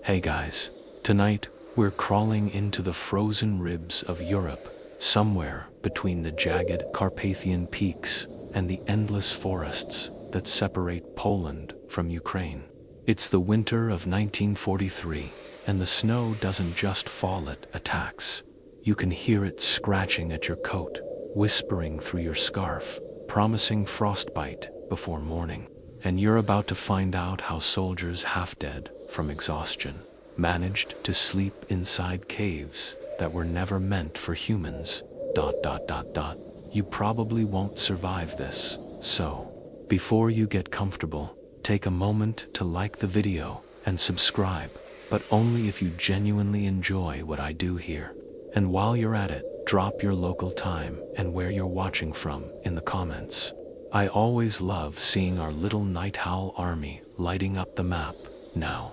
Hey guys, tonight we're crawling into the frozen ribs of Europe, somewhere between the jagged Carpathian peaks and the endless forests that separate Poland from Ukraine. It's the winter of 1943, and the snow doesn't just fall at attacks. You can hear it scratching at your coat, whispering through your scarf, promising frostbite before morning. And you're about to find out how soldiers half dead from exhaustion managed to sleep inside caves that were never meant for humans. ... You probably won't survive this, so before you get comfortable, take a moment to like the video and subscribe, but only if you genuinely enjoy what I do here. And while you're at it, drop your local time and where you're watching from in the comments. I always love seeing our little night owl army lighting up the map. Now,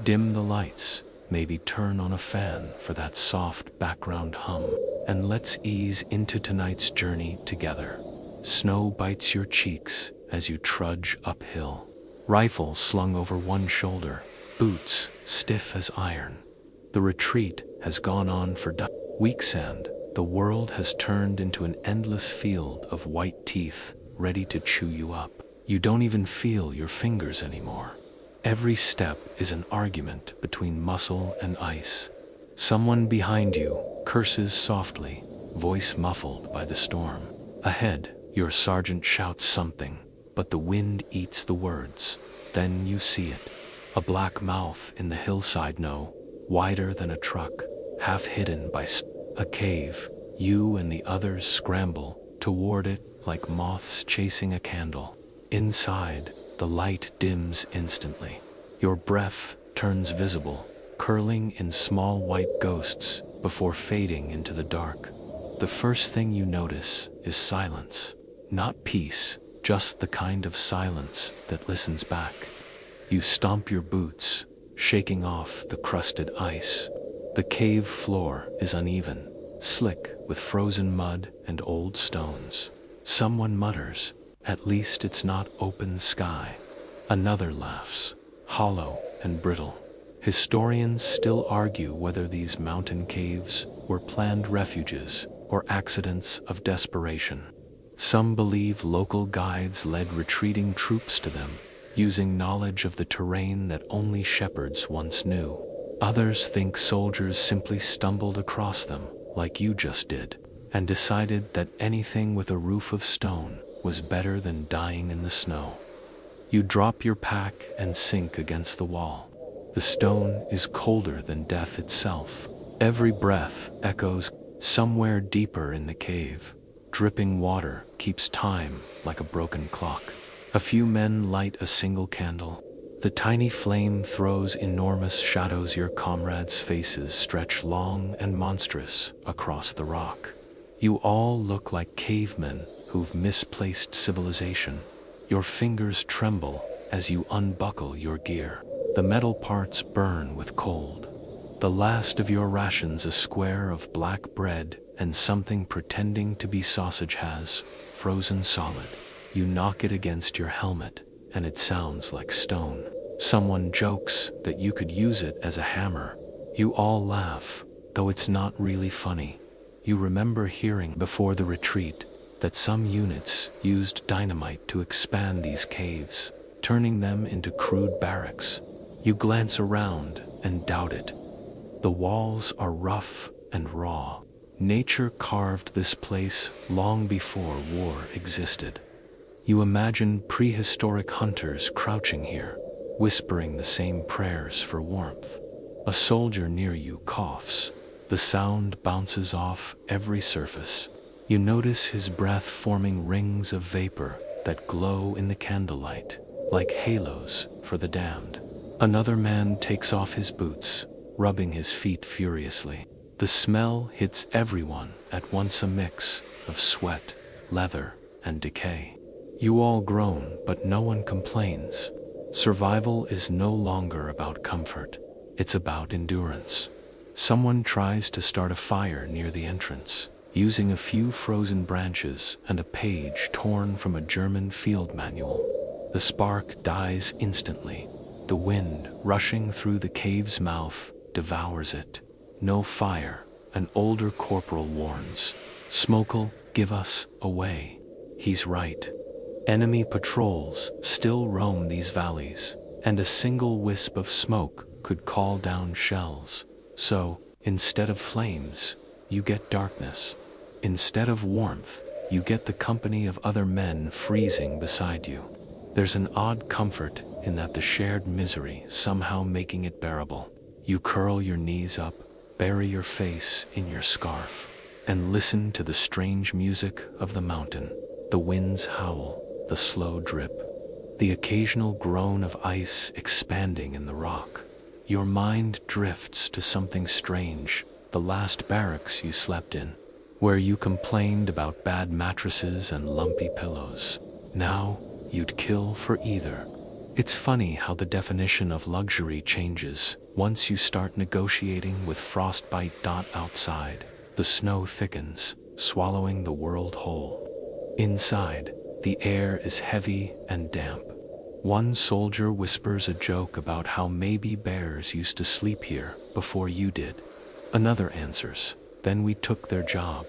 dim the lights, maybe turn on a fan for that soft background hum, and let's ease into tonight's journey together. Snow bites your cheeks as you trudge uphill, rifle slung over one shoulder, boots stiff as iron. The retreat has gone on for weeks, and the world has turned into an endless field of white teeth ready to chew you up. You don't even feel your fingers anymore. Every step is an argument between muscle and ice. Someone behind you curses softly, voice muffled by the storm. Ahead, your sergeant shouts something, but the wind eats the words. Then you see it. A black mouth in the hillside, no wider than a truck, half hidden by a cave. You and the others scramble toward it like moths chasing a candle. Inside, the light dims instantly. Your breath turns visible, curling in small white ghosts before fading into the dark. The first thing you notice is silence. Not peace, just the kind of silence that listens back. You stomp your boots, shaking off the crusted ice. The cave floor is uneven, slick with frozen mud and old stones. Someone mutters, "At least it's not open sky." Another laughs, hollow and brittle. Historians still argue whether these mountain caves were planned refuges or accidents of desperation. Some believe local guides led retreating troops to them, using knowledge of the terrain that only shepherds once knew. Others think soldiers simply stumbled across them, like you just did, and decided that anything with a roof of stone was better than dying in the snow. You drop your pack and sink against the wall. The stone is colder than death itself. Every breath echoes somewhere deeper in the cave. Dripping water keeps time like a broken clock. A few men light a single candle. The tiny flame throws enormous shadows. Your comrades' faces stretch long and monstrous across the rock. You all look like cavemen who've misplaced civilization. Your fingers tremble as you unbuckle your gear. The metal parts burn with cold. The last of your rations, a square of black bread and something pretending to be sausage, has frozen solid. You knock it against your helmet, and it sounds like stone. Someone jokes that you could use it as a hammer. You all laugh, though it's not really funny. You remember hearing before the retreat that some units used dynamite to expand these caves, turning them into crude barracks. You glance around and doubt it. The walls are rough and raw. Nature carved this place long before war existed. You imagine prehistoric hunters crouching here, whispering the same prayers for warmth. A soldier near you coughs. The sound bounces off every surface. You notice his breath forming rings of vapor that glow in the candlelight, like halos for the damned. Another man takes off his boots, rubbing his feet furiously. The smell hits everyone at once, a mix of sweat, leather, and decay. You all groan, but no one complains. Survival is no longer about comfort. It's about endurance. Someone tries to start a fire near the entrance, using a few frozen branches and a page torn from a German field manual. The spark dies instantly. The wind, rushing through the cave's mouth, devours it. No fire, an older corporal warns. Smoke'll give us away. He's right. Enemy patrols still roam these valleys, and a single wisp of smoke could call down shells. So, instead of flames, you get darkness. Instead of warmth, you get the company of other men freezing beside you. There's an odd comfort in that, the shared misery somehow making it bearable. You curl your knees up, bury your face in your scarf, and listen to the strange music of the mountain. The wind's howl, the slow drip, the occasional groan of ice expanding in the rock. Your mind drifts to something strange, the last barracks you slept in, where you complained about bad mattresses and lumpy pillows. Now, you'd kill for either. It's funny how the definition of luxury changes once you start negotiating with frostbite. Outside, the snow thickens, swallowing the world whole. Inside, the air is heavy and damp. One soldier whispers a joke about how maybe bears used to sleep here before you did. Another answers, "Then we took their job."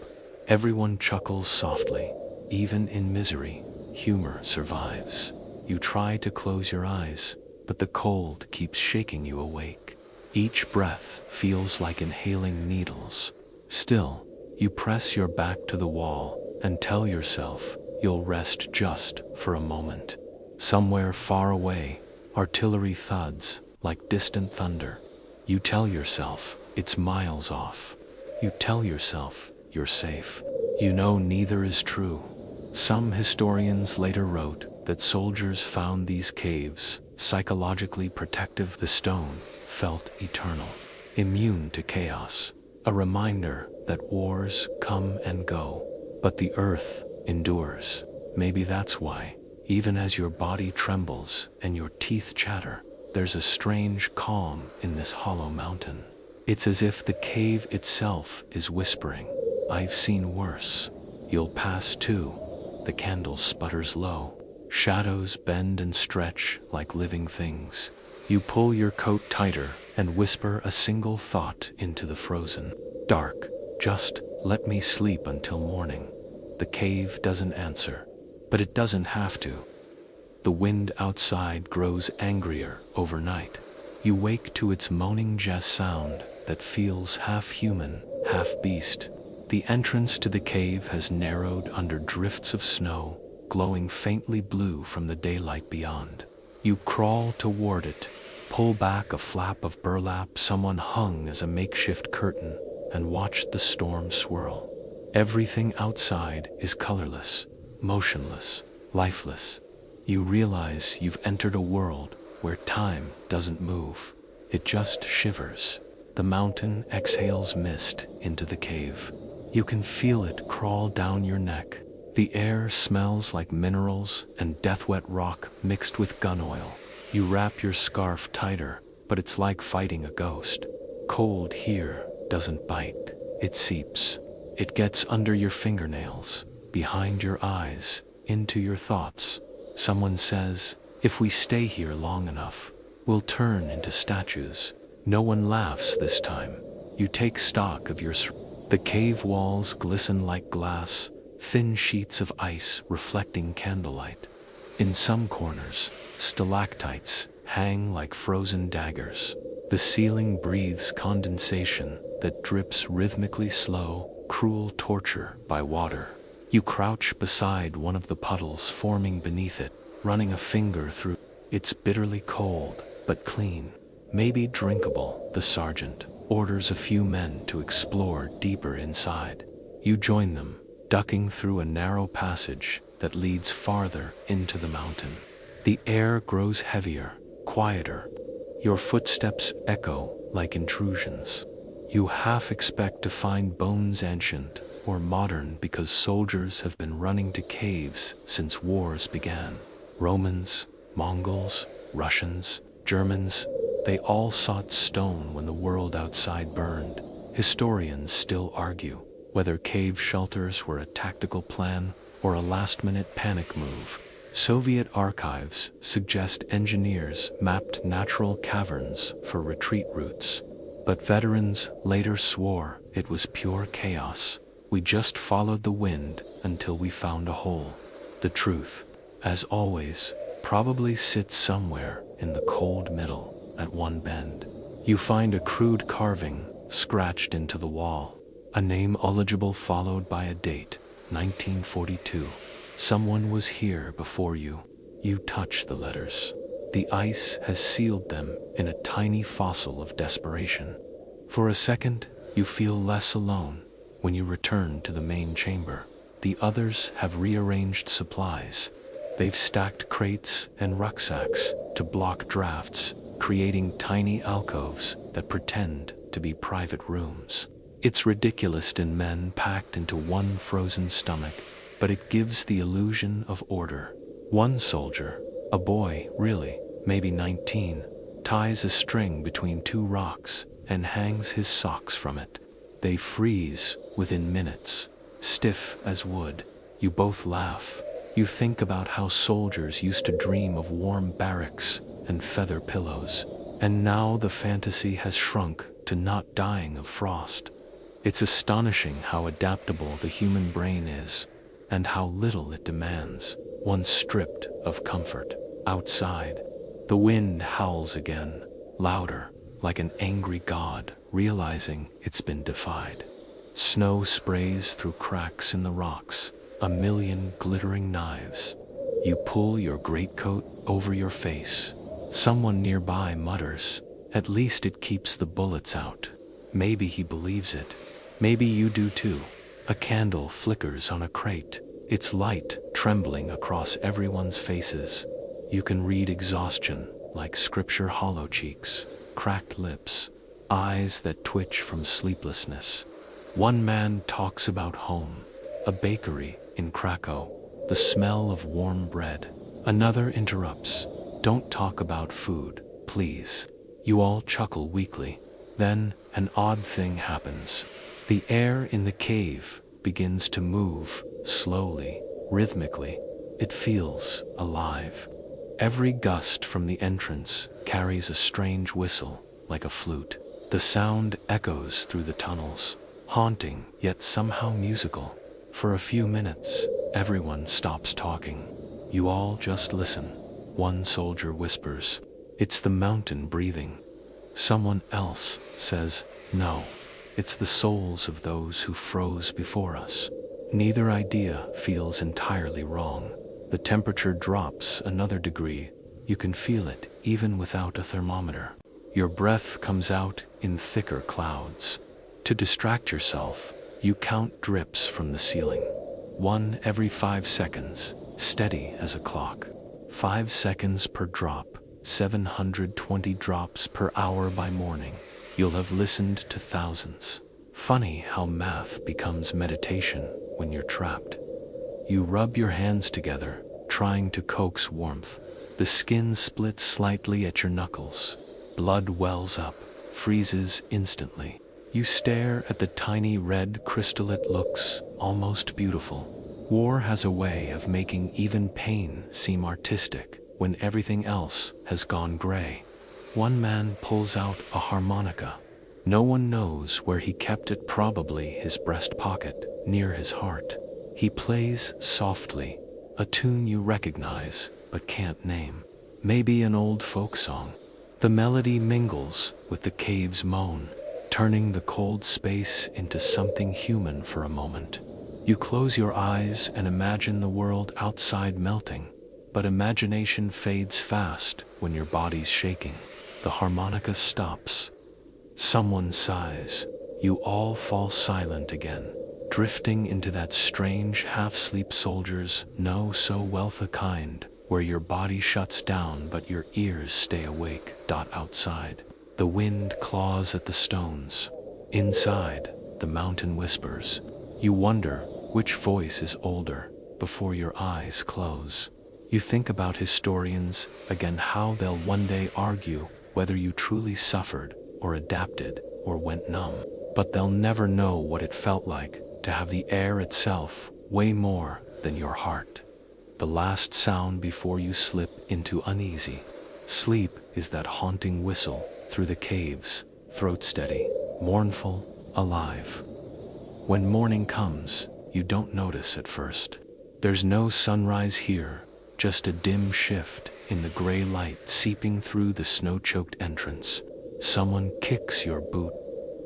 Everyone chuckles softly. Even in misery, humor survives. You try to close your eyes, but the cold keeps shaking you awake. Each breath feels like inhaling needles. Still, you press your back to the wall and tell yourself you'll rest just for a moment. Somewhere far away, artillery thuds like distant thunder. You tell yourself it's miles off. You tell yourself you're safe. You know neither is true. Some historians later wrote that soldiers found these caves psychologically protective. The stone felt eternal, immune to chaos, a reminder that wars come and go, but the earth endures. Maybe that's why, even as your body trembles and your teeth chatter, there's a strange calm in this hollow mountain. It's as if the cave itself is whispering, "I've seen worse. You'll pass too." The candle sputters low. Shadows bend and stretch like living things. You pull your coat tighter and whisper a single thought into the frozen dark. "Just let me sleep until morning." The cave doesn't answer, but it doesn't have to. The wind outside grows angrier overnight. You wake to its moaning jazz sound that feels half human, half beast. The entrance to the cave has narrowed under drifts of snow, glowing faintly blue from the daylight beyond. You crawl toward it, pull back a flap of burlap someone hung as a makeshift curtain, and watch the storm swirl. Everything outside is colorless, motionless, lifeless. You realize you've entered a world where time doesn't move. It just shivers. The mountain exhales mist into the cave. You can feel it crawl down your neck. The air smells like minerals and death-wet rock mixed with gun oil. You wrap your scarf tighter, but it's like fighting a ghost. Cold here doesn't bite. It seeps. It gets under your fingernails, behind your eyes, into your thoughts. Someone says, "If we stay here long enough, we'll turn into statues." No one laughs this time. You take stock of your The cave walls glisten like glass, thin sheets of ice reflecting candlelight. In some corners, stalactites hang like frozen daggers. The ceiling breathes condensation that drips rhythmically, slow, cruel torture by water. You crouch beside one of the puddles forming beneath it, running a finger through. It's bitterly cold, but clean. Maybe drinkable. The sergeant orders a few men to explore deeper inside. You join them, ducking through a narrow passage that leads farther into the mountain. The air grows heavier, quieter. Your footsteps echo like intrusions. You half expect to find bones ancient or modern because soldiers have been running to caves since wars began. Romans, Mongols, Russians, Germans, they all sought stone when the world outside burned. Historians still argue whether cave shelters were a tactical plan or a last-minute panic move. Soviet archives suggest engineers mapped natural caverns for retreat routes, but veterans later swore it was pure chaos. We just followed the wind until we found a hole. The truth, as always, probably sits somewhere in the cold middle at one bend. You find a crude carving scratched into the wall, a name illegible followed by a date, 1942. Someone was here before you. You touch the letters. The ice has sealed them in a tiny fossil of desperation. For a second, you feel less alone. When you return to the main chamber, the others have rearranged supplies. They've stacked crates and rucksacks to block drafts, creating tiny alcoves that pretend to be private rooms. It's ridiculous in men packed into one frozen stomach, but it gives the illusion of order. One soldier, a boy really, maybe 19, ties a string between two rocks and hangs his socks from it. They freeze within minutes, stiff as wood. You both laugh. You think about how soldiers used to dream of warm barracks and feather pillows, and now the fantasy has shrunk to not dying of frost. It's astonishing how adaptable the human brain is, and how little it demands once stripped of comfort. Outside, the wind howls again, louder, like an angry god realizing it's been defied. Snow sprays through cracks in the rocks, a million glittering knives. You pull your greatcoat over your face. Someone nearby mutters, "At least it keeps the bullets out." Maybe he believes it. Maybe you do too. A candle flickers on a crate, its light trembling across everyone's faces. You can read exhaustion like scripture, hollow cheeks, cracked lips, eyes that twitch from sleeplessness. One man talks about home, a bakery in Krakow, the smell of warm bread. Another interrupts, "Don't talk about food, please." You all chuckle weakly. Then an odd thing happens. The air in the cave begins to move, slowly, rhythmically. It feels alive. Every gust from the entrance carries a strange whistle, like a flute. The sound echoes through the tunnels, haunting yet somehow musical. For a few minutes, everyone stops talking. You all just listen. One soldier whispers, "It's the mountain breathing." Someone else says, "No, it's the souls of those who froze before us." Neither idea feels entirely wrong. The temperature drops another degree. You can feel it even without a thermometer. Your breath comes out in thicker clouds. To distract yourself, you count drips from the ceiling. One every 5 seconds, steady as a clock. 5 seconds per drop, 720 drops per hour by morning. You'll have listened to thousands. Funny how math becomes meditation when you're trapped. You rub your hands together, trying to coax warmth. The skin splits slightly at your knuckles. Blood wells up, freezes instantly. You stare at the tiny red crystal. It looks almost beautiful. War has a way of making even pain seem artistic when everything else has gone gray. One man pulls out a harmonica. No one knows where he kept it, probably his breast pocket, near his heart. He plays softly, a tune you recognize but can't name. Maybe an old folk song. The melody mingles with the cave's moan, turning the cold space into something human for a moment. You close your eyes and imagine the world outside melting, but imagination fades fast when your body's shaking. The harmonica stops. Someone sighs. You all fall silent again, drifting into that strange half-sleep soldiers know so well, the kind where your body shuts down but your ears stay awake. Outside, the wind claws at the stones. Inside, the mountain whispers. You wonder which voice is older before your eyes close. You think about historians again, how they'll one day argue whether you truly suffered or adapted or went numb. But they'll never know what it felt like to have the air itself weigh more than your heart. the last sound before you slip into uneasy sleep is that haunting whistle through the caves, throat steady, mournful, alive. When morning comes, you don't notice at first. There's no sunrise here, just a dim shift in the gray light seeping through the snow-choked entrance. Someone kicks your boot.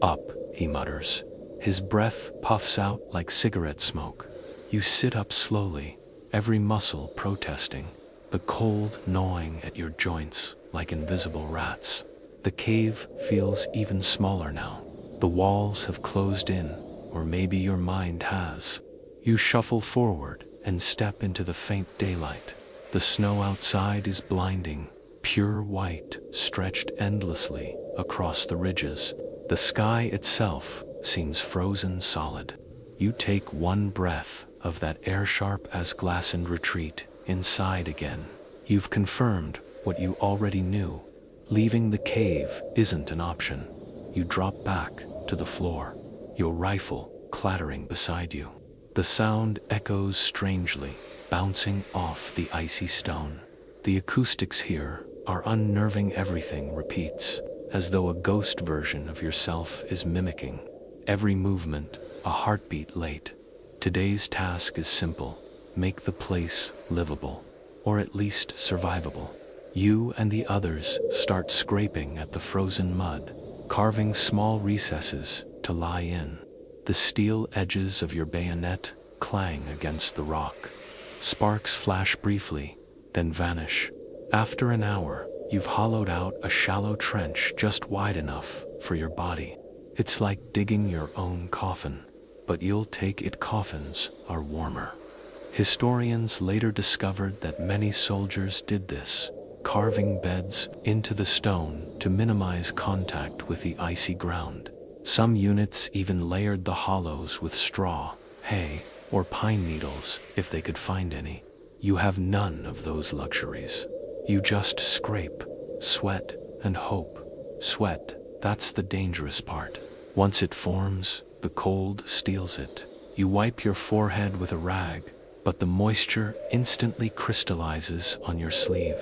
Up, he mutters. His breath puffs out like cigarette smoke. You sit up slowly, every muscle protesting, the cold gnawing at your joints like invisible rats. The cave feels even smaller now. The walls have closed in, or maybe your mind has. You shuffle forward and step into the faint daylight. The snow outside is blinding, pure white, stretched endlessly across the ridges. The sky itself seems frozen solid. You take one breath of that air sharp as glass and retreat inside again. You've confirmed what you already knew. Leaving the cave isn't an option. You drop back to the floor, your rifle clattering beside you. The sound echoes strangely, bouncing off the icy stone. The acoustics here are unnerving. Everything repeats, as though a ghost version of yourself is mimicking. Every movement, a heartbeat late. Today's task is simple: make the place livable, or at least survivable. You and the others start scraping at the frozen mud, carving small recesses to lie in. The steel edges of your bayonet clang against the rock. Sparks flash briefly, then vanish. After an hour, you've hollowed out a shallow trench just wide enough for your body. It's like digging your own coffin, but you'll take it. Coffins are warmer. Historians later discovered that many soldiers did this, carving beds into the stone to minimize contact with the icy ground. Some units even layered the hollows with straw, hay, or pine needles if they could find any. You have none of those luxuries. You just scrape, sweat, and hope. Sweat, that's the dangerous part. Once it forms, the cold steals it. You wipe your forehead with a rag, but the moisture instantly crystallizes on your sleeve.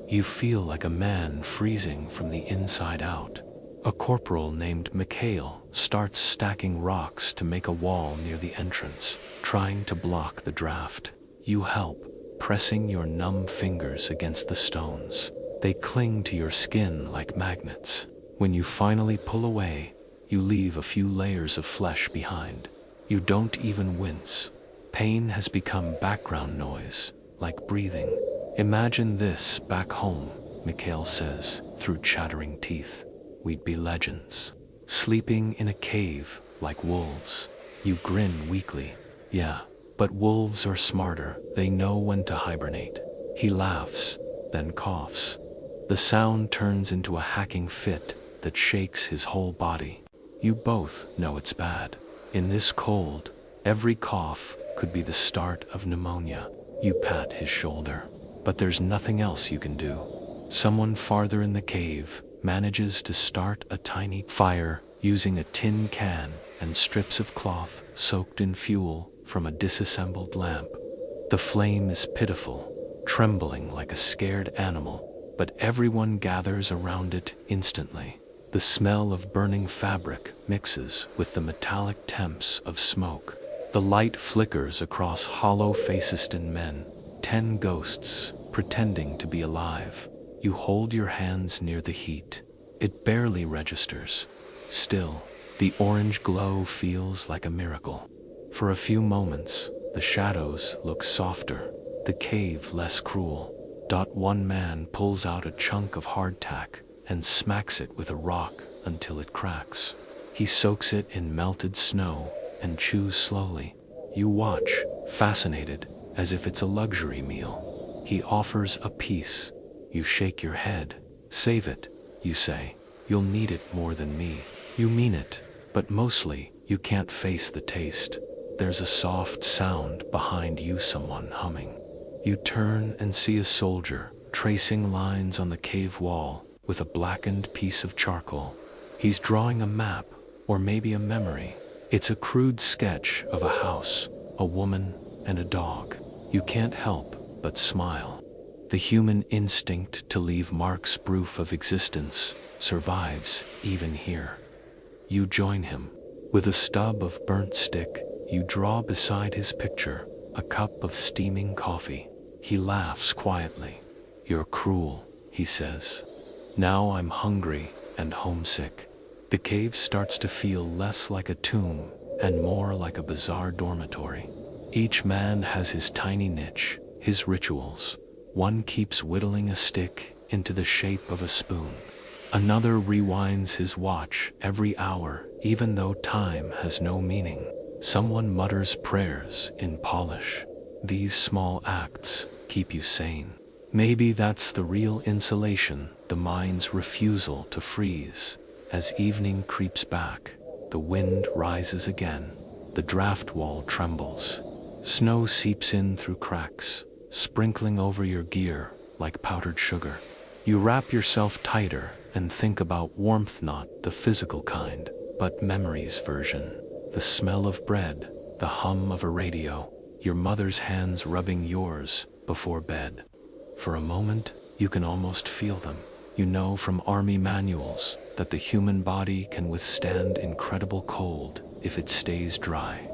You feel like a man freezing from the inside out. A corporal named Mikhail starts stacking rocks to make a wall near the entrance, trying to block the draft. You help, pressing your numb fingers against the stones. They cling to your skin like magnets. When you finally pull away, you leave a few layers of flesh behind. You don't even wince. Pain has become background noise, like breathing. Imagine this back home, Mikhail says, through chattering teeth. We'd be legends. Sleeping in a cave like wolves. You grin weakly. Yeah, but wolves are smarter. They know when to hibernate. He laughs, then coughs. The sound turns into a hacking fit that shakes his whole body. You both know it's bad. In this cold, every cough could be the start of pneumonia. You pat his shoulder. But there's nothing else you can do. Someone farther in the cave manages to start a tiny fire using a tin can and strips of cloth soaked in fuel from a disassembled lamp. The flame is pitiful, trembling like a scared animal, but everyone gathers around it instantly. The smell of burning fabric mixes with the metallic temps of smoke. The light flickers across hollow faces and men, 10 ghosts pretending to be alive. You hold your hands near the heat. It barely registers. Still, the orange glow feels like a miracle. For a few moments, the shadows look softer, the cave less cruel. One man pulls out a chunk of hardtack and smacks it with a rock until it cracks. He soaks it in melted snow and chews slowly. You watch, fascinated, as if it's a luxury meal. He offers a piece. You shake your head. Save it, you say. You'll need it more than me. You mean it, but mostly, you can't face the taste. There's a soft sound behind you, someone humming. You turn and see a soldier tracing lines on the cave wall with a blackened piece of charcoal. He's drawing a map, or maybe a memory. It's a crude sketch of a house, a woman, and a dog. You can't help but smile. The human instinct to leave marks proof of existence survives even here. You join him. With a stub of burnt stick, you draw beside his picture a cup of steaming coffee. He laughs quietly. "You're cruel," he says. "Now I'm hungry and homesick." The cave starts to feel less like a tomb and more like a bizarre dormitory. Each man has his tiny niche, his rituals. One keeps whittling a stick into the shape of a spoon. Another rewinds his watch every hour, even though time has no meaning. Someone mutters prayers in polish. These small acts keep you sane. Maybe that's the real insulation, the mind's refusal to freeze. As evening creeps back, the wind rises again. The draft wall trembles. Snow seeps in through cracks, sprinkling over your gear like powdered sugar. You wrap yourself tighter and think about warmth, not the physical kind, but memory's version. The smell of bread, the hum of a radio, your mother's hands rubbing yours before bed. For a moment, you can almost feel them. You know from army manuals that the human body can withstand incredible cold if it stays dry.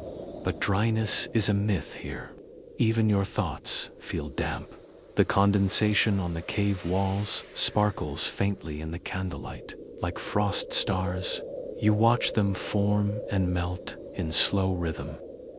But dryness is a myth here. Even your thoughts feel damp. The condensation on the cave walls sparkles faintly in the candlelight, like frost stars. You watch them form and melt in slow rhythm,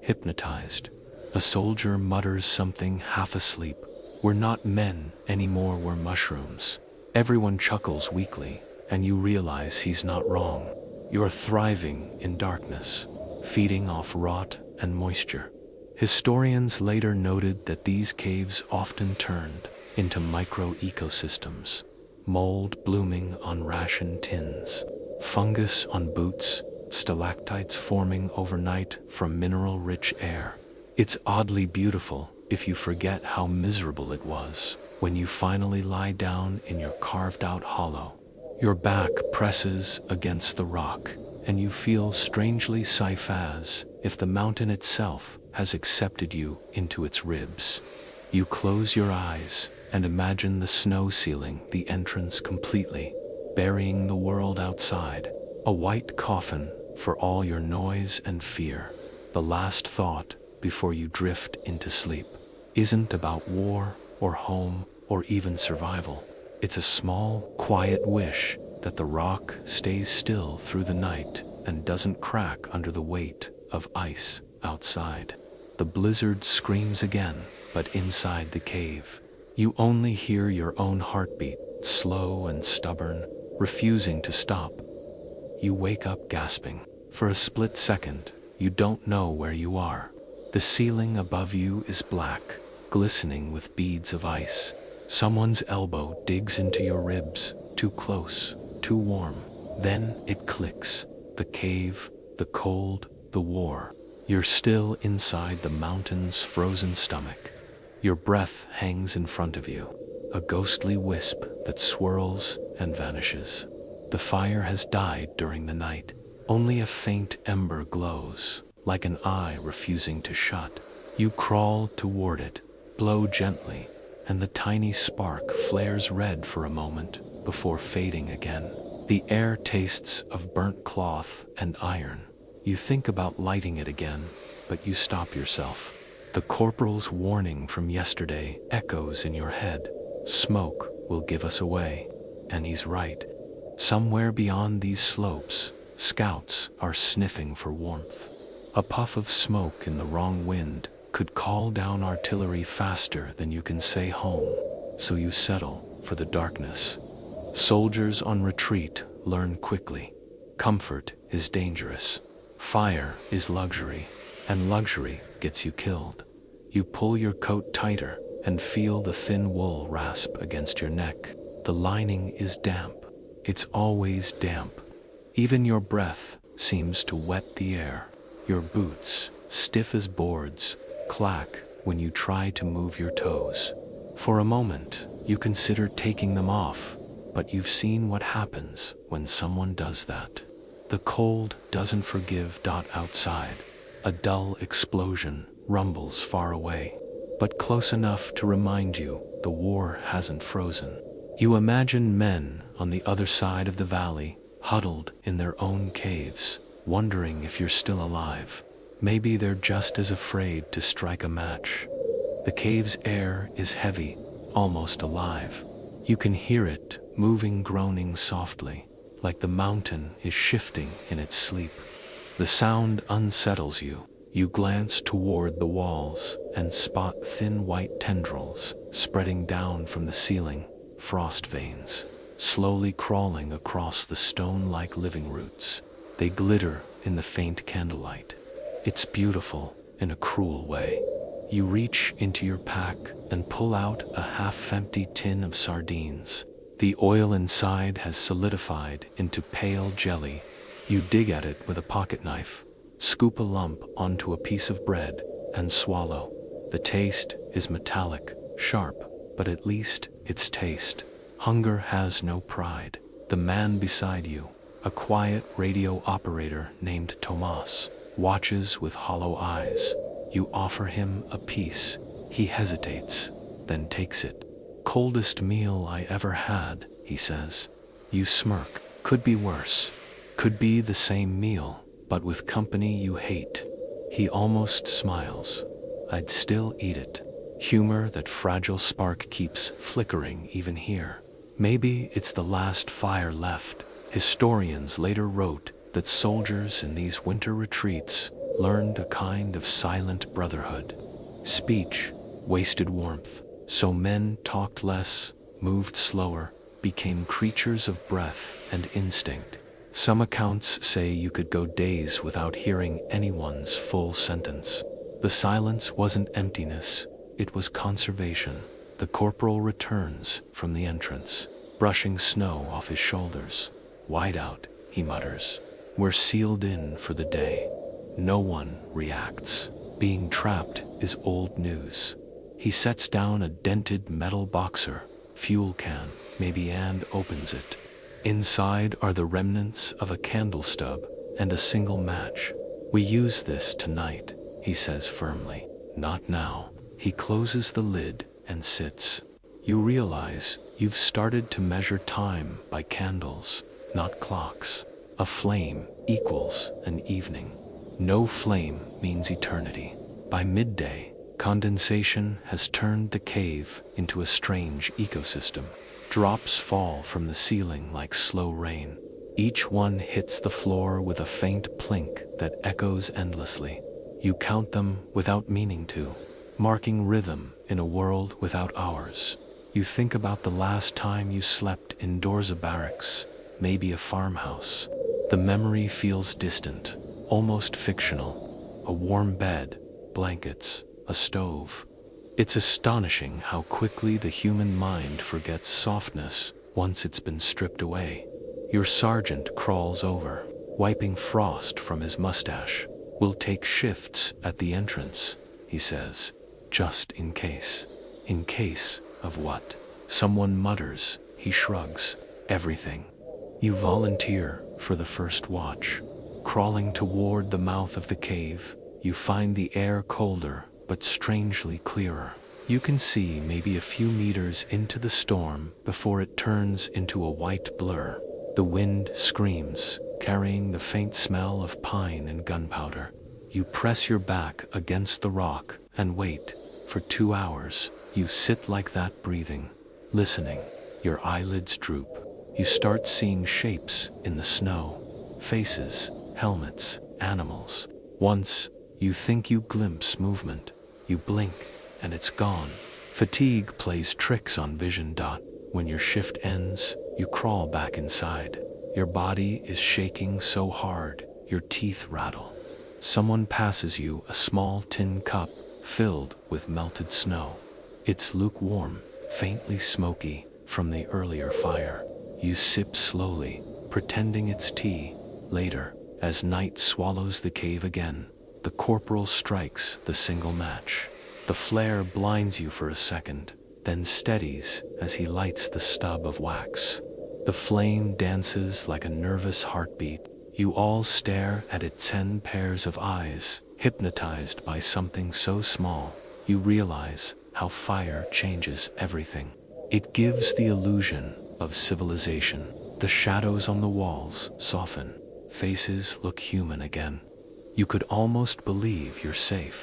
hypnotized. A soldier mutters something half asleep. "We're not men anymore, we're mushrooms." Everyone chuckles weakly, and you realize he's not wrong. You're thriving in darkness, feeding off rot and moisture. Historians later noted that these caves often turned into micro-ecosystems, mold blooming on ration tins, fungus on boots, stalactites forming overnight from mineral-rich air. It's oddly beautiful if you forget how miserable it was when you finally lie down in your carved-out hollow. Your back presses against the rock, and you feel strangely safe, as if the mountain itself has accepted you into its ribs. You close your eyes and imagine the snow sealing the entrance completely, burying the world outside. A white coffin for all your noise and fear. The last thought before you drift into sleep isn't about war or home or even survival. It's a small, quiet wish that the rock stays still through the night and doesn't crack under the weight of ice outside. The blizzard screams again, but inside the cave, you only hear your own heartbeat, slow and stubborn, refusing to stop. You wake up gasping. For a split second, you don't know where you are. The ceiling above you is black, glistening with beads of ice. Someone's elbow digs into your ribs, too close, too warm. Then it clicks. The cave, the cold, the war. You're still inside the mountain's frozen stomach. Your breath hangs in front of you, a ghostly wisp that swirls and vanishes. The fire has died during the night. Only a faint ember glows, like an eye refusing to shut. You crawl toward it, blow gently, and the tiny spark flares red for a moment before fading again. The air tastes of burnt cloth and iron. You think about lighting it again, but you stop yourself. The corporal's warning from yesterday echoes in your head. Smoke will give us away. And he's right. Somewhere beyond these slopes, scouts are sniffing for warmth. A puff of smoke in the wrong wind could call down artillery faster than you can say home, so you settle for the darkness. Soldiers on retreat learn quickly. Comfort is dangerous. Fire is luxury, and luxury gets you killed. You pull your coat tighter and feel the thin wool rasp against your neck. The lining is damp. It's always damp. Even your breath seems to wet the air. Your boots, stiff as boards, clack when you try to move your toes. For a moment, you consider taking them off, but you've seen what happens when someone does that. The cold doesn't forgive. Outside, a dull explosion rumbles far away. but close enough to remind you the war hasn't frozen. You imagine men on the other side of the valley, huddled in their own caves, wondering if you're still alive. Maybe they're just as afraid to strike a match. The cave's air is heavy, almost alive. You can hear it moving, groaning softly, like the mountain is shifting in its sleep. The sound unsettles you. You glance toward the walls and spot thin white tendrils spreading down from the ceiling, frost veins, slowly crawling across the stone-like living roots. They glitter in the faint candlelight. It's beautiful in a cruel way. You reach into your pack and pull out a half-empty tin of sardines. The oil inside has solidified into pale jelly. You dig at it with a pocket knife, scoop a lump onto a piece of bread, and swallow. The taste is metallic, sharp, but at least it's taste. Hunger has no pride. The man beside you, a quiet radio operator named Tomas, watches with hollow eyes. You offer him a piece. He hesitates, then takes it. "Coldest meal I ever had," he says. You smirk. Could be worse. Could be the same meal, but with company you hate. He almost smiles. "I'd still eat it." Humor, that fragile spark, keeps flickering even here. Maybe it's the last fire left. Historians later wrote that soldiers in these winter retreats learned a kind of silent brotherhood. Speech wasted warmth, so men talked less, moved slower, became creatures of breath and instinct. Some accounts say you could go days without hearing anyone's full sentence. The silence wasn't emptiness, it was conservation. The corporal returns from the entrance, brushing snow off his shoulders. "White out," he mutters. "We're sealed in for the day." No one reacts. Being trapped is old news. He sets down a dented metal boxer, fuel can, maybe, and opens it. Inside are the remnants of a candle stub and a single match. "We use this tonight," he says firmly. "Not now." He closes the lid and sits. You realize you've started to measure time by candles, not clocks. A flame equals an evening. No flame means eternity. By midday, condensation has turned the cave into a strange ecosystem. Drops fall from the ceiling like slow rain. Each one hits the floor with a faint plink that echoes endlessly. You count them without meaning to, marking rhythm in a world without hours. You think about the last time you slept indoors, a barracks, maybe a farmhouse. The memory feels distant, almost fictional. A warm bed, blankets, a stove. It's astonishing how quickly the human mind forgets softness once it's been stripped away. Your sergeant crawls over, wiping frost from his mustache. "We'll take shifts at the entrance," he says, "just in case." In case of what? Someone mutters. He shrugs. "Everything." You volunteer for the first watch. Crawling toward the mouth of the cave, you find the air colder but strangely clearer. You can see maybe a few meters into the storm before it turns into a white blur. The wind screams, carrying the faint smell of pine and gunpowder. You press your back against the rock and wait. For 2 hours, you sit like that, breathing, listening. Your eyelids droop. You start seeing shapes in the snow. Faces, helmets, animals. Once, you think you glimpse movement. You blink, and it's gone. Fatigue plays tricks on vision. When your shift ends, you crawl back inside. Your body is shaking so hard, your teeth rattle. Someone passes you a small tin cup filled with melted snow. It's lukewarm, faintly smoky from the earlier fire. You sip slowly, pretending it's tea. Later, as night swallows the cave again, the corporal strikes the single match. The flare blinds you for a second, then steadies as he lights the stub of wax. The flame dances like a nervous heartbeat. You all stare at it, 10 pairs of eyes, hypnotized by something so small. you realize how fire changes everything. It gives the illusion of civilization. The shadows on the walls soften. Faces look human again. You could almost believe you're safe.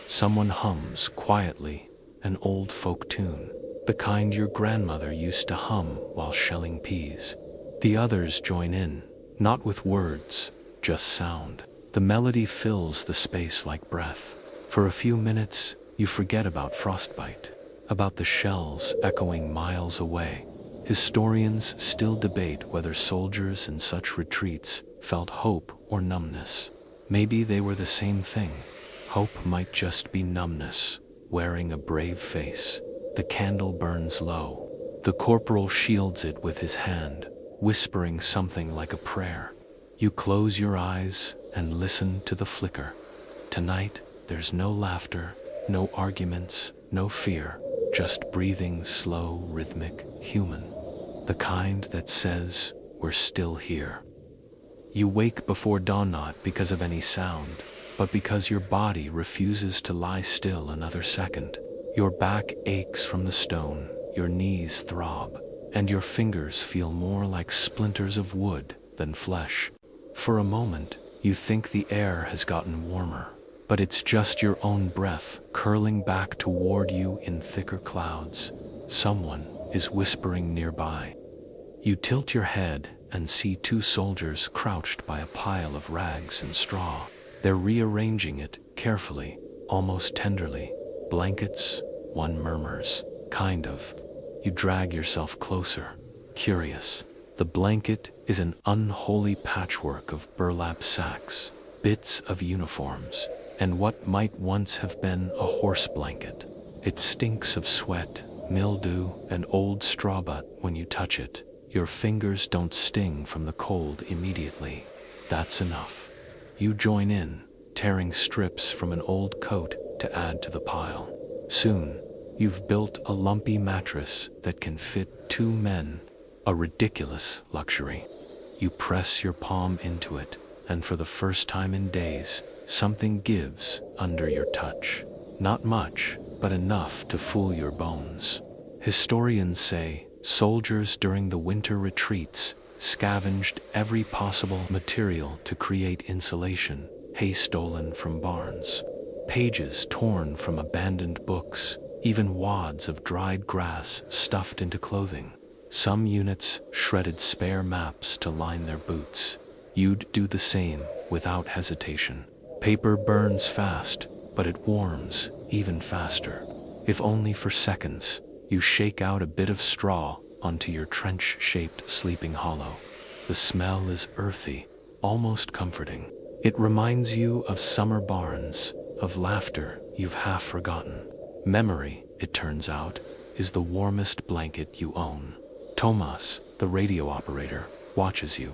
Someone hums quietly an old folk tune, the kind your grandmother used to hum while shelling peas. The others join in, not with words, just sound. The melody fills the space like breath. For a few minutes, you forget about frostbite, about the shells echoing miles away. Historians still debate whether soldiers in such retreats felt hope or numbness. Maybe they were the same thing. Hope might just be numbness, wearing a brave face. The candle burns low. The corporal shields it with his hand, whispering something like a prayer. You close your eyes and listen to the flicker. Tonight, there's no laughter, no arguments, no fear, just breathing slow, rhythmic, human. The kind that says, we're still here. You wake before dawn not because of any sound, but because your body refuses to lie still another second. Your back aches from the stone, your knees throb, and your fingers feel more like splinters of wood than flesh. For a moment, you think the air has gotten warmer, but it's just your own breath curling back toward you in thicker clouds. Someone is whispering nearby. You tilt your head and see two soldiers crouched by a pile of rags and straw. They're rearranging it carefully, almost tenderly. Blankets, one murmurs, kind of. You drag yourself closer, curious. The blanket is an unholy patchwork of burlap sacks, bits of uniforms, and what might once have been a horse blanket. It stinks of sweat, mildew, and old straw, but when you touch it, your fingers don't sting from the cold immediately. That's enough. You join in, tearing strips from an old coat to add to the pile. Soon, you've built a lumpy mattress that can fit 2 men, a ridiculous luxury. You press your palm into it, and for the first time in days, something gives under your touch. Not much, but enough to fool your bones. Historians say soldiers during the winter retreats scavenged every possible material to create insulation, hay stolen from barns, pages torn from abandoned books, even wads of dried grass stuffed into clothing. Some units shredded spare maps to line their boots. You'd do the same without hesitation. Paper burns fast, but it warms even faster. If only for seconds, you shake out a bit of straw onto your trench-shaped sleeping hollow. The smell is earthy, almost comforting. It reminds you of summer barns, of laughter you've half forgotten. Memory, it turns out, is the warmest blanket you own. Tomas, the radio operator, watches you.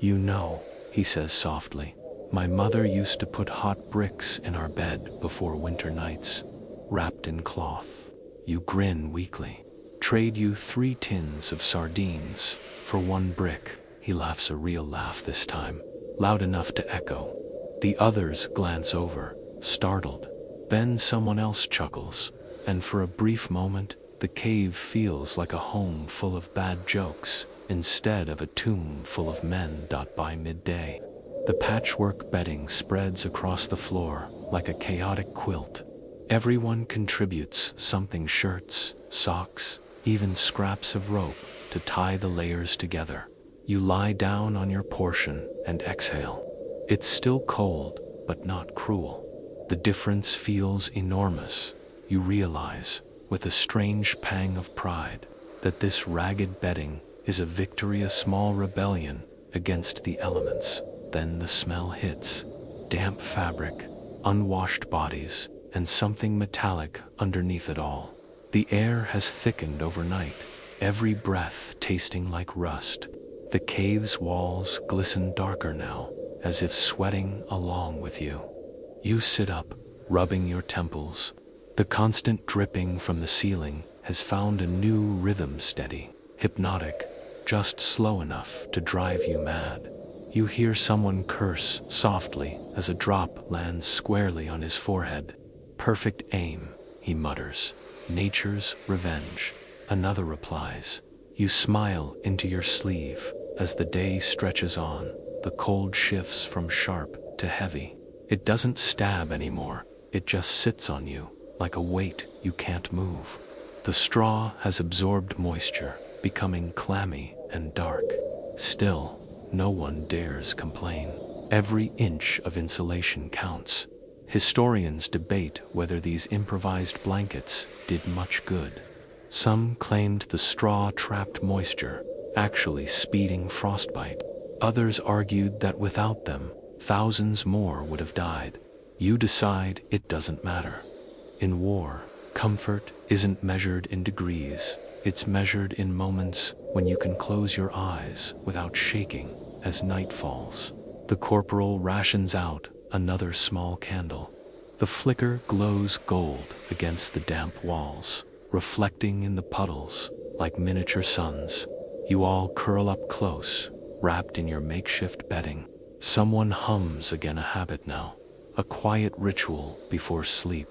You know, he says softly, my mother used to put hot bricks in our bed before winter nights, wrapped in cloth. You grin weakly. Trade you 3 tins of sardines for 1 brick. He laughs a real laugh this time, loud enough to echo. The others glance over, startled. Then someone else chuckles, and for a brief moment, the cave feels like a home full of bad jokes, instead of a tomb full of men. By midday, the patchwork bedding spreads across the floor like a chaotic quilt. Everyone contributes something: shirts, socks, even scraps of rope to tie the layers together. You lie down on your portion and exhale. It's still cold, but not cruel. The difference feels enormous. You realize, with a strange pang of pride, that this ragged bedding is a victory, a small rebellion against the elements. Then the smell hits. Damp fabric, unwashed bodies, and something metallic underneath it all. The air has thickened overnight, every breath tasting like rust. The cave's walls glisten darker now, as if sweating along with you. You sit up, rubbing your temples. The constant dripping from the ceiling has found a new rhythm, steady, hypnotic, just slow enough to drive you mad. You hear someone curse softly as a drop lands squarely on his forehead. Perfect aim, he mutters. Nature's revenge. Another replies. You smile into your sleeve. As the day stretches on, the cold shifts from sharp to heavy. It doesn't stab anymore, it just sits on you, like a weight you can't move. The straw has absorbed moisture, becoming clammy and dark. Still, no one dares complain. Every inch of insulation counts. Historians debate whether these improvised blankets did much good. Some claimed the straw trapped moisture, actually speeding frostbite. Others argued that without them, thousands more would have died. You decide, it doesn't matter. In war, comfort isn't measured in degrees, it's measured in moments when you can close your eyes without shaking as night falls. The corporal rations out another small candle. The flicker glows gold against the damp walls, reflecting in the puddles like miniature suns. You all curl up close, wrapped in your makeshift bedding. Someone hums again, a habit now, a quiet ritual before sleep.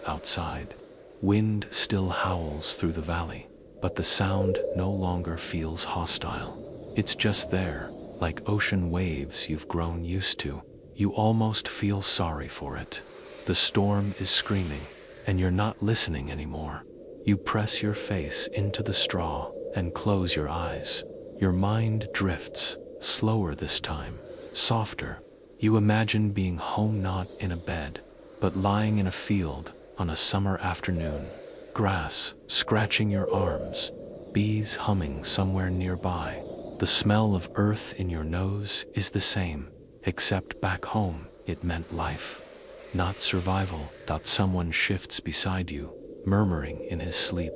Outside, wind still howls through the valley, but the sound no longer feels hostile. It's just there, like ocean waves you've grown used to. You almost feel sorry for it. The storm is screaming, and you're not listening anymore. You press your face into the straw and close your eyes. Your mind drifts, slower this time, softer. You imagine being home, not in a bed, but lying in a field on a summer afternoon. Grass scratching your arms, bees humming somewhere nearby. The smell of earth in your nose is the same, except back home it meant life, not survival. Someone shifts beside you, murmuring in his sleep.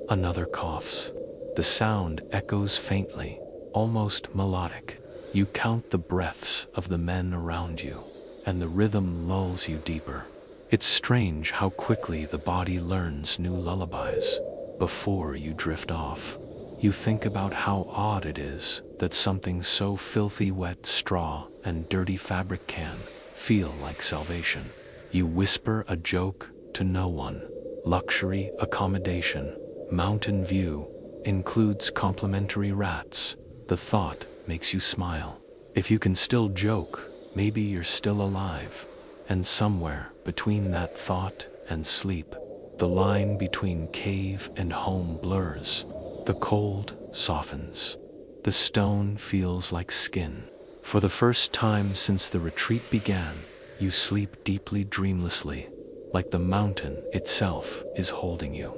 Another coughs. The sound echoes faintly, almost melodic. You count the breaths of the men around you, and the rhythm lulls you deeper. It's strange how quickly the body learns new lullabies. Before you drift off, you think about how odd it is that something so filthy, wet straw and dirty fabric can feel like salvation. You whisper a joke to no one. Luxury accommodation, mountain view, includes complimentary rats. The thought makes you smile. If you can still joke, maybe you're still alive. And somewhere between that thought and sleep, the line between cave and home blurs. The cold softens. The stone feels like skin. For the first time since the retreat began, you sleep deeply, dreamlessly, like the mountain itself is holding you.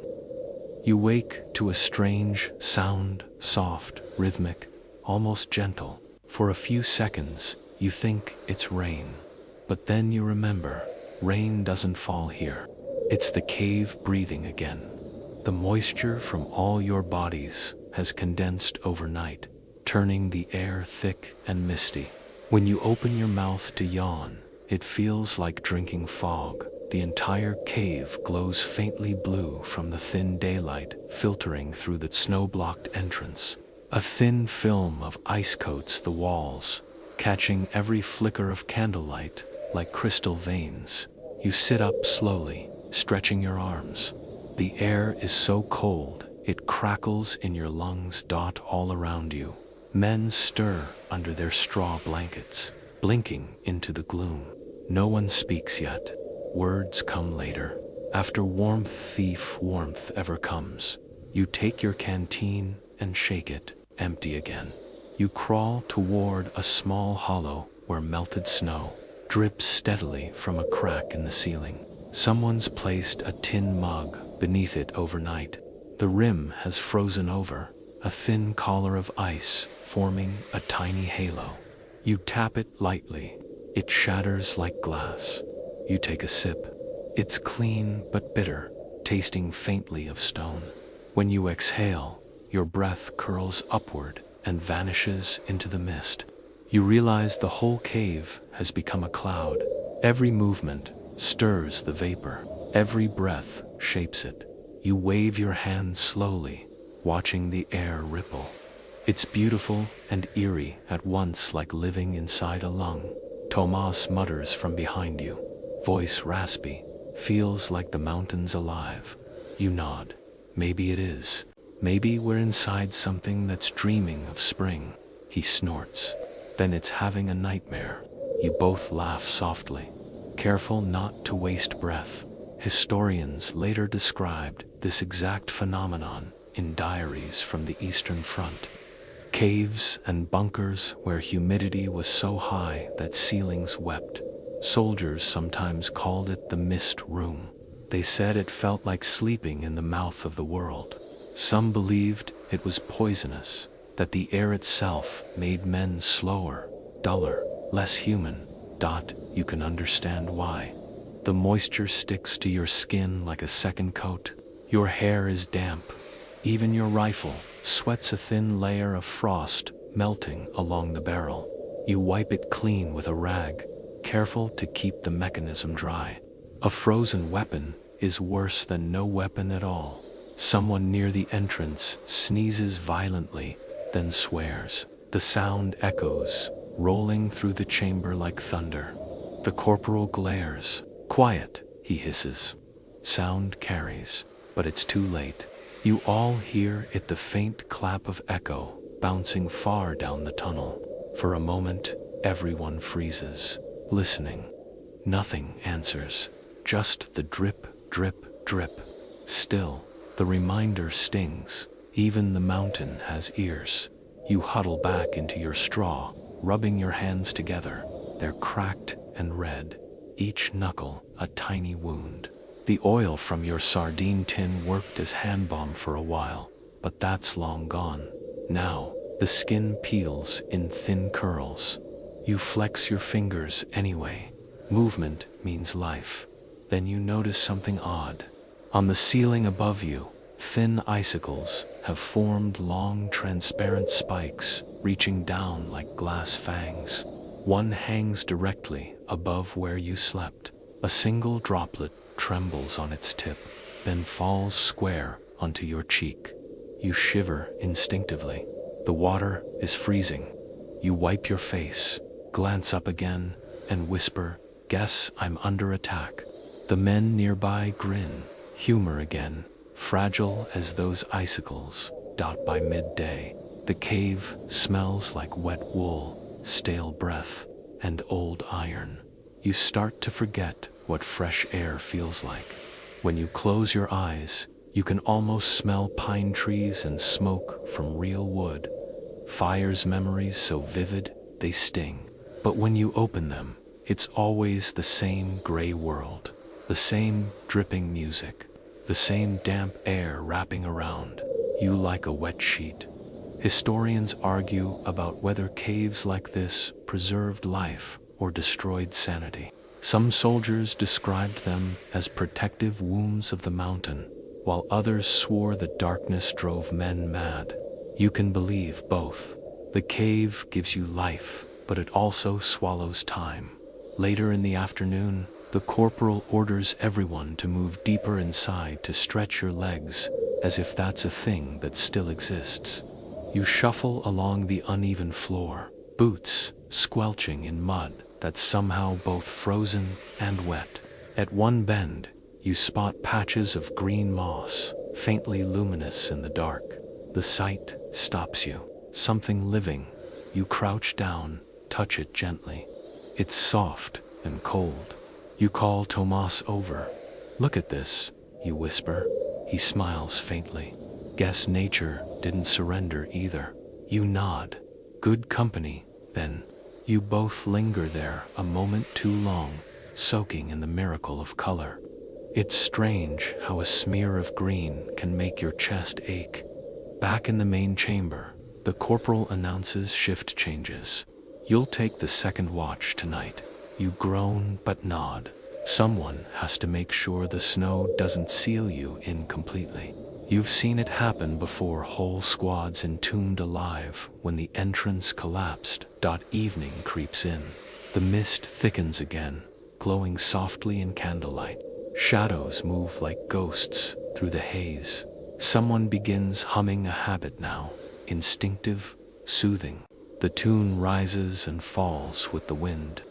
You wake to a strange sound, soft, rhythmic, almost gentle. For a few seconds, you think it's rain. But then you remember, rain doesn't fall here. It's the cave breathing again. The moisture from all your bodies has condensed overnight, turning the air thick and misty. When you open your mouth to yawn, it feels like drinking fog. The entire cave glows faintly blue from the thin daylight filtering through the snow-blocked entrance. A thin film of ice coats the walls, catching every flicker of candlelight like crystal veins. You sit up slowly, stretching your arms. The air is so cold, it crackles in your lungs. All around you, men stir under their straw blankets, blinking into the gloom. No one speaks yet. Words come later. After warmth, if warmth ever comes. You take your canteen and shake it, empty again. You crawl toward a small hollow where melted snow drips steadily from a crack in the ceiling. Someone's placed a tin mug beneath it overnight. The rim has frozen over, a thin collar of ice forming a tiny halo. You tap it lightly. It shatters like glass. You take a sip. It's clean but bitter, tasting faintly of stone. When you exhale, your breath curls upward and vanishes into the mist. You realize the whole cave has become a cloud. Every movement stirs the vapor. Every breath shapes it. You wave your hand slowly, watching the air ripple. It's beautiful and eerie at once, like living inside a lung. Tomas mutters from behind you, voice raspy. Feels like the mountain's alive. You nod. Maybe it is. Maybe we're inside something that's dreaming of spring. He snorts. Then it's having a nightmare. You both laugh softly, careful not to waste breath. Historians later described this exact phenomenon in diaries from the Eastern Front. Caves and bunkers where humidity was so high that ceilings wept. Soldiers sometimes called it the mist room. They said it felt like sleeping in the mouth of the world. Some believed it was poisonous, that the air itself made men slower, duller, less human. You can understand why. The moisture sticks to your skin like a second coat. Your hair is damp. Even your rifle sweats a thin layer of frost melting along the barrel. You wipe it clean with a rag, careful to keep the mechanism dry. A frozen weapon is worse than no weapon at all. Someone near the entrance sneezes violently, then swears. The sound echoes, rolling through the chamber like thunder. The corporal glares. "Quiet," he hisses. Sound carries, but it's too late. You all hear it, the faint clap of echo, bouncing far down the tunnel. For a moment, everyone freezes, listening. Nothing answers, just the drip, drip, drip. Still, the reminder stings. Even the mountain has ears. You huddle back into your straw, rubbing your hands together. They're cracked and red, each knuckle a tiny wound. The oil from your sardine tin worked as hand balm for a while, but that's long gone. Now, the skin peels in thin curls. You flex your fingers anyway. Movement means life. Then you notice something odd. On the ceiling above you, thin icicles have formed long transparent spikes, reaching down like glass fangs. One hangs directly above where you slept. A single droplet trembles on its tip, then falls square onto your cheek. You shiver instinctively. The water is freezing. You wipe your face, glance up again, and whisper, "Guess I'm under attack." The men nearby grin. Humor again, fragile as those icicles. By midday, the cave smells like wet wool, stale breath, and old iron. You start to forget what fresh air feels like. When you close your eyes, you can almost smell pine trees and smoke from real wood. Fire's memories so vivid, they sting. But when you open them, it's always the same gray world, the same dripping music, the same damp air wrapping around you like a wet sheet. Historians argue about whether caves like this preserved life or destroyed sanity. Some soldiers described them as protective wombs of the mountain, while others swore the darkness drove men mad. You can believe both. The cave gives you life, but it also swallows time. Later in the afternoon, the corporal orders everyone to move deeper inside to stretch your legs, as if that's a thing that still exists. You shuffle along the uneven floor, boots squelching in mud that's somehow both frozen and wet. At one bend, you spot patches of green moss, faintly luminous in the dark. The sight stops you. Something living. You crouch down, touch it gently. It's soft and cold. You call Tomas over. "Look at this," you whisper. He smiles faintly. "Guess nature didn't surrender either." You nod. Good company, then. You both linger there a moment too long, soaking in the miracle of color. It's strange how a smear of green can make your chest ache. Back in the main chamber, the corporal announces shift changes. "You'll take the second watch tonight." You groan but nod. Someone has to make sure the snow doesn't seal you in completely. You've seen it happen before, whole squads entombed alive when the entrance collapsed. Evening creeps in. The mist thickens again, glowing softly in candlelight. Shadows move like ghosts through the haze. Someone begins humming a habit now, instinctive, soothing. The tune rises and falls with the wind,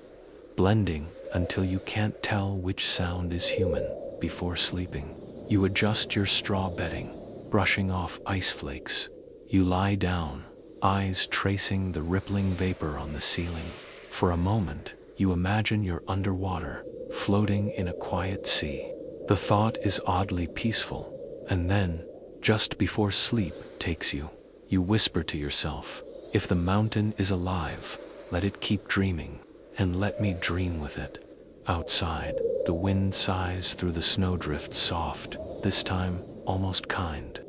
blending until you can't tell which sound is human. Before sleeping, you adjust your straw bedding, brushing off ice flakes. You lie down, eyes tracing the rippling vapor on the ceiling. For a moment, you imagine you're underwater, floating in a quiet sea. The thought is oddly peaceful, and then, just before sleep takes you, you whisper to yourself, "If the mountain is alive, let it keep dreaming, and let me dream with it." Outside, the wind sighs through the snowdrift soft, this time almost kind.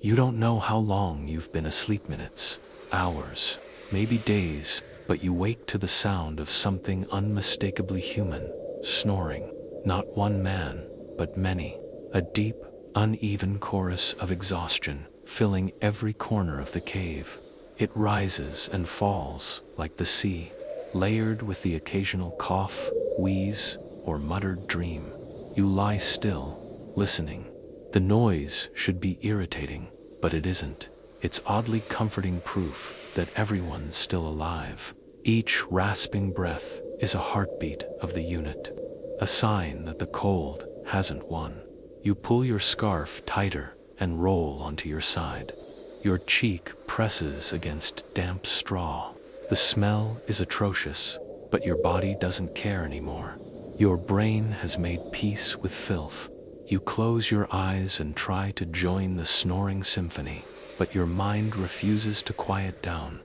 You don't know how long you've been asleep, minutes, hours, maybe days, but you wake to the sound of something unmistakably human, snoring. Not one man, but many. A deep, uneven chorus of exhaustion, filling every corner of the cave. It rises and falls like the sea, layered with the occasional cough, wheeze, or muttered dream. You lie still, listening. The noise should be irritating, but it isn't. It's oddly comforting proof that everyone's still alive. Each rasping breath is a heartbeat of the unit, a sign that the cold hasn't won. You pull your scarf tighter and roll onto your side. Your cheek presses against damp straw. The smell is atrocious, but your body doesn't care anymore. Your brain has made peace with filth. You close your eyes and try to join the snoring symphony, but your mind refuses to quiet down.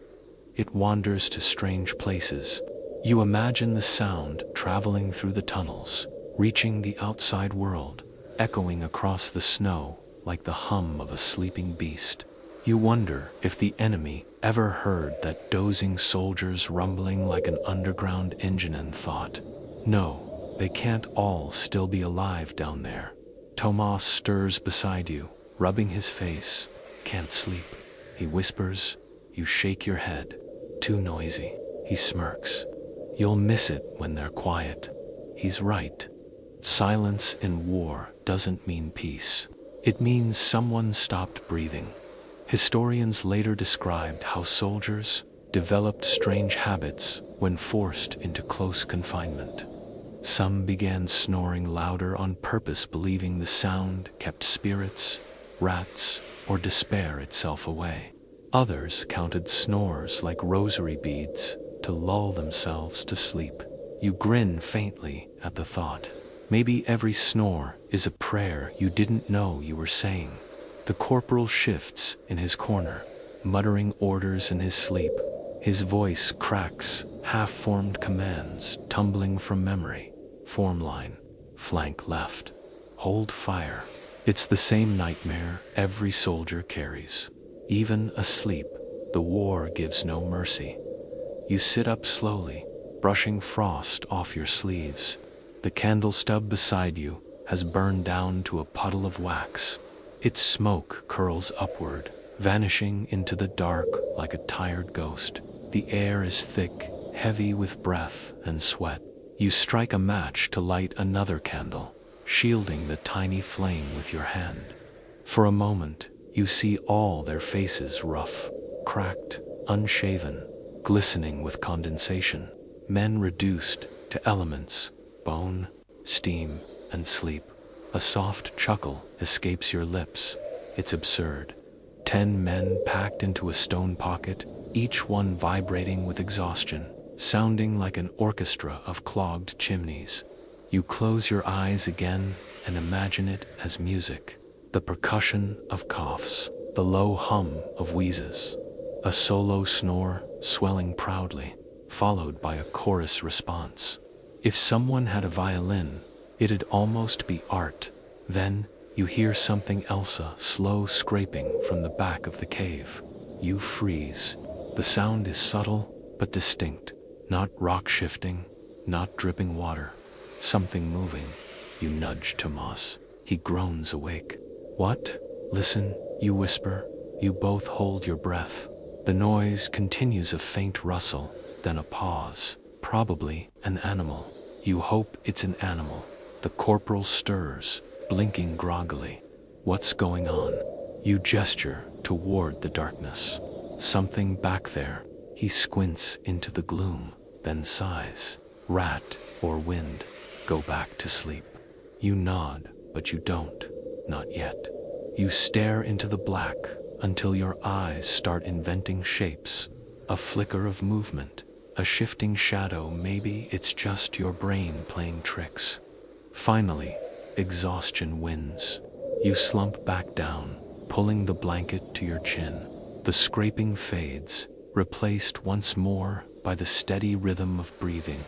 It wanders to strange places. You imagine the sound traveling through the tunnels, reaching the outside world, echoing across the snow like the hum of a sleeping beast. You wonder if the enemy ever heard that dozing soldiers rumbling like an underground engine and thought, "No, they can't all still be alive down there." Tomas stirs beside you, rubbing his face. "Can't sleep," he whispers. You shake your head. "Too noisy." He smirks. "You'll miss it when they're quiet." He's right. Silence in war doesn't mean peace. It means someone stopped breathing. Historians later described how soldiers developed strange habits when forced into close confinement. Some began snoring louder on purpose, believing the sound kept spirits, rats, or despair itself away. Others counted snores like rosary beads to lull themselves to sleep. You grin faintly at the thought. Maybe every snore is a prayer you didn't know you were saying. The corporal shifts in his corner, muttering orders in his sleep. His voice cracks, half-formed commands tumbling from memory. Form line, flank left, hold fire. It's the same nightmare every soldier carries. Even asleep, the war gives no mercy. You sit up slowly, brushing frost off your sleeves. The candle stub beside you has burned down to a puddle of wax. Its smoke curls upward, vanishing into the dark like a tired ghost. The air is thick, heavy with breath and sweat. You strike a match to light another candle, shielding the tiny flame with your hand. For a moment, you see all their faces rough, cracked, unshaven, glistening with condensation. Men reduced to elements, bone, steam, and sleep. A soft chuckle escapes your lips. It's absurd. 10 men packed into a stone pocket, each one vibrating with exhaustion, sounding like an orchestra of clogged chimneys. You close your eyes again and imagine it as music. The percussion of coughs, the low hum of wheezes. A solo snore swelling proudly, followed by a chorus response. If someone had a violin, it'd almost be art. Then, you hear something else, a slow scraping from the back of the cave. You freeze. The sound is subtle, but distinct. Not rock shifting, not dripping water. Something moving. You nudge Tomas. He groans awake. "What?" "Listen," you whisper. You both hold your breath. The noise continues, a faint rustle, then a pause. Probably an animal. You hope it's an animal. The corporal stirs, blinking groggily. "What's going on?" You gesture toward the darkness. "Something back there." He squints into the gloom, then sighs. Rat or wind, go back to sleep. You nod, but you don't. Not yet. You stare into the black until your eyes start inventing shapes. A flicker of movement, a shifting shadow, maybe it's just your brain playing tricks. Finally, exhaustion wins. You slump back down, pulling the blanket to your chin. The scraping fades, replaced once more by the steady rhythm of breathing.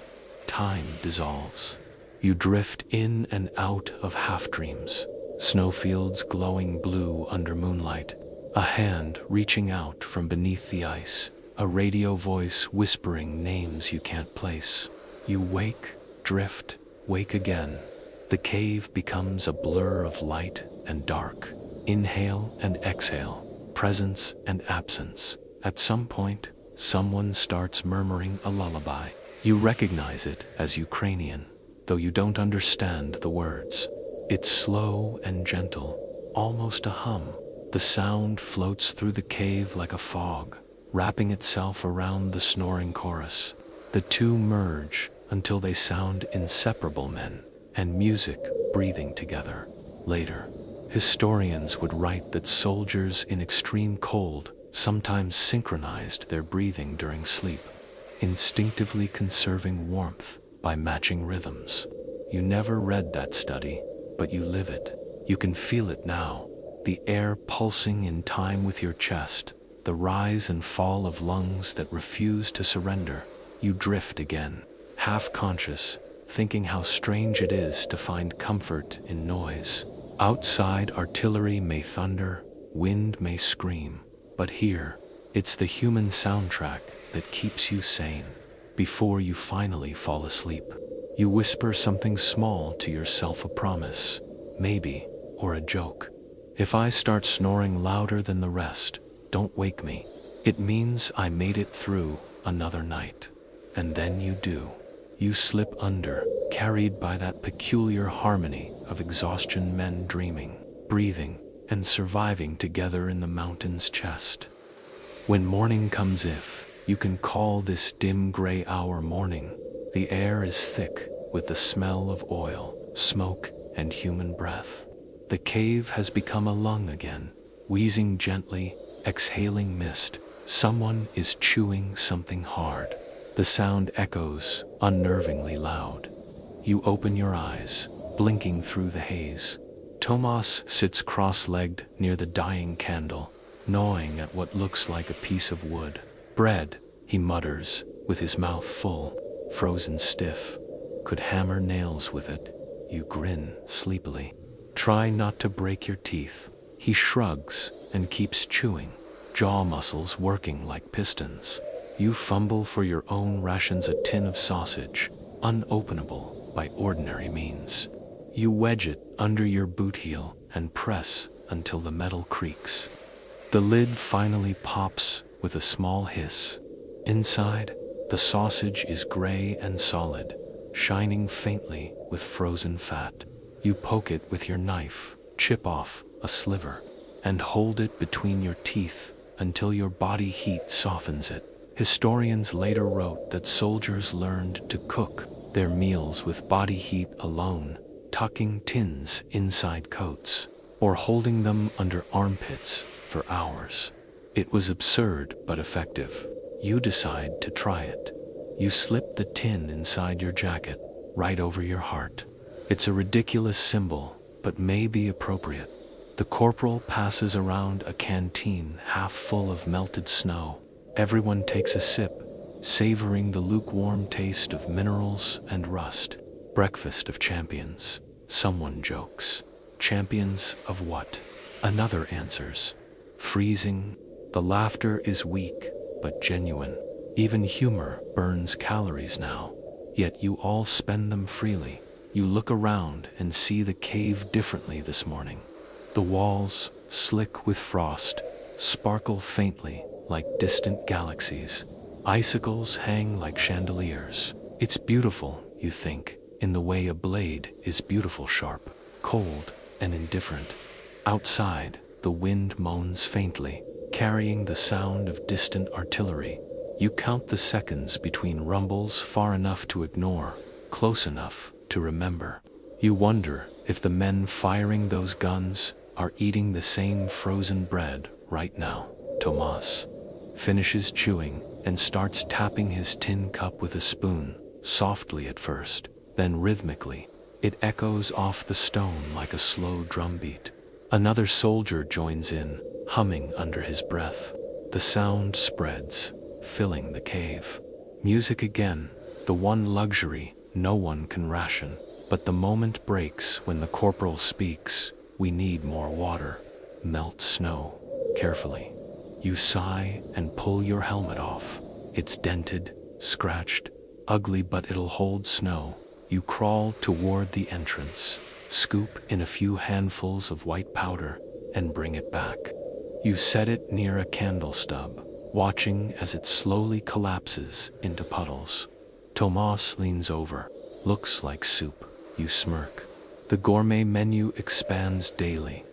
Time dissolves. You drift in and out of half-dreams. Snowfields glowing blue under moonlight. A hand reaching out from beneath the ice. A radio voice whispering names you can't place. You wake, drift, wake again. The cave becomes a blur of light and dark. Inhale and exhale. Presence and absence. At some point, someone starts murmuring a lullaby. You recognize it as Ukrainian, though you don't understand the words. It's slow and gentle, almost a hum. The sound floats through the cave like a fog, wrapping itself around the snoring chorus. The two merge until they sound inseparable, men and music breathing together. Later, historians would write that soldiers in extreme cold sometimes synchronized their breathing during sleep, instinctively conserving warmth by matching rhythms. You never read that study, but you live it. You can feel it now, the air pulsing in time with your chest, the rise and fall of lungs that refuse to surrender. You drift again, half-conscious, thinking how strange it is to find comfort in noise. Outside, artillery may thunder, wind may scream, but here, it's the human soundtrack that keeps you sane. Before you finally fall asleep, you whisper something small to yourself, a promise, maybe, or a joke. If I start snoring louder than the rest, don't wake me. It means I made it through another night. And then you do. You slip under, carried by that peculiar harmony of exhaustion, men dreaming, breathing, and surviving together in the mountain's chest. When morning comes, if you can call this dim gray hour morning, the air is thick with the smell of oil, smoke, and human breath. The cave has become a lung again, wheezing gently, exhaling mist. Someone is chewing something hard. The sound echoes, unnervingly loud. You open your eyes, blinking through the haze. Tomas sits cross-legged near the dying candle, gnawing at what looks like a piece of wood. Bread, he mutters, with his mouth full, frozen stiff. Could hammer nails with it. You grin sleepily. Try not to break your teeth. He shrugs and keeps chewing, jaw muscles working like pistons. You fumble for your own rations, a tin of sausage, unopenable by ordinary means. You wedge it under your boot heel and press until the metal creaks. The lid finally pops with a small hiss. Inside, the sausage is gray and solid, shining faintly with frozen fat. You poke it with your knife, chip off a sliver, and hold it between your teeth until your body heat softens it. Historians later wrote that soldiers learned to cook their meals with body heat alone, tucking tins inside coats, or holding them under armpits for hours. It was absurd but effective. You decide to try it. You slip the tin inside your jacket, right over your heart. It's a ridiculous symbol, but may be appropriate. The corporal passes around a canteen half full of melted snow. Everyone takes a sip, savoring the lukewarm taste of minerals and rust. Breakfast of champions. Someone jokes. Champions of what? Another answers. Freezing. The laughter is weak, but genuine. Even humor burns calories now. Yet you all spend them freely. You look around and see the cave differently this morning. The walls, slick with frost, sparkle faintly like distant galaxies. Icicles hang like chandeliers. It's beautiful, you think, in the way a blade is beautiful, sharp, cold, and indifferent. Outside, the wind moans faintly, carrying the sound of distant artillery. You count the seconds between rumbles far enough to ignore, close enough to remember. You wonder if the men firing those guns are eating the same frozen bread right now. Tomas finishes chewing and starts tapping his tin cup with a spoon, softly at first, then rhythmically. It echoes off the stone like a slow drumbeat. Another soldier joins in, humming under his breath. The sound spreads, filling the cave. Music again, the one luxury no one can ration. But the moment breaks when the corporal speaks. We need more water. Melt snow, carefully. You sigh and pull your helmet off. It's dented, scratched, ugly, but it'll hold snow. You crawl toward the entrance, scoop in a few handfuls of white powder, and bring it back. You set it near a candle stub, watching as it slowly collapses into puddles. Tomas leans over, looks like soup. You smirk. The gourmet menu expands daily.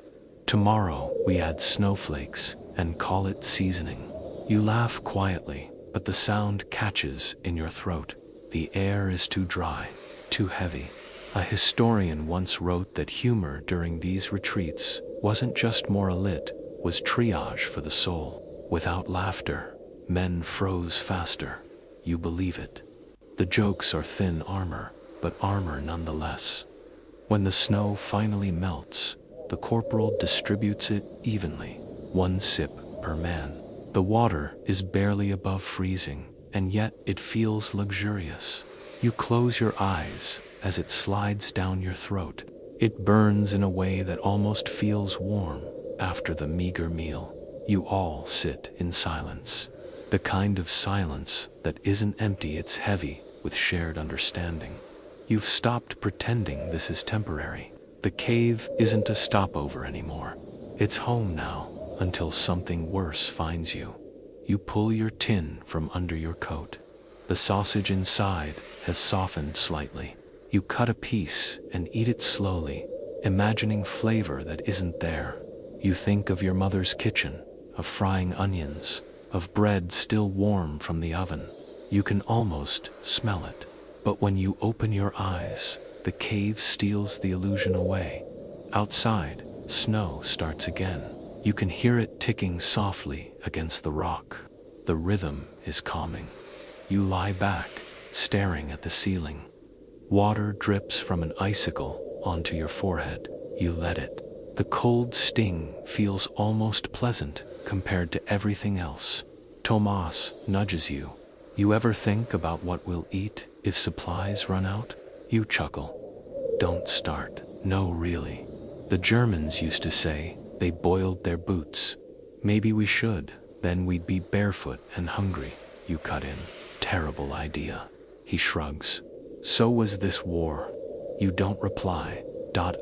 Tomorrow we add snowflakes and call it seasoning. You laugh quietly, but the sound catches in your throat. The air is too dry, too heavy. A historian once wrote that humor during these retreats wasn't just moralit, was triage for the soul. Without laughter, men froze faster. You believe it. The jokes are thin armor, but armor nonetheless. When the snow finally melts, the corporal distributes it evenly, one sip per man. The water is barely above freezing, and yet it feels luxurious. You close your eyes as it slides down your throat. It burns in a way that almost feels warm after the meager meal. You all sit in silence. The kind of silence that isn't empty, it's heavy with shared understanding. You've stopped pretending this is temporary. The cave isn't a stopover anymore. It's home now, until something worse finds you. You pull your tin from under your coat. The sausage inside has softened slightly. You cut a piece and eat it slowly, imagining flavor that isn't there. You think of your mother's kitchen, of frying onions, of bread still warm from the oven. You can almost smell it. But when you open your eyes, the cave steals the illusion away. Outside, snow starts again. You can hear it ticking softly against the rock. The rhythm is calming. You lie back, staring at the ceiling. Water drips from an icicle onto your forehead. You let it. The cold sting feels almost pleasant compared to everything else. Tomas nudges you. You ever think about what we'll eat if supplies run out? You chuckle. Don't start. No, really. The Germans used to say they boiled their boots. Maybe we should. Then we'd be barefoot and hungry. You cut in. Terrible idea. He shrugs. So was this war. You don't reply.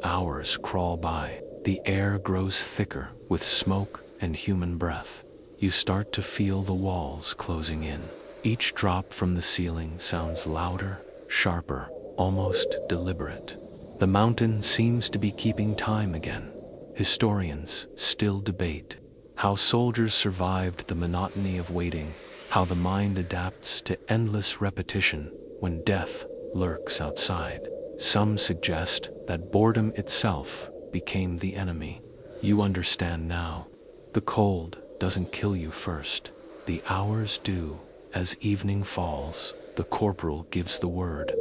Hours crawl by. The air grows thicker with smoke and human breath. You start to feel the walls closing in. Each drop from the ceiling sounds louder, sharper, almost deliberate. The mountain seems to be keeping time again. Historians still debate how soldiers survived the monotony of waiting, how the mind adapts to endless repetition when death lurks outside. Some suggest that boredom itself became the enemy. You understand now. The cold doesn't kill you first. The hours do. As evening falls, the corporal gives the word.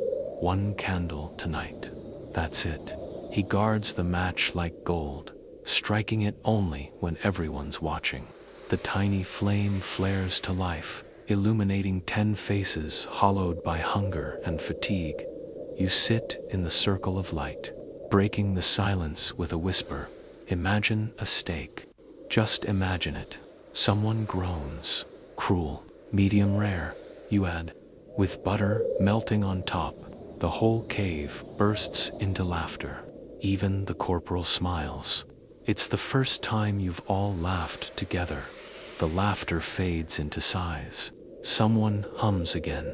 1 candle tonight. That's it. He guards the match like gold, striking it only when everyone's watching. The tiny flame flares to life, illuminating 10 faces hollowed by hunger and fatigue. You sit in the circle of light, breaking the silence with a whisper. Imagine a steak. Just imagine it. Someone groans. Cruel. Medium rare, you add, with butter melting on top. The whole cave bursts into laughter. Even the corporal smiles. It's the first time you've all laughed together. The laughter fades into sighs. Someone hums again.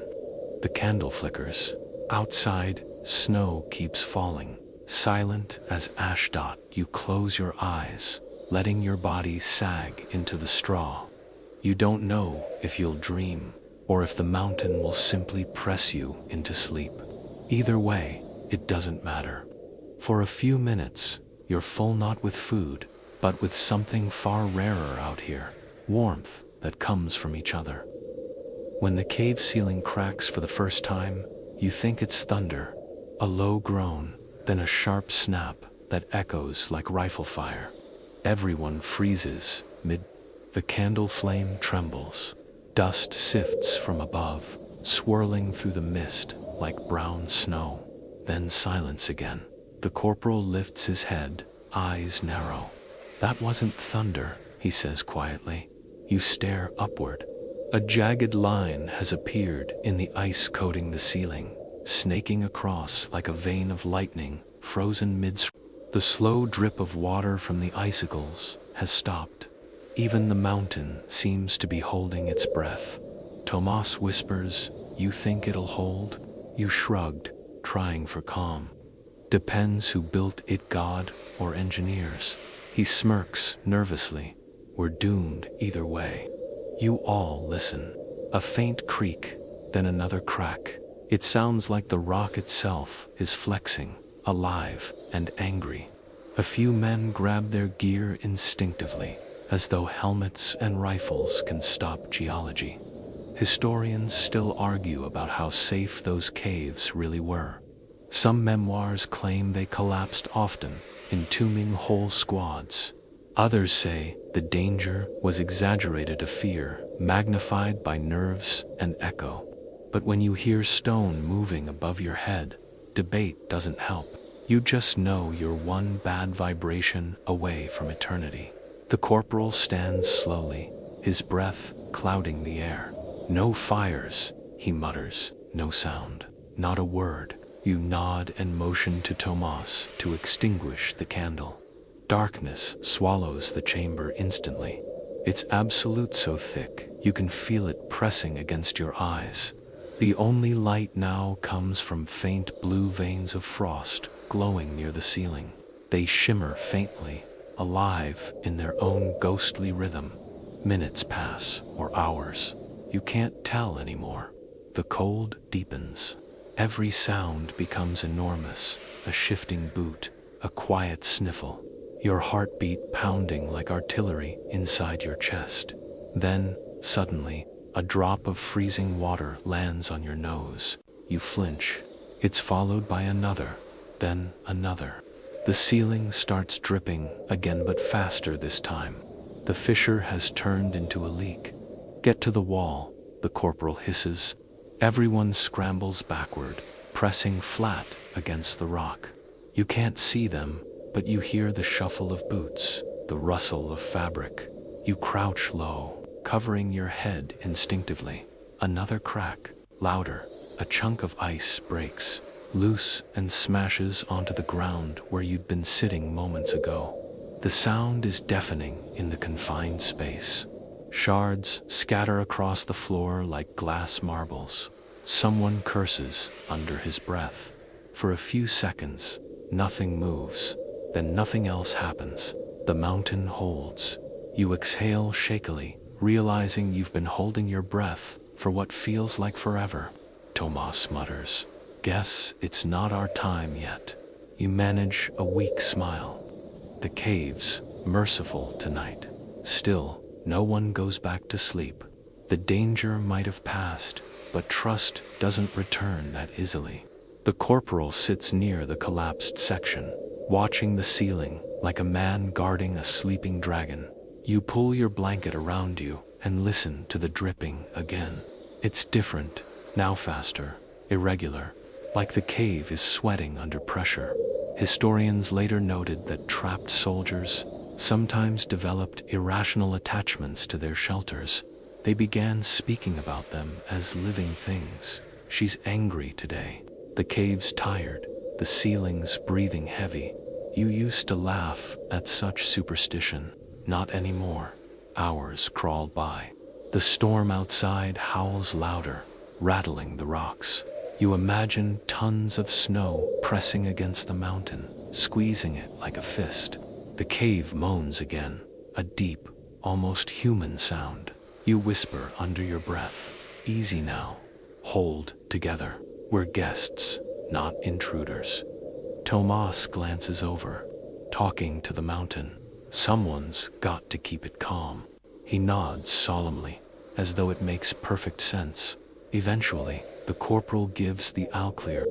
The candle flickers. Outside, snow keeps falling. Silent as Ashdod, you close your eyes, letting your body sag into the straw. You don't know if you'll dream or if the mountain will simply press you into sleep. Either way, it doesn't matter. For a few minutes, you're full not with food, but with something far rarer out here, warmth that comes from each other. When the cave ceiling cracks for the first time, you think it's thunder, a low groan, then a sharp snap that echoes like rifle fire. Everyone freezes mid. The candle flame trembles. Dust sifts from above, swirling through the mist like brown snow. Then silence again. The corporal lifts his head, eyes narrow. "That wasn't thunder," he says quietly. You stare upward. A jagged line has appeared in the ice coating the ceiling, snaking across like a vein of lightning, frozen mid. The slow drip of water from the icicles has stopped. Even the mountain seems to be holding its breath. Tomas whispers, "You think it'll hold?" You shrugged, trying for calm. "Depends who built it, God or engineers." He smirks nervously. "We're doomed either way." You all listen. A faint creak, then another crack. It sounds like the rock itself is flexing, alive and angry. A few men grab their gear instinctively, as though helmets and rifles can stop geology. Historians still argue about how safe those caves really were. Some memoirs claim they collapsed often, entombing whole squads. Others say the danger was exaggerated, a fear magnified by nerves and echo. But when you hear stone moving above your head, debate doesn't help. You just know you're one bad vibration away from eternity. The corporal stands slowly, his breath clouding the air. "No fires," he mutters, "no sound, not a word." You nod and motion to Tomas to extinguish the candle. Darkness swallows the chamber instantly. It's absolute, so thick, you can feel it pressing against your eyes. The only light now comes from faint blue veins of frost glowing near the ceiling. They shimmer faintly, alive in their own ghostly rhythm. Minutes pass, or hours. You can't tell anymore. The cold deepens. Every sound becomes enormous, a shifting boot, a quiet sniffle. Your heartbeat pounding like artillery inside your chest. Then, suddenly, a drop of freezing water lands on your nose. You flinch. It's followed by another, then another. The ceiling starts dripping again, but faster this time. The fissure has turned into a leak. "Get to the wall," the corporal hisses. Everyone scrambles backward, pressing flat against the rock. You can't see them, but you hear the shuffle of boots, the rustle of fabric. You crouch low, covering your head instinctively. Another crack, louder. A chunk of ice breaks, loose, and smashes onto the ground where you'd been sitting moments ago. The sound is deafening in the confined space. Shards scatter across the floor like glass marbles. Someone curses under his breath. For a few seconds, nothing moves. Then nothing else happens. The mountain holds. You exhale shakily, realizing you've been holding your breath for what feels like forever. Tomas mutters, "Guess it's not our time yet." You manage a weak smile. The cave's merciful tonight. Still, no one goes back to sleep. The danger might have passed, but trust doesn't return that easily. The corporal sits near the collapsed section, watching the ceiling like a man guarding a sleeping dragon. You pull your blanket around you and listen to the dripping again. It's different, now faster, irregular, like the cave is sweating under pressure. Historians later noted that trapped soldiers sometimes developed irrational attachments to their shelters. They began speaking about them as living things. "She's angry today. The cave's tired. The ceiling's breathing heavy." You used to laugh at such superstition. Not anymore. Hours crawl by. The storm outside howls louder, rattling the rocks. You imagine tons of snow pressing against the mountain, squeezing it like a fist. The cave moans again, a deep, almost human sound. You whisper under your breath, Easy now. Hold together. We're guests, not intruders. Tomas glances over, talking to the mountain. Someone's got to keep it calm. He nods solemnly, as though it makes perfect sense. Eventually, the corporal gives the all clear.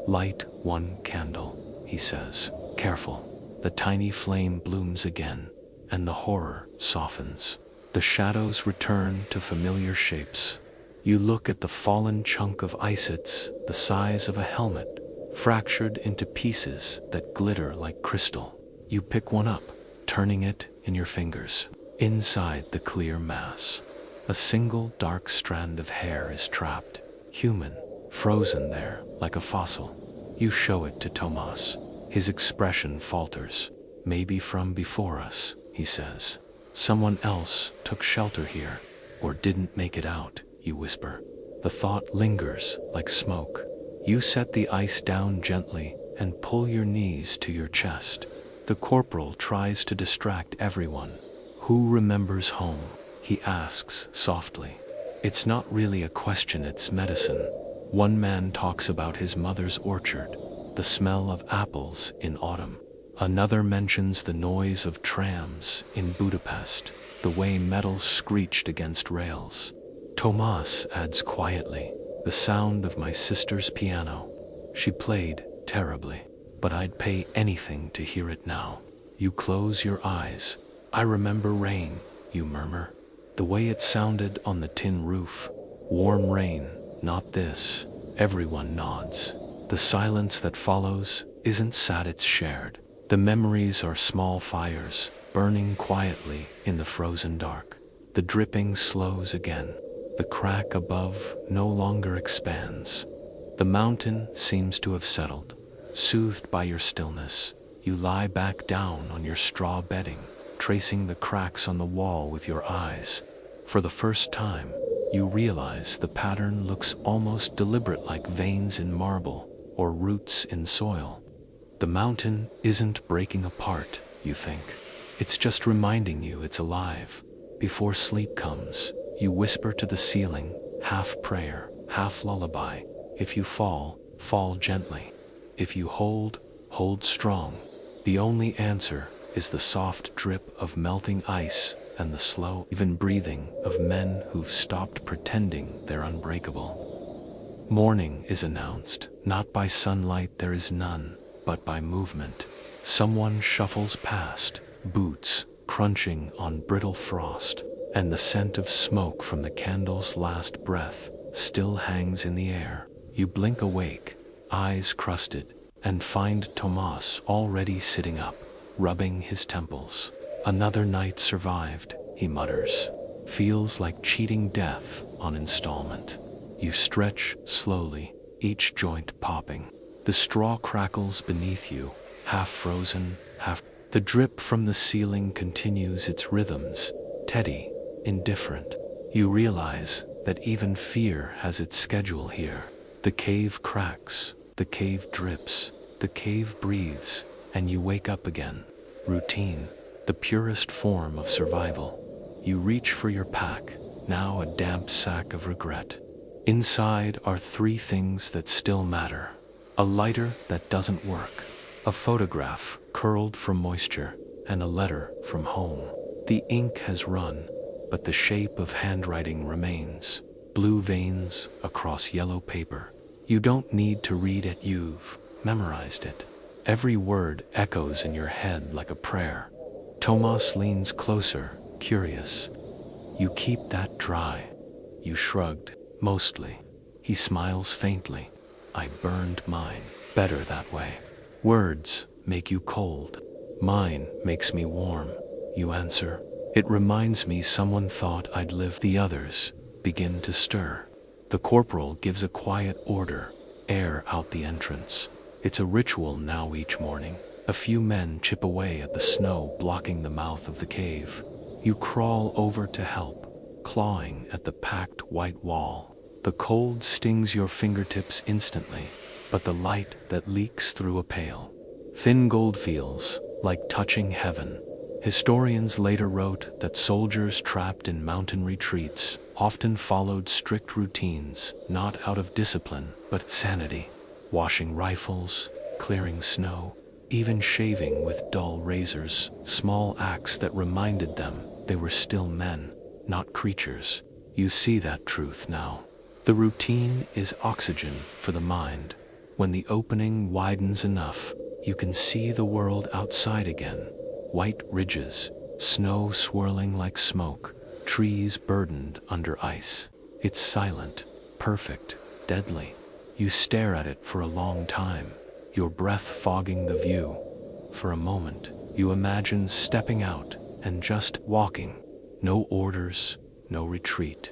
Light one candle, he says. Careful. The tiny flame blooms again, and the horror softens. The shadows return to familiar shapes. You look at the fallen chunk of icets the size of a helmet, fractured into pieces that glitter like crystal. You pick one up, turning it in your fingers. Inside the clear mass, a single dark strand of hair is trapped, human, frozen there like a fossil. You show it to Tomas. His expression falters. Maybe from before us, he says. Someone else took shelter here, or didn't make it out, you whisper. The thought lingers like smoke. You set the ice down gently and pull your knees to your chest. The corporal tries to distract everyone. Who remembers home? He asks softly. It's not really a question, it's medicine. One man talks about his mother's orchard, the smell of apples in autumn. Another mentions the noise of trams in Budapest, the way metal screeched against rails. Tomas adds quietly, the sound of my sister's piano. She played terribly, but I'd pay anything to hear it now. You close your eyes. I remember rain, you murmur. The way it sounded on the tin roof. Warm rain, not this. Everyone nods. The silence that follows isn't sad, it's shared. The memories are small fires, burning quietly in the frozen dark. The dripping slows again. The crack above no longer expands. The mountain seems to have settled. Soothed by your stillness, you lie back down on your straw bedding, tracing the cracks on the wall with your eyes. For the first time, you realize the pattern looks almost deliberate, like veins in marble or roots in soil. The mountain isn't breaking apart, you think. It's just reminding you it's alive. Before sleep comes, you whisper to the ceiling, half prayer, half lullaby. If you fall, fall gently. If you hold, hold strong. The only answer is the soft drip of melting ice and the slow, even breathing of men who've stopped pretending they're unbreakable. Morning is announced, not by sunlight, there is none, but by movement. Someone shuffles past, boots crunching on brittle frost, and the scent of smoke from the candle's last breath still hangs in the air. You blink awake, eyes crusted, and find Tomas already sitting up, rubbing his temples. Another night survived, he mutters. Feels like cheating death on installment. You stretch slowly, each joint popping. The straw crackles beneath you, half frozen, half. The drip from the ceiling continues its rhythms, steady, indifferent. You realize that even fear has its schedule here. The cave cracks, the cave drips, the cave breathes, and you wake up again. Routine, the purest form of survival. You reach for your pack, now a damp sack of regret. Inside are three things that still matter. A lighter that doesn't work, a photograph curled from moisture, and a letter from home. The ink has run, but the shape of handwriting remains. Blue veins across yellow paper. You don't need to read it, you've memorized it. Every word echoes in your head like a prayer. Tomas leans closer, curious. You keep that dry. You shrugged, mostly. He smiles faintly. I burned mine. Better that way. Words make you cold. Mine makes me warm. You answer. It reminds me someone thought I'd live. The others begin to stir. The corporal gives a quiet order. Air out the entrance. It's a ritual now each morning. A few men chip away at the snow blocking the mouth of the cave. You crawl over to help, clawing at the packed white wall. The cold stings your fingertips instantly, but the light that leaks through a pale, thin gold feels like touching heaven. Historians later wrote that soldiers trapped in mountain retreats often followed strict routines, not out of discipline, but sanity. Washing rifles, clearing snow, even shaving with dull razors, small acts that reminded them they were still men, not creatures. You see that truth now. The routine is oxygen for the mind. When the opening widens enough, you can see the world outside again. White ridges, snow swirling like smoke, trees burdened under ice. It's silent, perfect, deadly. You stare at it for a long time, your breath fogging the view. For a moment, you imagine stepping out and just walking. No orders, no retreat.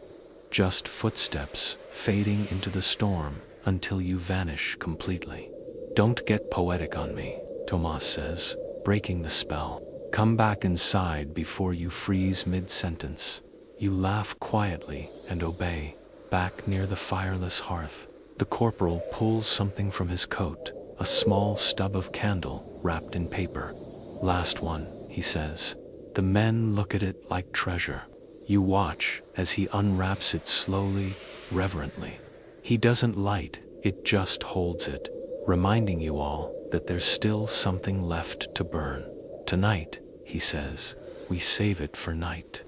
Just footsteps fading into the storm until you vanish completely. Don't get poetic on me, Tomas says, breaking the spell. Come back inside before you freeze mid-sentence. You laugh quietly and obey, back near the fireless hearth. The corporal pulls something from his coat, a small stub of candle wrapped in paper. Last one, he says. The men look at it like treasure. You watch as he unwraps it slowly, reverently. He doesn't light, it just holds it, reminding you all that there's still something left to burn. Tonight, he says, we save it for night.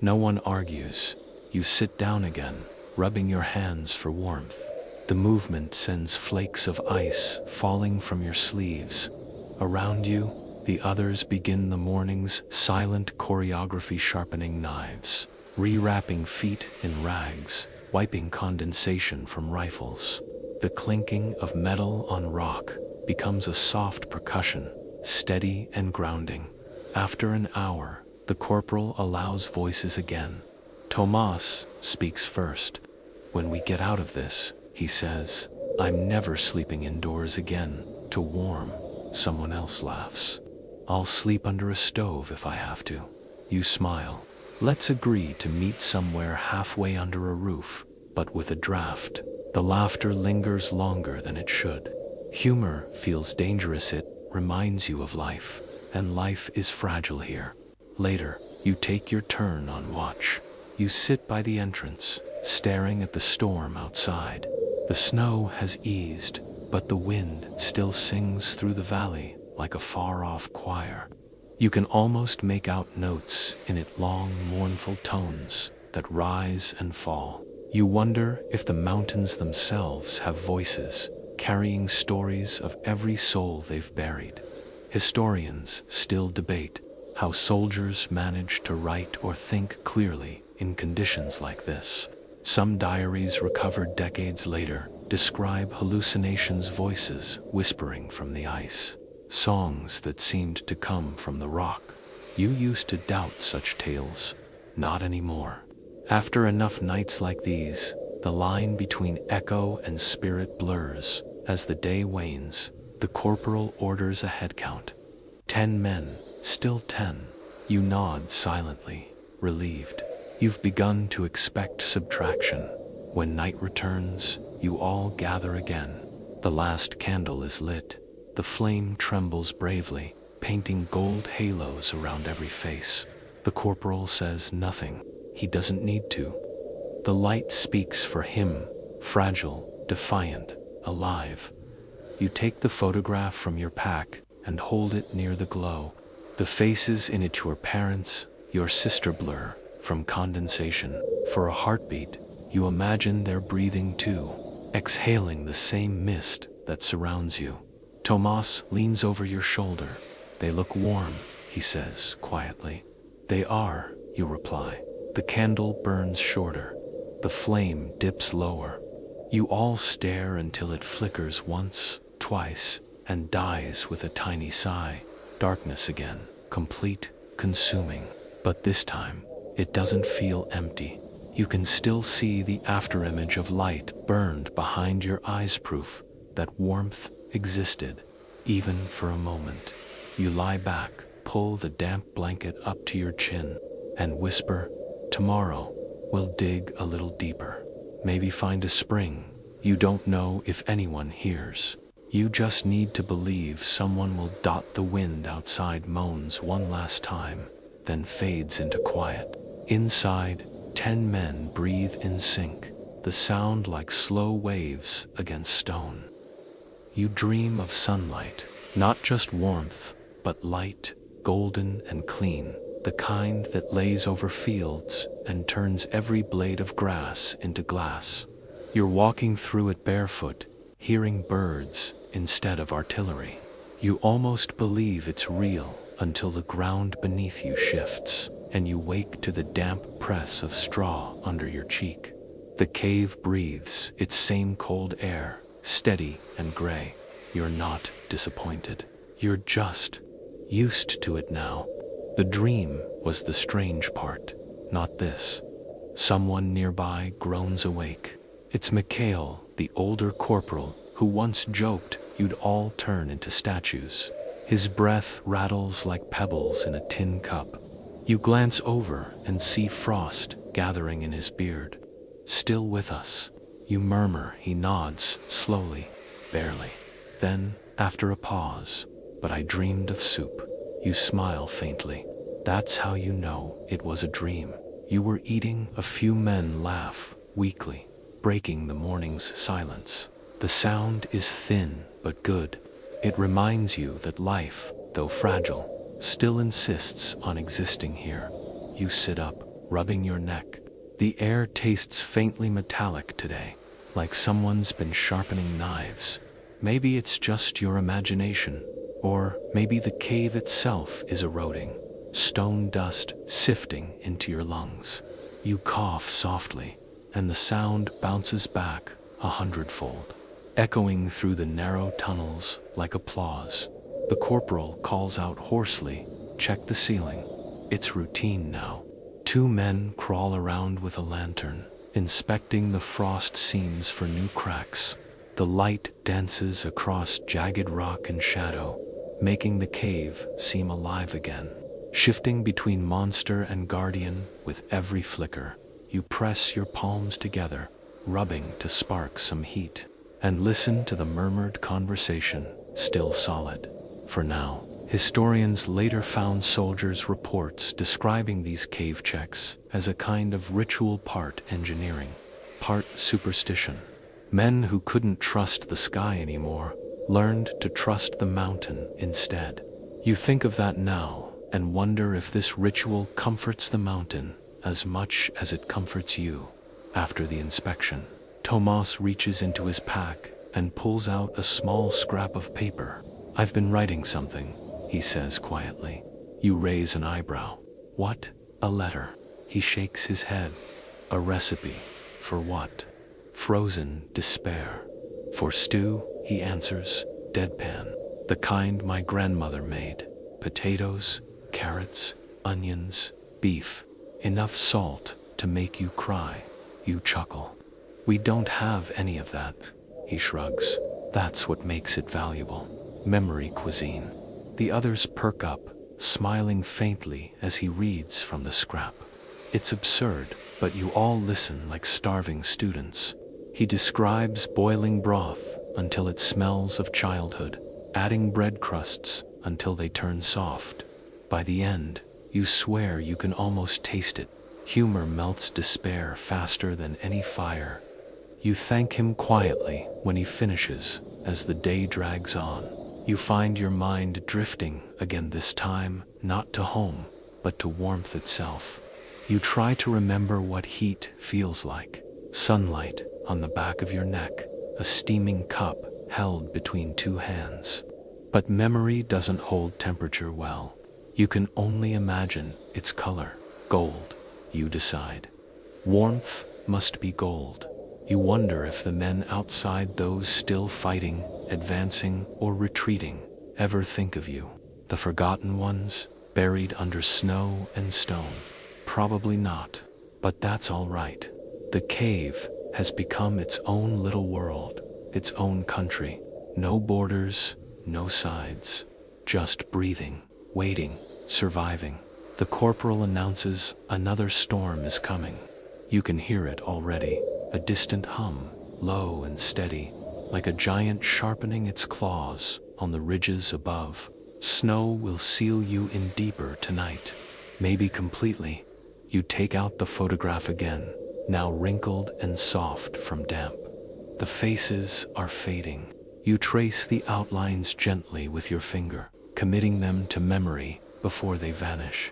No one argues. You sit down again, rubbing your hands for warmth. The movement sends flakes of ice falling from your sleeves. Around you, the others begin the morning's silent choreography, sharpening knives, rewrapping feet in rags, wiping condensation from rifles. The clinking of metal on rock becomes a soft percussion, steady and grounding. After an hour, the corporal allows voices again. Tomas speaks first. When we get out of this, he says, I'm never sleeping indoors again, to warm. Someone else laughs. I'll sleep under a stove if I have to. You smile. Let's agree to meet somewhere halfway under a roof, but with a draft. The laughter lingers longer than it should. Humor feels dangerous. It reminds you of life, and life is fragile here. Later, you take your turn on watch. You sit by the entrance, staring at the storm outside. The snow has eased, but the wind still sings through the valley like a far-off choir. You can almost make out notes in it, long, mournful tones that rise and fall. You wonder if the mountains themselves have voices, carrying stories of every soul they've buried. Historians still debate how soldiers manage to write or think clearly in conditions like this. Some diaries recovered decades later describe hallucinations, voices whispering from the ice, songs that seemed to come from the rock. You used to doubt such tales. Not anymore. After enough nights like these, the line between echo and spirit blurs. As the day wanes, the corporal orders a head count. 10 men, still 10. You nod silently, relieved. You've begun to expect subtraction. When night returns, you all gather again. The last candle is lit. The flame trembles bravely, painting gold halos around every face. The corporal says nothing. He doesn't need to. The light speaks for him, fragile, defiant, alive. You take the photograph from your pack and hold it near the glow. The faces in it, your parents, your sister, blur from condensation. For a heartbeat, you imagine they're breathing too, exhaling the same mist that surrounds you. Tomas leans over your shoulder. They look warm, he says quietly. They are, you reply. The candle burns shorter. The flame dips lower. You all stare until it flickers once, twice, and dies with a tiny sigh. Darkness again, complete, consuming. But this time, it doesn't feel empty. You can still see the afterimage of light burned behind your eyes, proof that warmth existed, even for a moment. You lie back, pull the damp blanket up to your chin, and whisper, tomorrow, we'll dig a little deeper. Maybe find a spring. You don't know if anyone hears. You just need to believe someone will dot. The wind outside moans one last time, then fades into quiet. Inside, 10 men breathe in sync, the sound like slow waves against stone. You dream of sunlight, not just warmth, but light, golden and clean, the kind that lays over fields and turns every blade of grass into glass. You're walking through it barefoot, hearing birds instead of artillery. You almost believe it's real until the ground beneath you shifts, and you wake to the damp press of straw under your cheek. The cave breathes its same cold air, steady and gray. You're not disappointed. You're just used to it now. The dream was the strange part, not this. Someone nearby groans awake. It's Mikhail, the older corporal, who once joked you'd all turn into statues. His breath rattles like pebbles in a tin cup. You glance over and see frost gathering in his beard. Still with us, you murmur. He nods slowly, barely. Then, after a pause, but I dreamed of soup. You smile faintly. That's how you know it was a dream. You were eating. A few men laugh, weakly, breaking the morning's silence. The sound is thin but good. It reminds you that life, though fragile, still insists on existing here. You sit up, rubbing your neck. The air tastes faintly metallic today, like someone's been sharpening knives. Maybe it's just your imagination, or maybe the cave itself is eroding, stone dust sifting into your lungs. You cough softly, and the sound bounces back 100-fold, echoing through the narrow tunnels like applause. The corporal calls out hoarsely, "Check the ceiling." It's routine now. 2 men crawl around with a lantern, inspecting the frost seams for new cracks. The light dances across jagged rock and shadow, making the cave seem alive again, shifting between monster and guardian with every flicker. You press your palms together, rubbing to spark some heat, and listen to the murmured conversation, still solid. For now, historians later found soldiers' reports describing these cave checks as a kind of ritual, part engineering, part superstition. Men who couldn't trust the sky anymore learned to trust the mountain instead. You think of that now and wonder if this ritual comforts the mountain as much as it comforts you. After the inspection, Tomas reaches into his pack and pulls out a small scrap of paper. "I've been writing something," he says quietly. You raise an eyebrow. "What?" "A letter." He shakes his head. "A recipe. For what?" "Frozen despair." "For stew," he answers, deadpan. "The kind my grandmother made. Potatoes, carrots, onions, beef. Enough salt to make you cry." You chuckle. "We don't have any of that." He shrugs. "That's what makes it valuable. Memory cuisine." The others perk up, smiling faintly as he reads from the scrap. It's absurd, but you all listen like starving students. He describes boiling broth until it smells of childhood, adding bread crusts until they turn soft. By the end, you swear you can almost taste it. Humor melts despair faster than any fire. You thank him quietly when he finishes. As the day drags on, you find your mind drifting again, this time not to home, but to warmth itself. You try to remember what heat feels like. Sunlight on the back of your neck, a steaming cup held between 2 hands. But memory doesn't hold temperature well. You can only imagine its color. Gold, you decide. Warmth must be gold. You wonder if the men outside, those still fighting, advancing, or retreating, ever think of you. The forgotten ones, buried under snow and stone. Probably not. But that's all right. The cave has become its own little world, its own country. No borders, no sides. Just breathing, waiting, surviving. The corporal announces another storm is coming. You can hear it already, a distant hum, low and steady. like a giant sharpening its claws on the ridges above. Snow will seal you in deeper tonight, maybe completely. You take out the photograph again, now wrinkled and soft from damp. The faces are fading. You trace the outlines gently with your finger, committing them to memory before they vanish.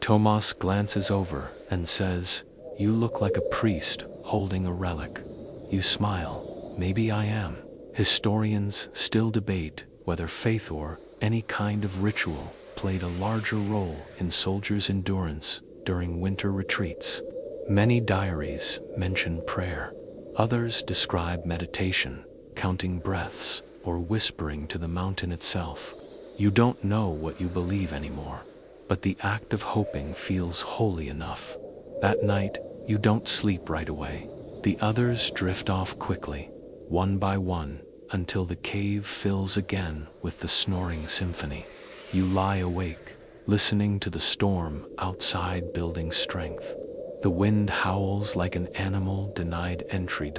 Tomas glances over and says, "You look like a priest holding a relic." You smile. "Maybe I am." Historians still debate whether faith or any kind of ritual played a larger role in soldiers' endurance during winter retreats. Many diaries mention prayer. Others describe meditation, counting breaths, or whispering to the mountain itself. You don't know what you believe anymore, but the act of hoping feels holy enough. That night, you don't sleep right away. The others drift off quickly, one by one, until the cave fills again with the snoring symphony. You lie awake, listening to the storm outside building strength. The wind howls like an animal denied entry.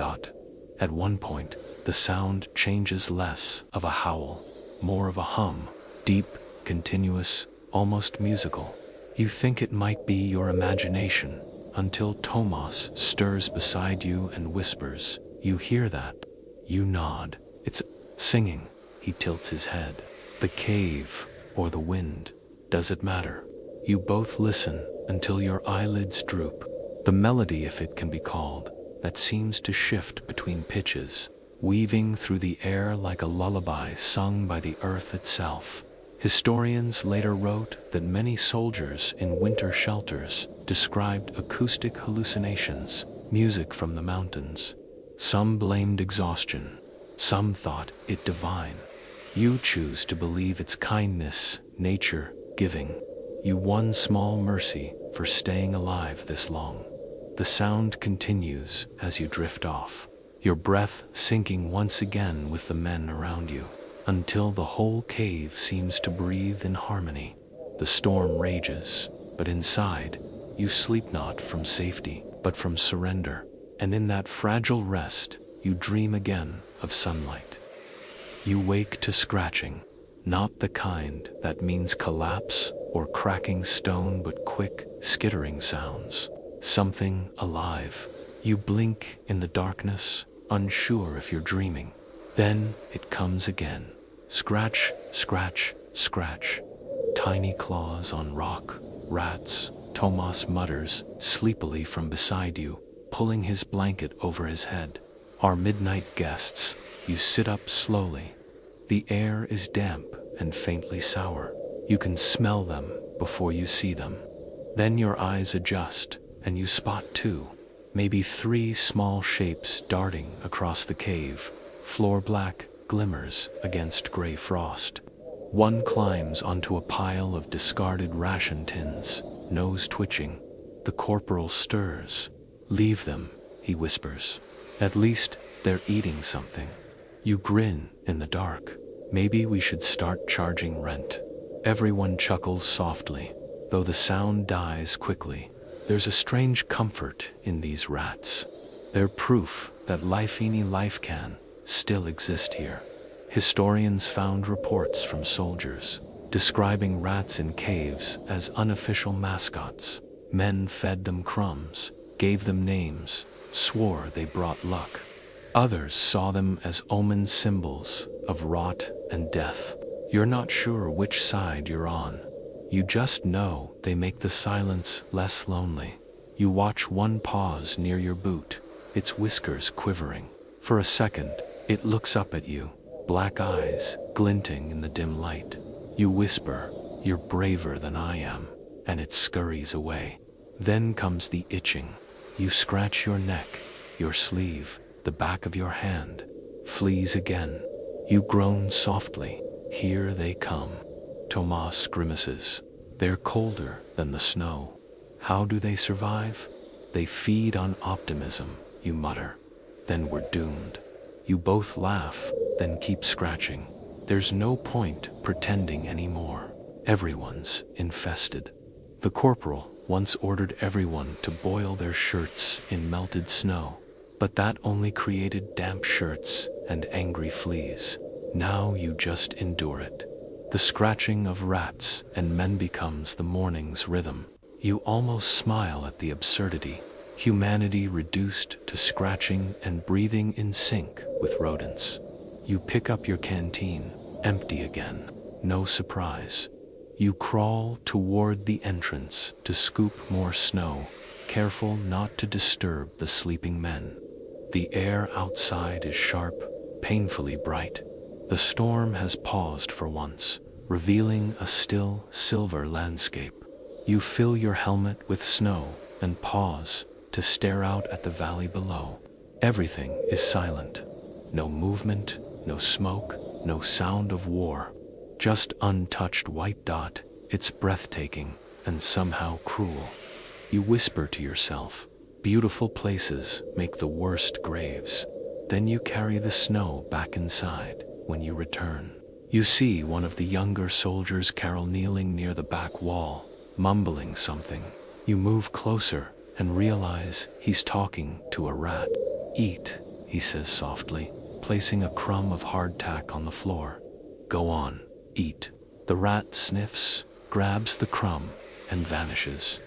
At one point, the sound changes less of a howl, more of a hum, deep, continuous, almost musical. You think it might be your imagination, until Tomas stirs beside you and whispers, "You hear that?" You nod. "It's singing." He tilts his head. The cave, or the wind, does it matter? You both listen until your eyelids droop. The melody, if it can be called, that seems to shift between pitches, weaving through the air like a lullaby sung by the earth itself. Historians later wrote that many soldiers in winter shelters described acoustic hallucinations, music from the mountains. Some blamed exhaustion, some thought it divine. You choose to believe it's kindness, nature, giving you one small mercy for staying alive this long. The sound continues as you drift off, your breath sinking once again with the men around you, until the whole cave seems to breathe in harmony. The storm rages, but inside, you sleep not from safety, but from surrender. And in that fragile rest, you dream again of sunlight. You wake to scratching, not the kind that means collapse or cracking stone, but quick, skittering sounds. Something alive. You blink in the darkness, unsure if you're dreaming. Then it comes again. Scratch, scratch, scratch. Tiny claws on rock, rats. Tomas mutters sleepily from beside you, pulling his blanket over his head. Our midnight guests. You sit up slowly. The air is damp and faintly sour. You can smell them before you see them. Then your eyes adjust, and you spot two, maybe three small shapes darting across the cave, floor black glimmers against gray frost. One climbs onto a pile of discarded ration tins, nose twitching. The corporal stirs. "Leave them," he whispers. "At least they're eating something." You grin in the dark. "Maybe we should start charging rent." Everyone chuckles softly, though the sound dies quickly. There's a strange comfort in these rats. They're proof that life can still exist here. Historians found reports from soldiers describing rats in caves as unofficial mascots. Men fed them crumbs, gave them names, swore they brought luck. Others saw them as omen symbols of rot and death. You're not sure which side you're on. You just know they make the silence less lonely. You watch one pause near your boot, its whiskers quivering. For a second, it looks up at you, black eyes glinting in the dim light. You whisper, "You're braver than I am," and it scurries away. Then comes the itching. You scratch your neck, your sleeve, the back of your hand. Fleas again. You groan softly. Here they come. Tomas grimaces. They're colder than the snow. How do they survive? They feed on optimism, you mutter. Then we're doomed. You both laugh, then keep scratching. There's no point pretending anymore. Everyone's infested. The corporal once ordered everyone to boil their shirts in melted snow, but that only created damp shirts and angry fleas. Now you just endure it. The scratching of rats and men becomes the morning's rhythm. You almost smile at the absurdity. Humanity reduced to scratching and breathing in sync with rodents. You pick up your canteen, empty again. No surprise. You crawl toward the entrance to scoop more snow, careful not to disturb the sleeping men. The air outside is sharp, painfully bright. The storm has paused for once, revealing a still, silver landscape. You fill your helmet with snow and pause to stare out at the valley below. Everything is silent. No movement, no smoke, no sound of war. Just untouched white dot. It's breathtaking and somehow cruel. You whisper to yourself, beautiful places make the worst graves. Then you carry the snow back inside. When you return, you see one of the younger soldiers carol kneeling near the back wall, mumbling something. You move closer and realize he's talking to a rat. "Eat," he says softly, placing a crumb of hardtack on the floor. "Go on, eat." The rat sniffs, grabs the crumb, and vanishes.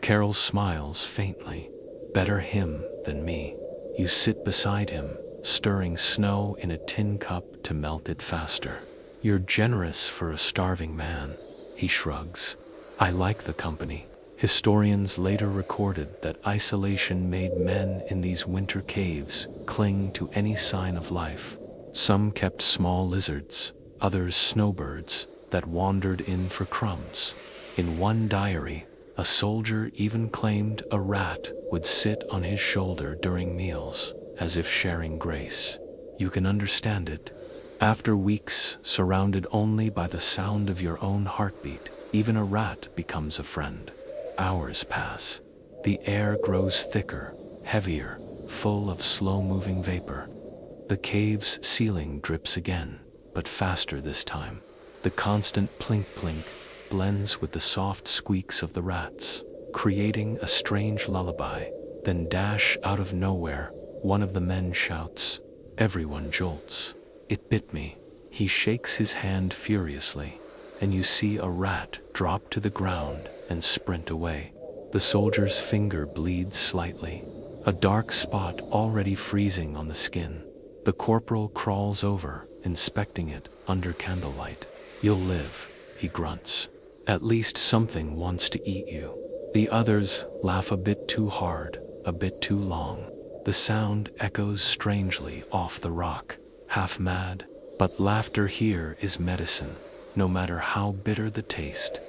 Carol smiles faintly. Better him than me. You sit beside him, stirring snow in a tin cup to melt it faster. "You're generous for a starving man," he shrugs. "I like the company." Historians later recorded that isolation made men in these winter caves cling to any sign of life. Some kept small lizards, others snowbirds that wandered in for crumbs. In one diary, a soldier even claimed a rat would sit on his shoulder during meals, as if sharing grace. You can understand it. After weeks surrounded only by the sound of your own heartbeat, even a rat becomes a friend. Hours pass. The air grows thicker, heavier, full of slow-moving vapor. The cave's ceiling drips again, but faster this time. The constant plink-plink blends with the soft squeaks of the rats, creating a strange lullaby. Then dash out of nowhere, one of the men shouts. Everyone jolts. "It bit me." He shakes his hand furiously, and you see a rat drop to the ground and sprint away. The soldier's finger bleeds slightly, a dark spot already freezing on the skin. The corporal crawls over, inspecting it under candlelight. "You'll live," he grunts. "At least something wants to eat you." The others laugh a bit too hard, a bit too long. The sound echoes strangely off the rock, half mad, but laughter here is medicine, no matter how bitter the taste.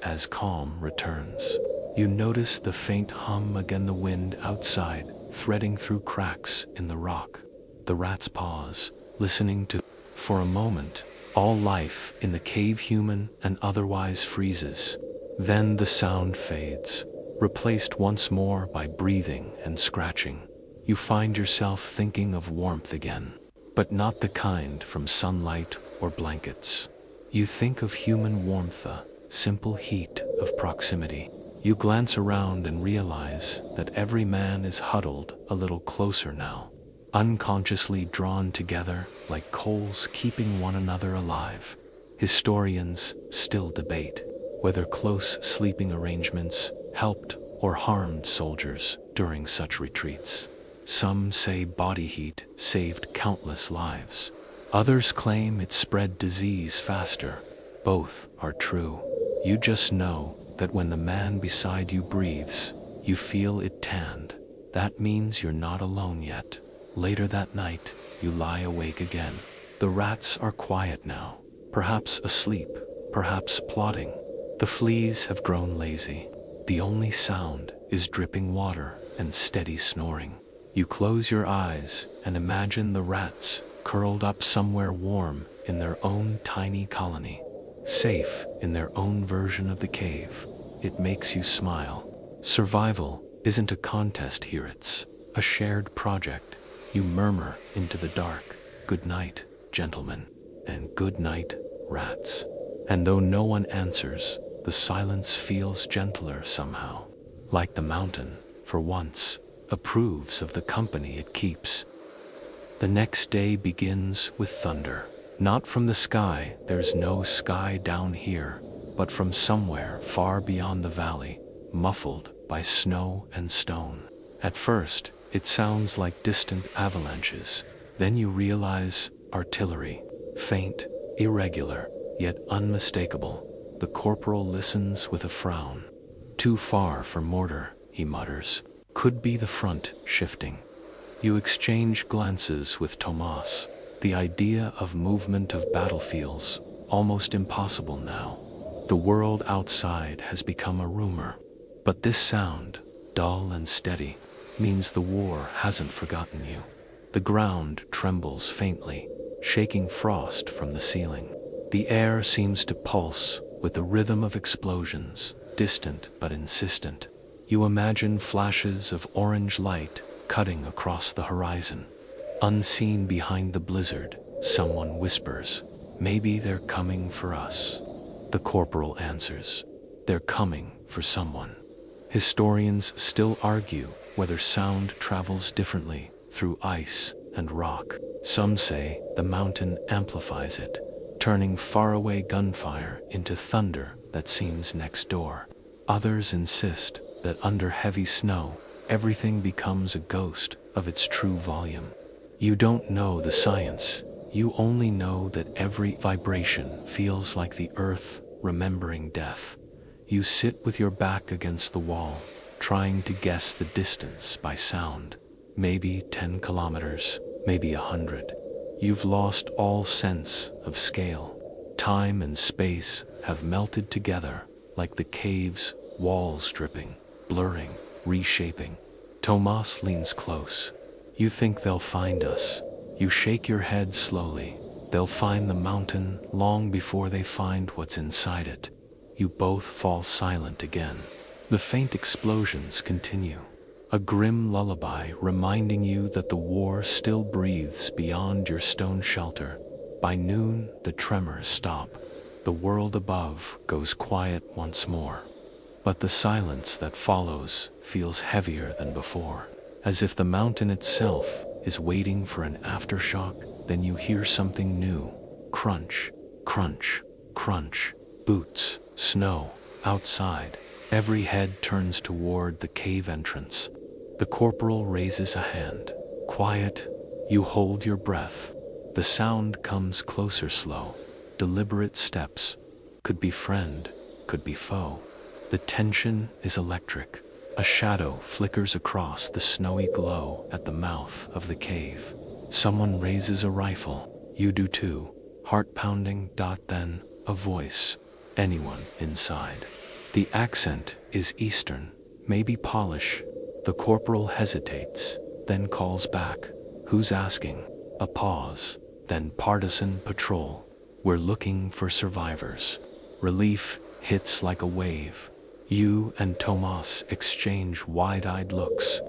As calm returns, you notice the faint hum again, the wind outside, threading through cracks in the rock. The rats pause, listening to. For a moment, all life in the cave, human and otherwise, freezes. Then the sound fades, replaced once more by breathing and scratching. You find yourself thinking of warmth again, but not the kind from sunlight or blankets. You think of human warmth, the simple heat of proximity. You glance around and realize that every man is huddled a little closer now, unconsciously drawn together like coals keeping one another alive. Historians still debate whether close sleeping arrangements helped or harmed soldiers during such retreats. Some say body heat saved countless lives. Others claim it spread disease faster. Both are true. You just know that when the man beside you breathes, you feel it tanned. That means you're not alone yet. Later that night, you lie awake again. The rats are quiet now, perhaps asleep, perhaps plotting. The fleas have grown lazy. The only sound is dripping water and steady snoring. You close your eyes and imagine the rats curled up somewhere warm in their own tiny colony, safe in their own version of the cave. It makes you smile. Survival isn't a contest here, it's a shared project. You murmur into the dark, "Good night, gentlemen," and "Good night, rats." And though no one answers, the silence feels gentler somehow, like the mountain, for once, approves of the company it keeps. The next day begins with thunder. Not from the sky, there's no sky down here, but from somewhere far beyond the valley, muffled by snow and stone. At first, it sounds like distant avalanches. Then you realize artillery, faint, irregular, yet unmistakable. The corporal listens with a frown. Too far for mortar, he mutters. Could be the front shifting. You exchange glances with Tomas. The idea of movement of battlefields, almost impossible now. The world outside has become a rumor. But this sound, dull and steady, means the war hasn't forgotten you. The ground trembles faintly, shaking frost from the ceiling. The air seems to pulse with the rhythm of explosions, distant but insistent. You imagine flashes of orange light cutting across the horizon. Unseen behind the blizzard, someone whispers, "Maybe they're coming for us." The corporal answers, "They're coming for someone." Historians still argue whether sound travels differently through ice and rock. Some say the mountain amplifies it, turning faraway gunfire into thunder that seems next door. Others insist that under heavy snow, everything becomes a ghost of its true volume. You don't know the science, you only know that every vibration feels like the earth remembering death. You sit with your back against the wall, trying to guess the distance by sound. Maybe 10 kilometers, maybe 100. You've lost all sense of scale. Time and space have melted together like the cave's walls dripping, blurring, reshaping. Tomas leans close. You think they'll find us. You shake your head slowly. They'll find the mountain long before they find what's inside it. You both fall silent again. The faint explosions continue. A grim lullaby reminding you that the war still breathes beyond your stone shelter. By noon, the tremors stop. The world above goes quiet once more. But the silence that follows feels heavier than before, as if the mountain itself is waiting for an aftershock. Then you hear something new. Crunch, crunch, crunch. Boots, snow, outside. Every head turns toward the cave entrance. The corporal raises a hand. Quiet, you hold your breath. The sound comes closer, slow. Deliberate steps. Could be friend, could be foe. The tension is electric. A shadow flickers across the snowy glow at the mouth of the cave. Someone raises a rifle. You do too. Heart pounding. Then, a voice. Anyone inside. The accent is Eastern, maybe Polish. The corporal hesitates, then calls back. Who's asking? A pause. Then partisan patrol. We're looking for survivors. Relief hits like a wave. You and Tomas exchange wide-eyed looks.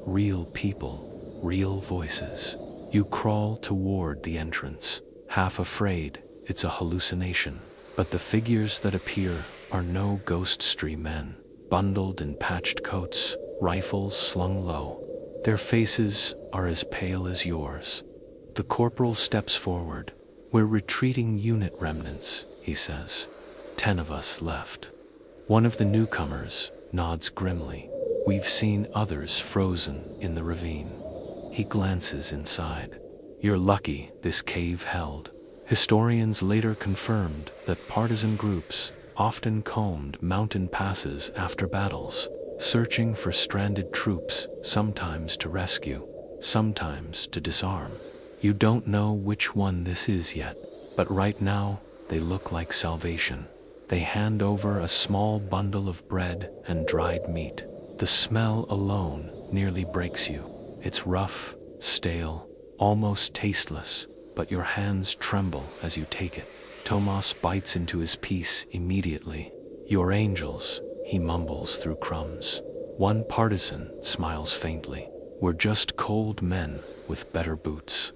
Real people, real voices. You crawl toward the entrance, half afraid it's a hallucination. But the figures that appear are no ghostly men, bundled in patched coats, rifles slung low. Their faces are as pale as yours. The corporal steps forward. We're retreating unit remnants, he says. 10 of us left. One of the newcomers nods grimly. We've seen others frozen in the ravine. He glances inside. You're lucky this cave held. Historians later confirmed that partisan groups often combed mountain passes after battles, searching for stranded troops, sometimes to rescue, sometimes to disarm. You don't know which one this is yet, but right now they look like salvation. They hand over a small bundle of bread and dried meat. The smell alone nearly breaks you. It's rough, stale, almost tasteless, but your hands tremble as you take it. Tomas bites into his piece immediately. Your angels, he mumbles through crumbs. One partisan smiles faintly. We're just cold men with better boots.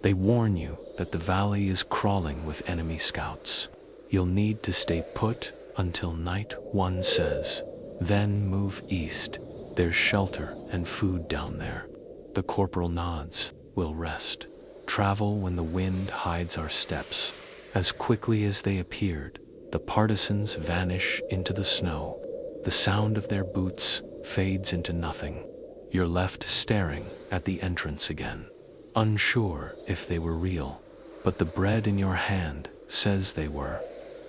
They warn you that the valley is crawling with enemy scouts. You'll need to stay put until night, one says. Then move east. There's shelter and food down there. The corporal nods. We'll rest. travel when the wind hides our steps. As quickly as they appeared, the partisans vanish into the snow. The sound of their boots fades into nothing. You're left staring at the entrance again, unsure if they were real, but the bread in your hand says they were.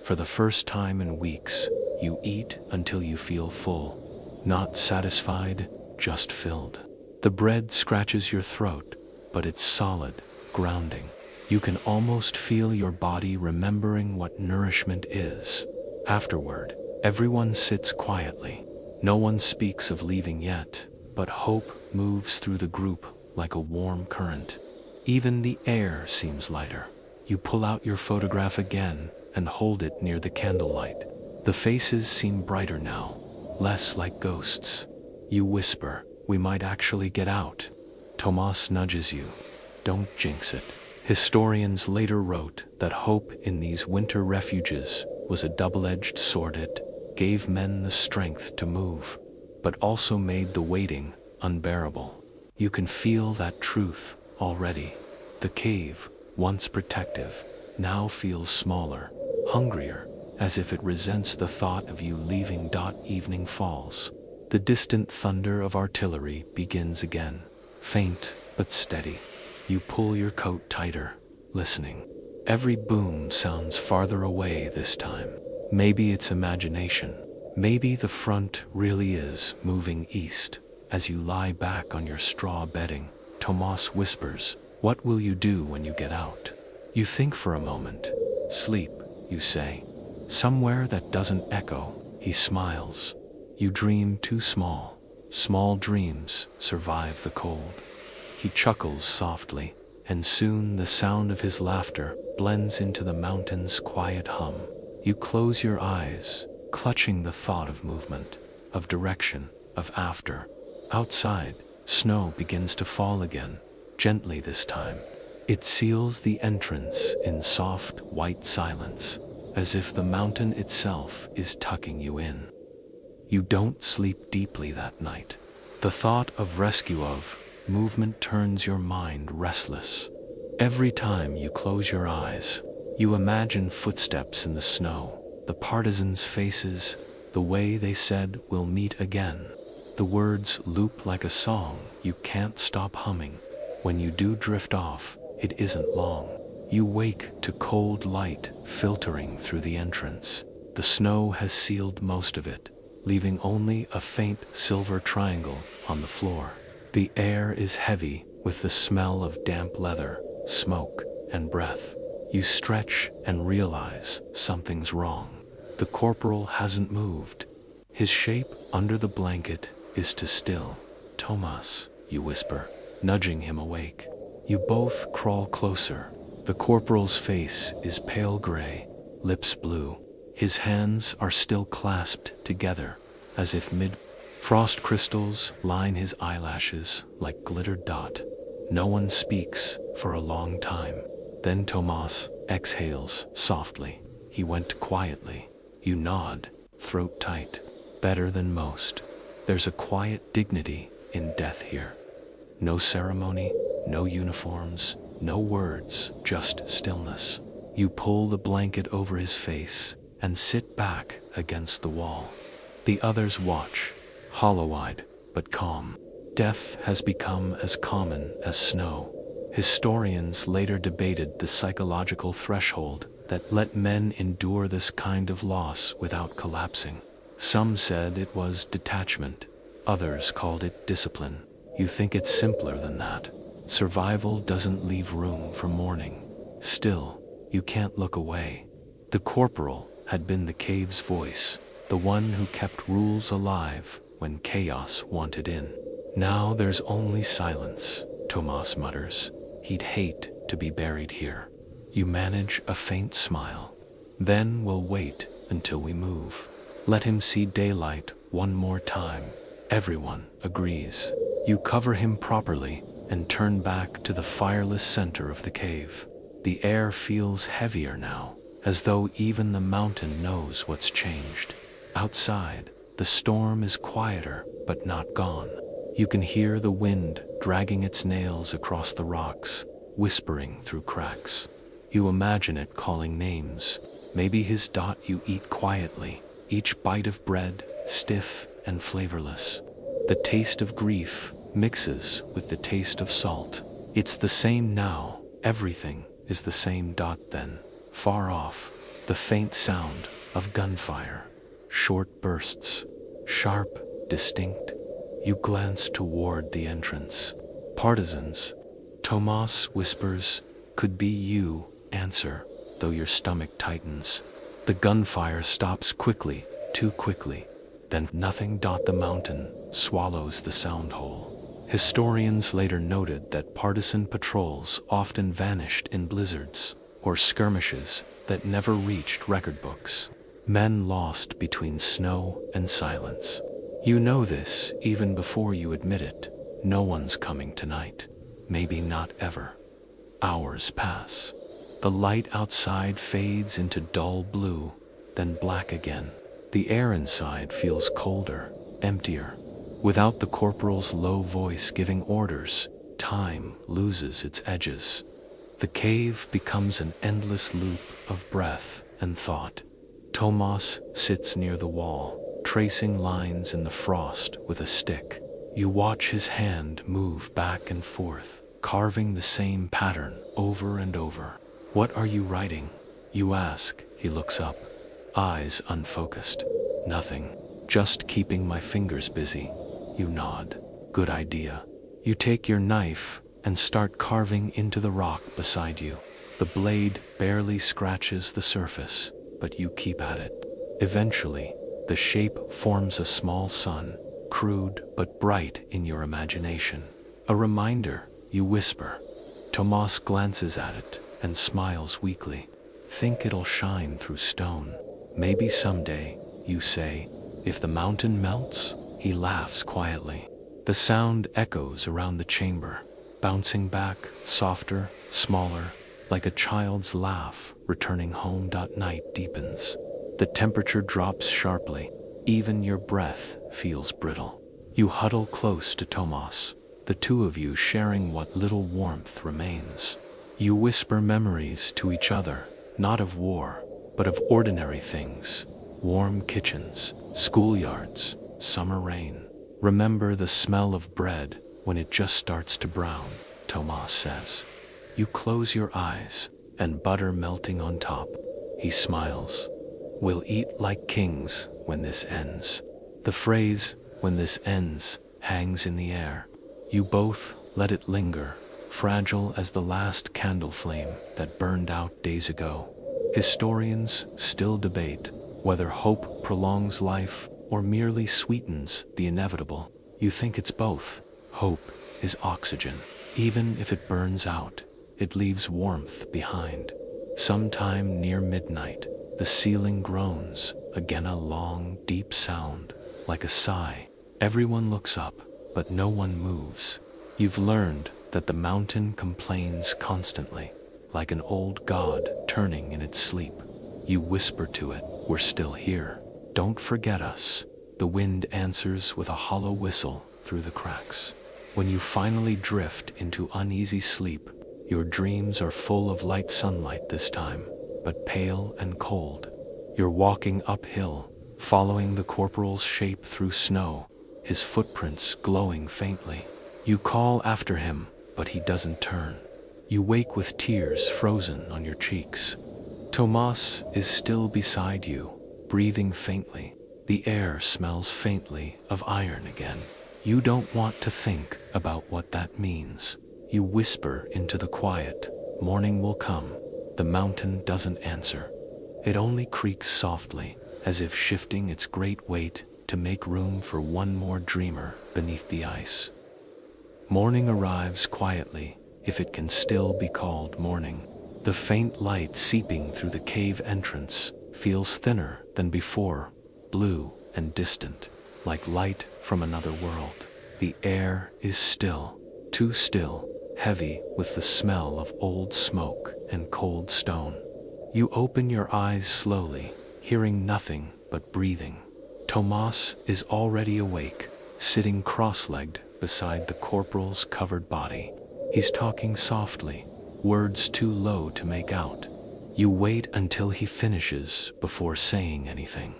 For the first time in weeks, you eat until you feel full, not satisfied, just filled. The bread scratches your throat, but it's solid, grounding. You can almost feel your body remembering what nourishment is. Afterward, everyone sits quietly. No one speaks of leaving yet, but hope moves through the group like a warm current. Even the air seems lighter. You pull out your photograph again and hold it near the candlelight. The faces seem brighter now, less like ghosts. You whisper, "We might actually get out." Tomas nudges you, "Don't jinx it." Historians later wrote that hope in these winter refuges was a double-edged sword. It gave men the strength to move, but also made the waiting unbearable. You can feel that truth already. The cave, once protective, now feels smaller, hungrier, as if it resents the thought of you leaving. Evening falls. The distant thunder of artillery begins again, faint but steady. You pull your coat tighter, listening. Every boom sounds farther away this time. Maybe it's imagination. Maybe the front really is moving east. As you lie back on your straw bedding, Tomas whispers, "What will you do when you get out?" You think for a moment. "Sleep," you say. "Somewhere that doesn't echo." He smiles. "You dream too small. Small dreams survive the cold." He chuckles softly, and soon the sound of his laughter blends into the mountain's quiet hum. You close your eyes, clutching the thought of movement, of direction, of after. Outside, snow begins to fall again, gently this time. It seals the entrance in soft, white silence, as if the mountain itself is tucking you in. You don't sleep deeply that night. The thought of rescue, of movement turns your mind restless. Every time you close your eyes, you imagine footsteps in the snow, the partisans' faces, the way they said, "We'll meet again." The words loop like a song you can't stop humming. When you do drift off, it isn't long. You wake to cold light filtering through the entrance. The snow has sealed most of it, leaving only a faint silver triangle on the floor. The air is heavy with the smell of damp leather, smoke, and breath. You stretch and realize something's wrong. The corporal hasn't moved. His shape under the blanket is too still. "Tomas," you whisper, nudging him awake. You both crawl closer. The corporal's face is pale gray, lips blue. His hands are still clasped together, as if frost crystals line his eyelashes like glittered dot. No one speaks for a long time. Then Tomas exhales softly. He went quietly. You nod, throat tight. Better than most. There's a quiet dignity in death here. No ceremony, no uniforms, no words, just stillness. You pull the blanket over his face and sit back against the wall. The others watch, hollow-eyed but calm. Death has become as common as snow. Historians later debated the psychological threshold that let men endure this kind of loss without collapsing. Some said it was detachment, others called it discipline. You think it's simpler than that. Survival doesn't leave room for mourning. Still, you can't look away. The corporal had been the cave's voice, the one who kept rules alive when chaos wanted in. Now there's only silence, Tomas mutters. He'd hate to be buried here. You manage a faint smile. Then we'll wait until we move. Let him see daylight one more time. Everyone agrees. You cover him properly and turn back to the fireless center of the cave. The air feels heavier now, as though even the mountain knows what's changed. Outside, the storm is quieter but not gone. You can hear the wind dragging its nails across the rocks. whispering through cracks. You imagine it calling names, maybe his dot you eat quietly, each bite of bread stiff and flavorless. The taste of grief mixes with the taste of salt. It's the same now, everything is the same. Then, far off, the faint sound of gunfire. Short bursts, sharp, distinct. You glance toward the entrance. Partisans, Tomas whispers, could be you, answer, though your stomach tightens. The gunfire stops quickly, too quickly. Then nothing. The mountain swallows the sound whole. Historians later noted that partisan patrols often vanished in blizzards, or skirmishes that never reached record books. Men lost between snow and silence. You know this even before you admit it. No one's coming tonight. Maybe not ever. Hours pass. The light outside fades into dull blue, then black again. The air inside feels colder, emptier. Without the corporal's low voice giving orders, time loses its edges. The cave becomes an endless loop of breath and thought. Tomas sits near the wall, tracing lines in the frost with a stick. You watch his hand move back and forth, carving the same pattern over and over. What are you writing? You ask. He looks up, eyes unfocused. Nothing, just keeping my fingers busy. You nod. Good idea. You take your knife and start carving into the rock beside you. The blade barely scratches the surface, but you keep at it. Eventually, the shape forms a small sun, crude but bright in your imagination. A reminder, you whisper. Tomas glances at it and smiles weakly. Think it'll shine through stone. Maybe someday, you say. If the mountain melts? He laughs quietly. The sound echoes around the chamber, bouncing back, softer, smaller, like a child's laugh returning home. Night deepens. The temperature drops sharply. Even your breath feels brittle. You huddle close to Tomas, the two of you sharing what little warmth remains. You whisper memories to each other, not of war, but of ordinary things. Warm kitchens, schoolyards, summer rain. Remember the smell of bread when it just starts to brown, Tomas says. You close your eyes, and butter melting on top. He smiles. We'll eat like kings when this ends. The phrase, when this ends, hangs in the air. You both let it linger, fragile as the last candle flame that burned out days ago. Historians still debate whether hope prolongs life or merely sweetens the inevitable. You think it's both. Hope is oxygen. Even if it burns out, it leaves warmth behind. Sometime near midnight, the ceiling groans, again a long, deep sound, like a sigh. Everyone looks up, but no one moves. You've learned that the mountain complains constantly, like an old god turning in its sleep. You whisper to it, we're still here. Don't forget us. The wind answers with a hollow whistle through the cracks. When you finally drift into uneasy sleep, your dreams are full of light sunlight this time, but pale and cold. You're walking uphill, following the corporal's shape through snow, his footprints glowing faintly. You call after him, but he doesn't turn. You wake with tears frozen on your cheeks. Tomas is still beside you, breathing faintly. The air smells faintly of iron again. You don't want to think about what that means. You whisper into the quiet. Morning will come. The mountain doesn't answer. It only creaks softly, as if shifting its great weight to make room for one more dreamer beneath the ice. Morning arrives quietly, if it can still be called morning. The faint light seeping through the cave entrance feels thinner than before, blue and distant, like light from another world. The air is still, too still, heavy with the smell of old smoke and cold stone. You open your eyes slowly, hearing nothing but breathing. Tomas is already awake, sitting cross-legged beside the corporal's covered body. He's talking softly, words too low to make out. You wait until he finishes before saying anything.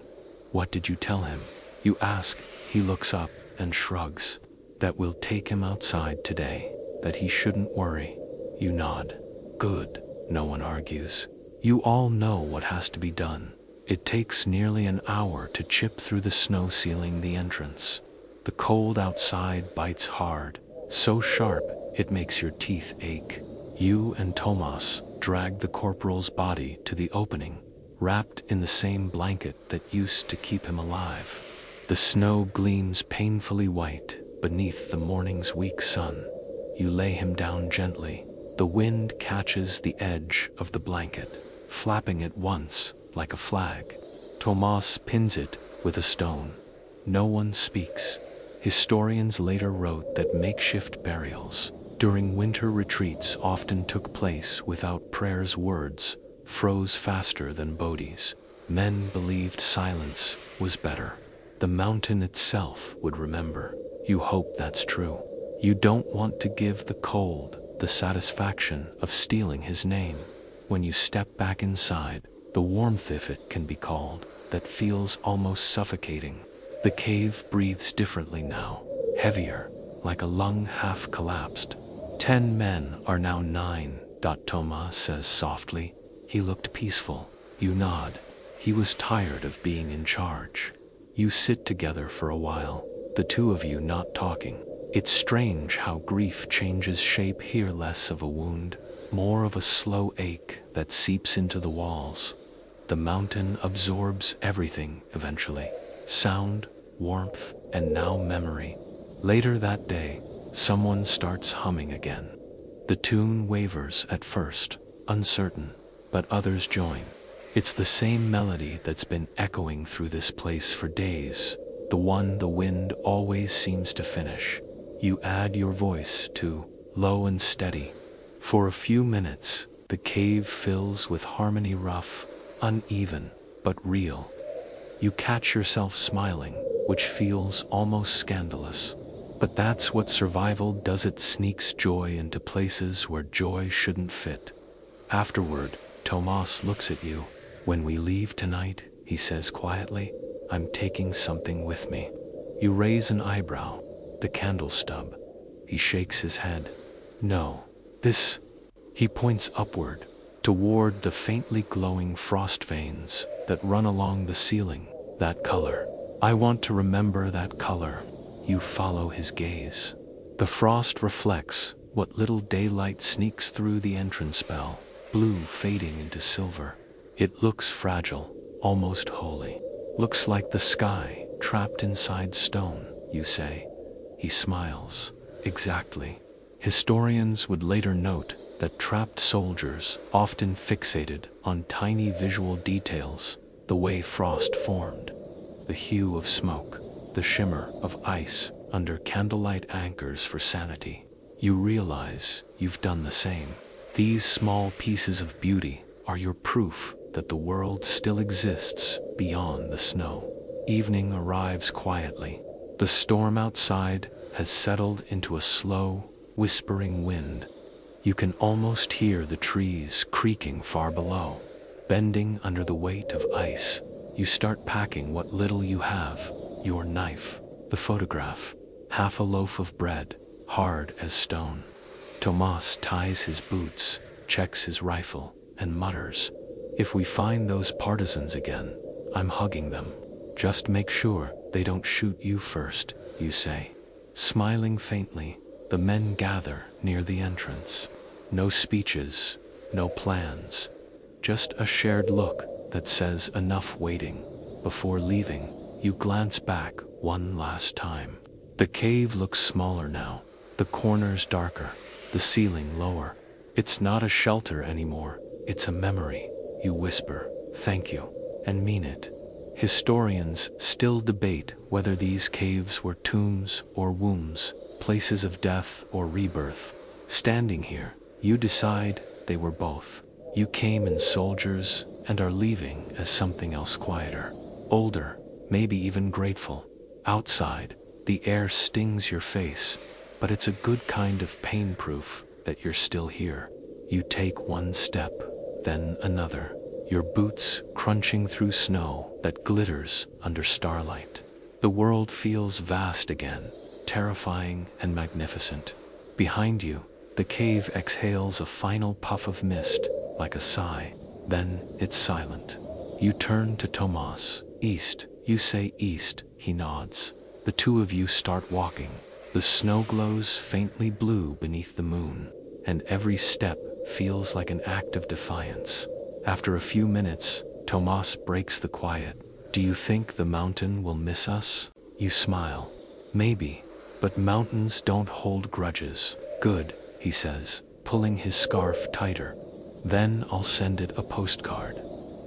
What did you tell him? You ask. He looks up and shrugs. That we'll take him outside today, that he shouldn't worry. You nod. Good. No one argues. You all know what has to be done. It takes nearly an hour to chip through the snow sealing the entrance. The cold outside bites hard, so sharp it makes your teeth ache. You and Tomas drag the corporal's body to the opening, wrapped in the same blanket that used to keep him alive. The snow gleams painfully white beneath the morning's weak sun. You lay him down gently. The wind catches the edge of the blanket, flapping it once like a flag. Tomas pins it with a stone. No one speaks. Historians later wrote that makeshift burials during winter retreats often took place without prayers. Words froze faster than bodies. Men believed silence was better. The mountain itself would remember. You hope that's true. You don't want to give the cold the satisfaction of stealing his name. When you step back inside, the warmth, if it can be called, that feels almost suffocating. The cave breathes differently now, heavier, like a lung half collapsed. 10 men are now 9, Tomas says softly. He looked peaceful. You nod. He was tired of being in charge. You sit together for a while, the two of you not talking. It's strange how grief changes shape here, less of a wound, more of a slow ache that seeps into the walls. The mountain absorbs everything eventually. Sound, warmth, and now memory. Later that day, someone starts humming again. The tune wavers at first, uncertain, but others join. It's the same melody that's been echoing through this place for days, the one the wind always seems to finish. You add your voice to, low and steady. For a few minutes, the cave fills with harmony, rough, uneven, but real. You catch yourself smiling, which feels almost scandalous. But that's what survival does, it sneaks joy into places where joy shouldn't fit. Afterward, Tomas looks at you. When we leave tonight, he says quietly, I'm taking something with me. You raise an eyebrow. The candle stub. He shakes his head. No, this. He points upward, toward the faintly glowing frost veins that run along the ceiling. That color. I want to remember that color. You follow his gaze. The frost reflects what little daylight sneaks through the entrance bell, blue fading into silver. It looks fragile, almost holy. Looks like the sky trapped inside stone, you say. He smiles. Exactly. Historians would later note that trapped soldiers often fixated on tiny visual details, the way frost formed, the hue of smoke, the shimmer of ice under candlelight anchors for sanity. You realize you've done the same. These small pieces of beauty are your proof that the world still exists beyond the snow. Evening arrives quietly. The storm outside has settled into a slow, whispering wind. You can almost hear the trees creaking far below. Bending under the weight of ice, you start packing what little you have. Your knife, the photograph, half a loaf of bread, hard as stone. Tomas ties his boots, checks his rifle, and mutters, if we find those partisans again, I'm hugging them. Just make sure they don't shoot you first, you say. Smiling faintly, the men gather near the entrance. No speeches, no plans, just a shared look that says enough waiting. Before leaving, you glance back one last time. The cave looks smaller now, the corners darker, the ceiling lower. It's not a shelter anymore, it's a memory. You whisper, thank you, and mean it. Historians still debate whether these caves were tombs or wombs, places of death or rebirth. Standing here, you decide they were both. You came as soldiers and are leaving as something else, quieter, older, maybe even grateful. Outside, the air stings your face, but it's a good kind of pain, proof that you're still here. You take one step, then another, your boots crunching through snow that glitters under starlight. The world feels vast again, terrifying and magnificent. Behind you, the cave exhales a final puff of mist, like a sigh. Then it's silent. You turn to Tomas. East, you say east, he nods. The two of you start walking. The snow glows faintly blue beneath the moon, and every step feels like an act of defiance. After a few minutes, Tomas breaks the quiet. Do you think the mountain will miss us? You smile. Maybe, but mountains don't hold grudges. Good, he says, pulling his scarf tighter. Then I'll send it a postcard.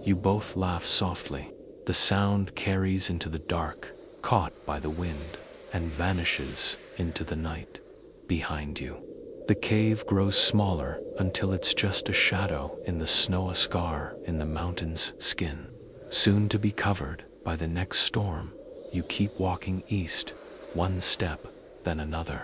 You both laugh softly. The sound carries into the dark, caught by the wind, and vanishes into the night. Behind you, the cave grows smaller until it's just a shadow in the snow, a scar in the mountain's skin, soon to be covered by the next storm. You keep walking east, one step, then another.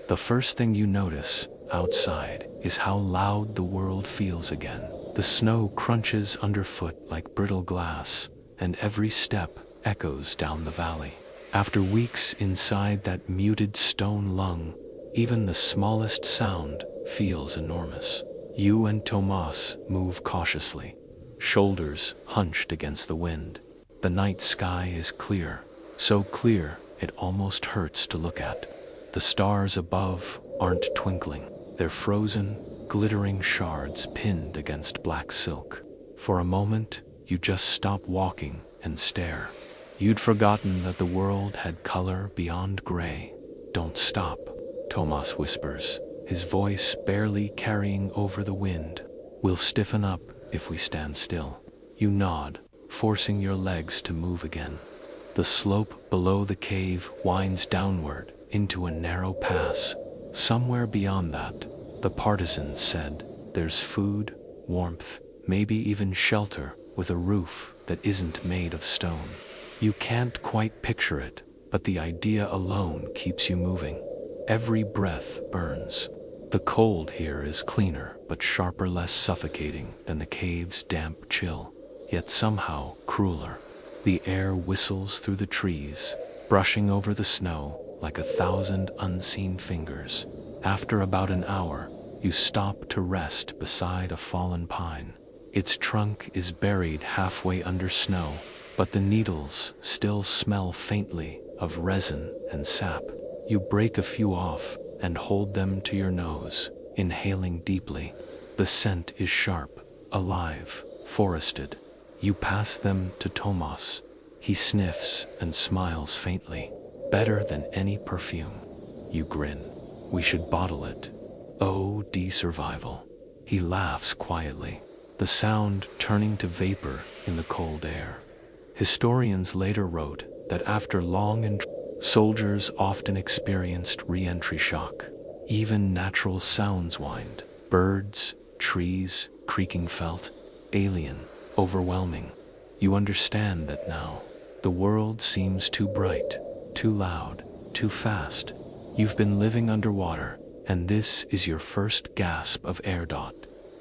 The first thing you notice outside is how loud the world feels again. The snow crunches underfoot like brittle glass, and every step echoes down the valley. After weeks inside that muted stone lung, even the smallest sound feels enormous. You and Tomas move cautiously, shoulders hunched against the wind. The night sky is clear, so clear it almost hurts to look at. The stars above aren't twinkling. They're frozen, glittering shards pinned against black silk. For a moment, you just stop walking and stare. You'd forgotten that the world had color beyond gray. Don't stop, Tomas whispers, his voice barely carrying over the wind. We'll stiffen up if we stand still. You nod, forcing your legs to move again. The slope below the cave winds downward into a narrow pass. Somewhere beyond that, the partisans said, there's food, warmth, maybe even shelter with a roof that isn't made of stone. You can't quite picture it, but the idea alone keeps you moving. Every breath burns. The cold here is cleaner, but sharper, less suffocating than the cave's damp chill, yet somehow crueler. The air whistles through the trees, brushing over the snow like 1,000 unseen fingers. After about an hour, you stop to rest beside a fallen pine. Its trunk is buried halfway under snow, but the needles still smell faintly of resin and sap. You break a few off and hold them to your nose, inhaling deeply. The scent is sharp, alive, forested. You pass them to Tomas. He sniffs and smiles faintly. Better than any perfume. You grin. We should bottle it. OD survival. He laughs quietly, the sound turning to vapor in the cold air. Historians later wrote that after long soldiers often experienced re-entry shock. Even natural sounds whined. Birds, trees, creaking felt alien, overwhelming. You understand that now. The world seems too bright, too loud, too fast. You've been living underwater, and this is your first gasp of air.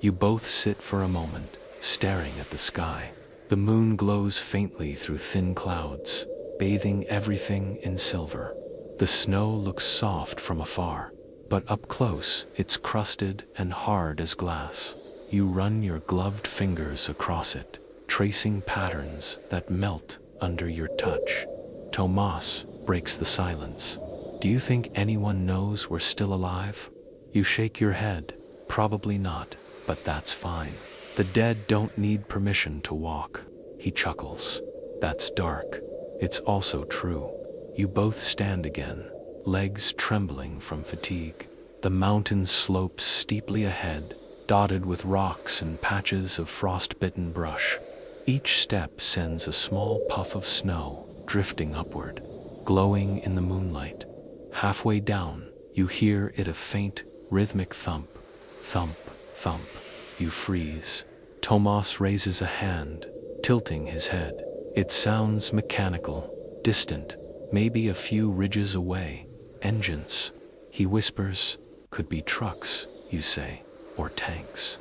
You both sit for a moment, staring at the sky. The moon glows faintly through thin clouds, bathing everything in silver. The snow looks soft from afar, but up close it's crusted and hard as glass. You run your gloved fingers across it, tracing patterns that melt under your touch. Tomas breaks the silence. Do you think anyone knows we're still alive? You shake your head. Probably not, but that's fine. The dead don't need permission to walk. He chuckles. That's dark. It's also true. You both stand again, legs trembling from fatigue. The mountain slopes steeply ahead, dotted with rocks and patches of frost-bitten brush. Each step sends a small puff of snow drifting upward, glowing in the moonlight. Halfway down, you hear it, a faint, rhythmic thump. Thump, thump. You freeze. Tomas raises a hand, tilting his head. It sounds mechanical, distant, maybe a few ridges away. Engines, he whispers. Could be trucks, you say. or tanks?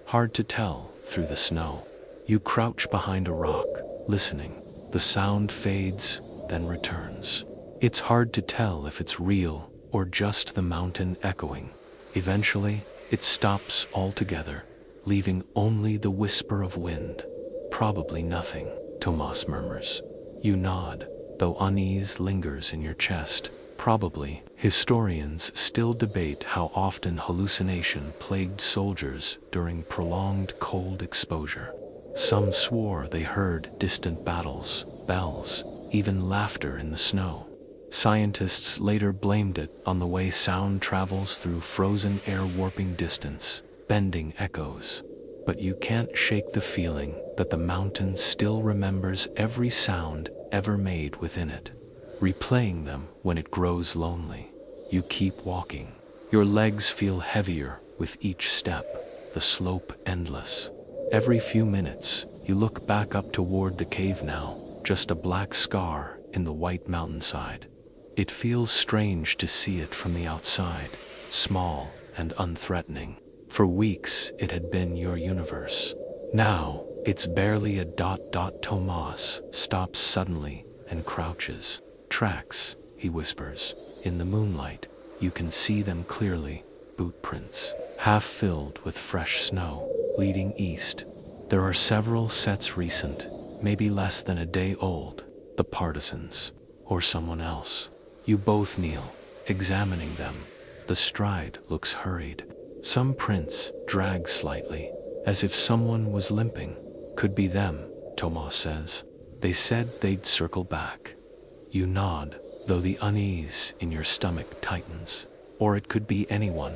Hard to tell through the snow. You crouch behind a rock, listening. The sound fades, then returns. It's hard to tell if it's real or just the mountain echoing. Eventually, it stops altogether, leaving only the whisper of wind. Probably nothing, Tomas murmurs. You nod, though unease lingers in your chest. Probably. Historians still debate how often hallucination plagued soldiers during prolonged cold exposure. Some swore they heard distant battles, bells, even laughter in the snow. Scientists later blamed it on the way sound travels through frozen air, warping distance, bending echoes. But you can't shake the feeling that the mountain still remembers every sound ever made within it, replaying them when it grows lonely. You keep walking. Your legs feel heavier with each step, the slope endless. Every few minutes, you look back up toward the cave now, just a black scar in the white mountainside. It feels strange to see it from the outside, small and unthreatening. For weeks, it had been your universe. Now, it's barely a dot. Tomas stops suddenly and crouches. Tracks, he whispers. In the moonlight, you can see them clearly. Boot prints, half filled with fresh snow, leading east. There are several sets recent, maybe less than a day old. The partisans, or someone else. You both kneel, examining them. The stride looks hurried. Some prints drag slightly, as if someone was limping. Could be them, Tomas says. They said they'd circle back. You nod, though the unease in your stomach tightens. Or it could be anyone.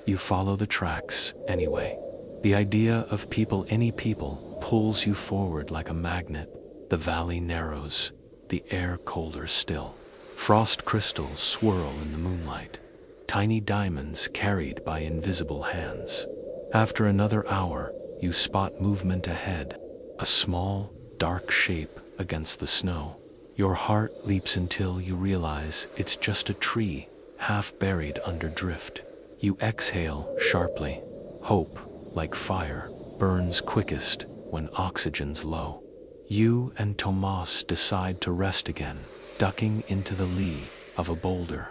You follow the tracks anyway. The idea of any people, pulls you forward like a magnet. The valley narrows, the air colder still. Frost crystals swirl in the moonlight, tiny diamonds carried by invisible hands. After another hour, you spot movement ahead, a small, dark shape against the snow. Your heart leaps until you realize it's just a tree, half buried under drift. You exhale sharply. Hope, like fire, burns quickest when oxygen's low. You and Tomas decide to rest again, ducking into the lee of a boulder.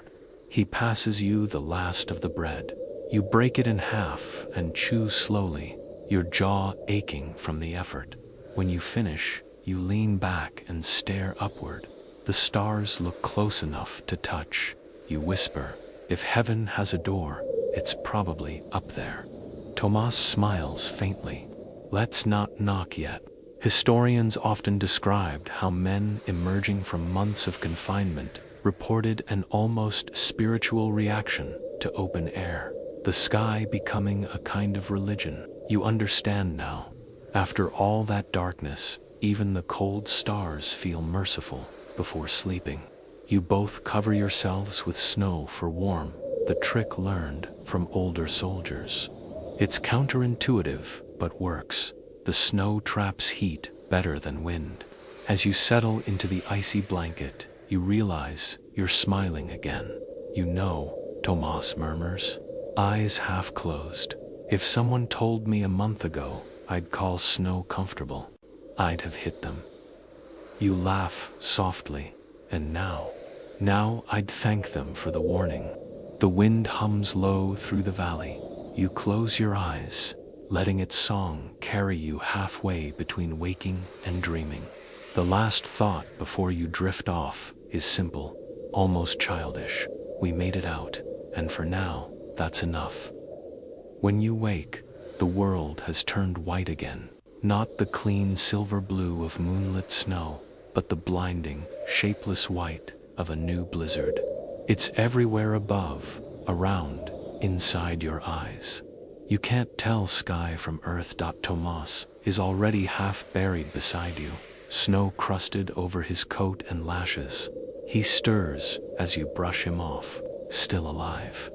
He passes you the last of the bread. You break it in half and chew slowly, your jaw aching from the effort. When you finish, you lean back and stare upward. The stars look close enough to touch. You whisper, if heaven has a door, it's probably up there. Tomas smiles faintly. Let's not knock yet. Historians often described how men emerging from months of confinement reported an almost spiritual reaction to open air, the sky becoming a kind of religion. You understand now. After all that darkness, even the cold stars feel merciful before sleeping. You both cover yourselves with snow for warmth, the trick learned from older soldiers. It's counterintuitive, but works. The snow traps heat better than wind. As you settle into the icy blanket, you realize you're smiling again. You know, Tomas murmurs, eyes half closed. If someone told me a month ago I'd call snow comfortable, I'd have hit them. You laugh softly, and now I'd thank them for the warning. The wind hums low through the valley. You close your eyes, letting its song carry you halfway between waking and dreaming. The last thought before you drift off is simple, almost childish. We made it out, and for now, that's enough. When you wake, the world has turned white again. Not the clean silver blue of moonlit snow, but the blinding, shapeless white of a new blizzard. It's everywhere above, around, inside your eyes. You can't tell sky from earth. Tomas is already half buried beside you, snow crusted over his coat and lashes. He stirs as you brush him off, still alive.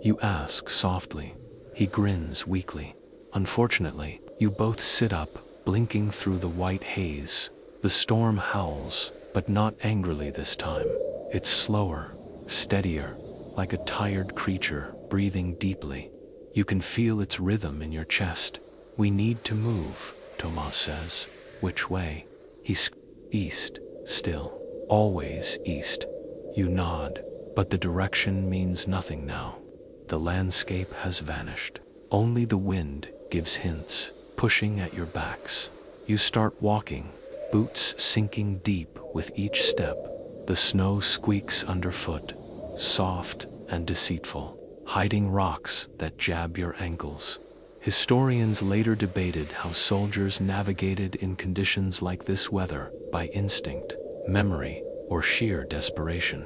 You ask softly. He grins weakly. Unfortunately, you both sit up, blinking through the white haze. The storm howls, but not angrily this time. It's slower, steadier, like a tired creature breathing deeply. You can feel its rhythm in your chest. We need to move, Tomas says. Which way? East, still. Always east. You nod, but the direction means nothing now. The landscape has vanished. Only the wind gives hints, pushing at your backs. You start walking, boots sinking deep with each step. The snow squeaks underfoot, soft and deceitful, hiding rocks that jab your ankles. Historians later debated how soldiers navigated in conditions like this weather by instinct, memory, or sheer desperation.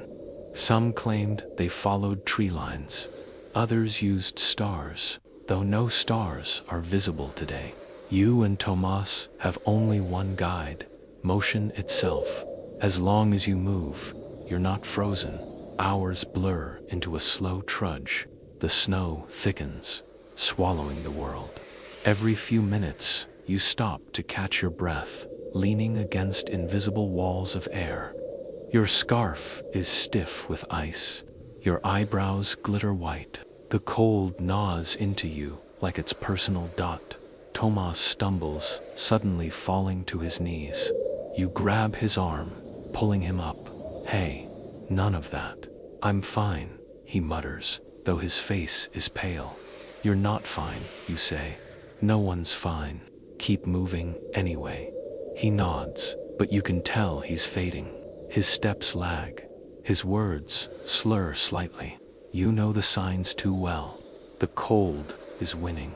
Some claimed they followed tree lines. Others used stars, though no stars are visible today. You and Tomas have only one guide, motion itself. As long as you move, you're not frozen. Hours blur into a slow trudge. The snow thickens, swallowing the world. Every few minutes, you stop to catch your breath, leaning against invisible walls of air. Your scarf is stiff with ice. Your eyebrows glitter white. The cold gnaws into you like its personal dot. Tomas stumbles, suddenly falling to his knees. You grab his arm, pulling him up. Hey, none of that. I'm fine, he mutters, though his face is pale. You're not fine, you say. No one's fine. Keep moving anyway. He nods, but you can tell he's fading. His steps lag. His words slur slightly. You know the signs too well. The cold is winning.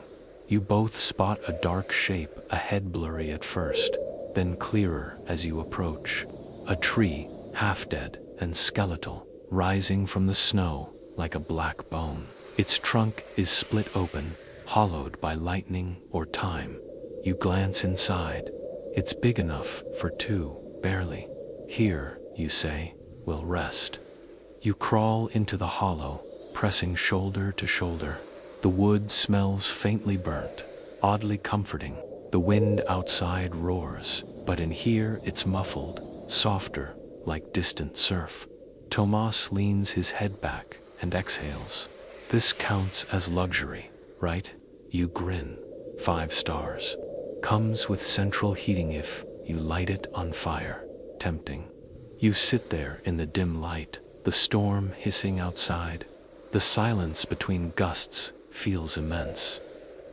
You both spot a dark shape ahead, blurry at first, then clearer as you approach. A tree, half dead and skeletal, rising from the snow like a black bone. Its trunk is split open, hollowed by lightning or time. You glance inside. It's big enough for two, barely. Here, you say, we'll rest. You crawl into the hollow, pressing shoulder to shoulder. The wood smells faintly burnt, oddly comforting. The wind outside roars, but in here it's muffled, softer, like distant surf. Tomas leans his head back and exhales. This counts as luxury, right? You grin. 5 stars. Comes with central heating if you light it on fire. Tempting. You sit there in the dim light, the storm hissing outside. The silence between gusts feels immense,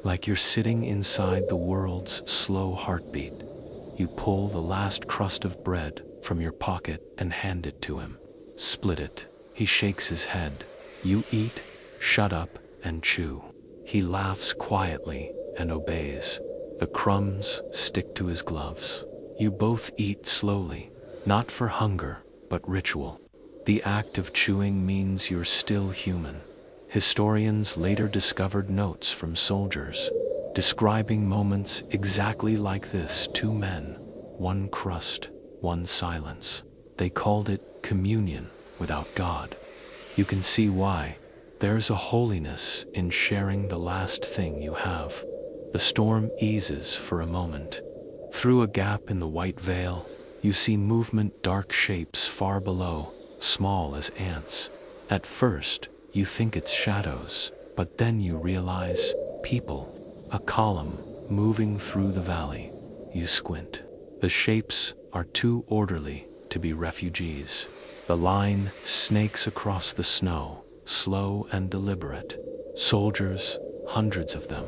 like you're sitting inside the world's slow heartbeat. You pull the last crust of bread from your pocket and hand it to him. Split it. He shakes his head. You eat, shut up, and chew. He laughs quietly and obeys. The crumbs stick to his gloves. You both eat slowly, not for hunger, but ritual. The act of chewing means you're still human. Historians later discovered notes from soldiers, describing moments exactly like this. 2 men, 1 crust, 1 silence. They called it communion without God. You can see why. There's a holiness in sharing the last thing you have. The storm eases for a moment. Through a gap in the white veil, you see movement, dark shapes far below, small as ants. At first, you think it's shadows, but then you realize people. A column moving through the valley. You squint. The shapes are too orderly to be refugees. The line snakes across the snow, slow and deliberate. Soldiers, hundreds of them.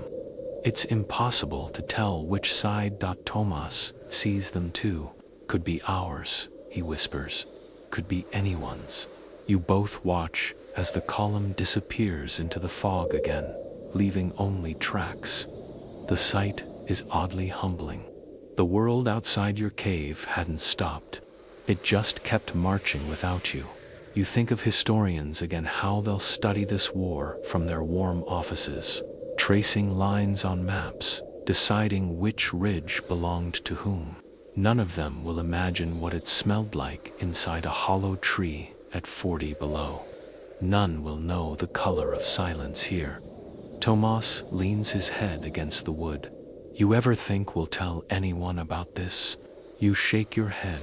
It's impossible to tell which side. Tomas sees them too. Could be ours, he whispers. Could be anyone's. You both watch as the column disappears into the fog again, leaving only tracks. The sight is oddly humbling. The world outside your cave hadn't stopped. It just kept marching without you. You think of historians again, how they'll study this war from their warm offices, tracing lines on maps, deciding which ridge belonged to whom. None of them will imagine what it smelled like inside a hollow tree at 40 below. None will know the color of silence here. Tomas leans his head against the wood. You ever think we'll tell anyone about this? You shake your head.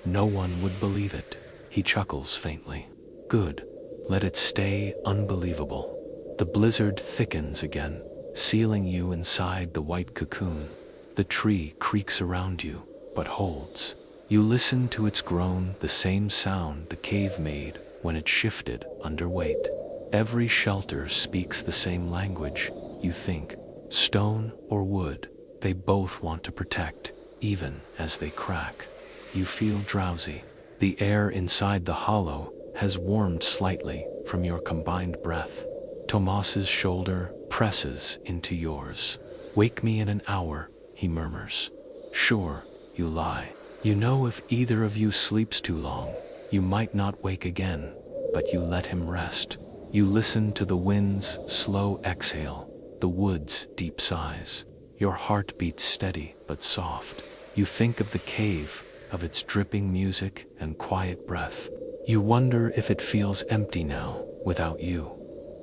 No one would believe it. He chuckles faintly. Good. Let it stay unbelievable. The blizzard thickens again, sealing you inside the white cocoon. The tree creaks around you, but holds. You listen to its groan, the same sound the cave made when it shifted under weight. Every shelter speaks the same language. You think, stone or wood, they both want to protect, even as they crack. You feel drowsy. The air inside the hollow has warmed slightly from your combined breath. Tomas's shoulder presses into yours. "Wake me in an hour," he murmurs. "Sure," you lie. You know if either of you sleeps too long, you might not wake again, but you let him rest. You listen to the wind's slow exhale, the wood's deep sighs. Your heart beats steady but soft. You think of the cave, of its dripping music and quiet breath. You wonder if it feels empty now, without you.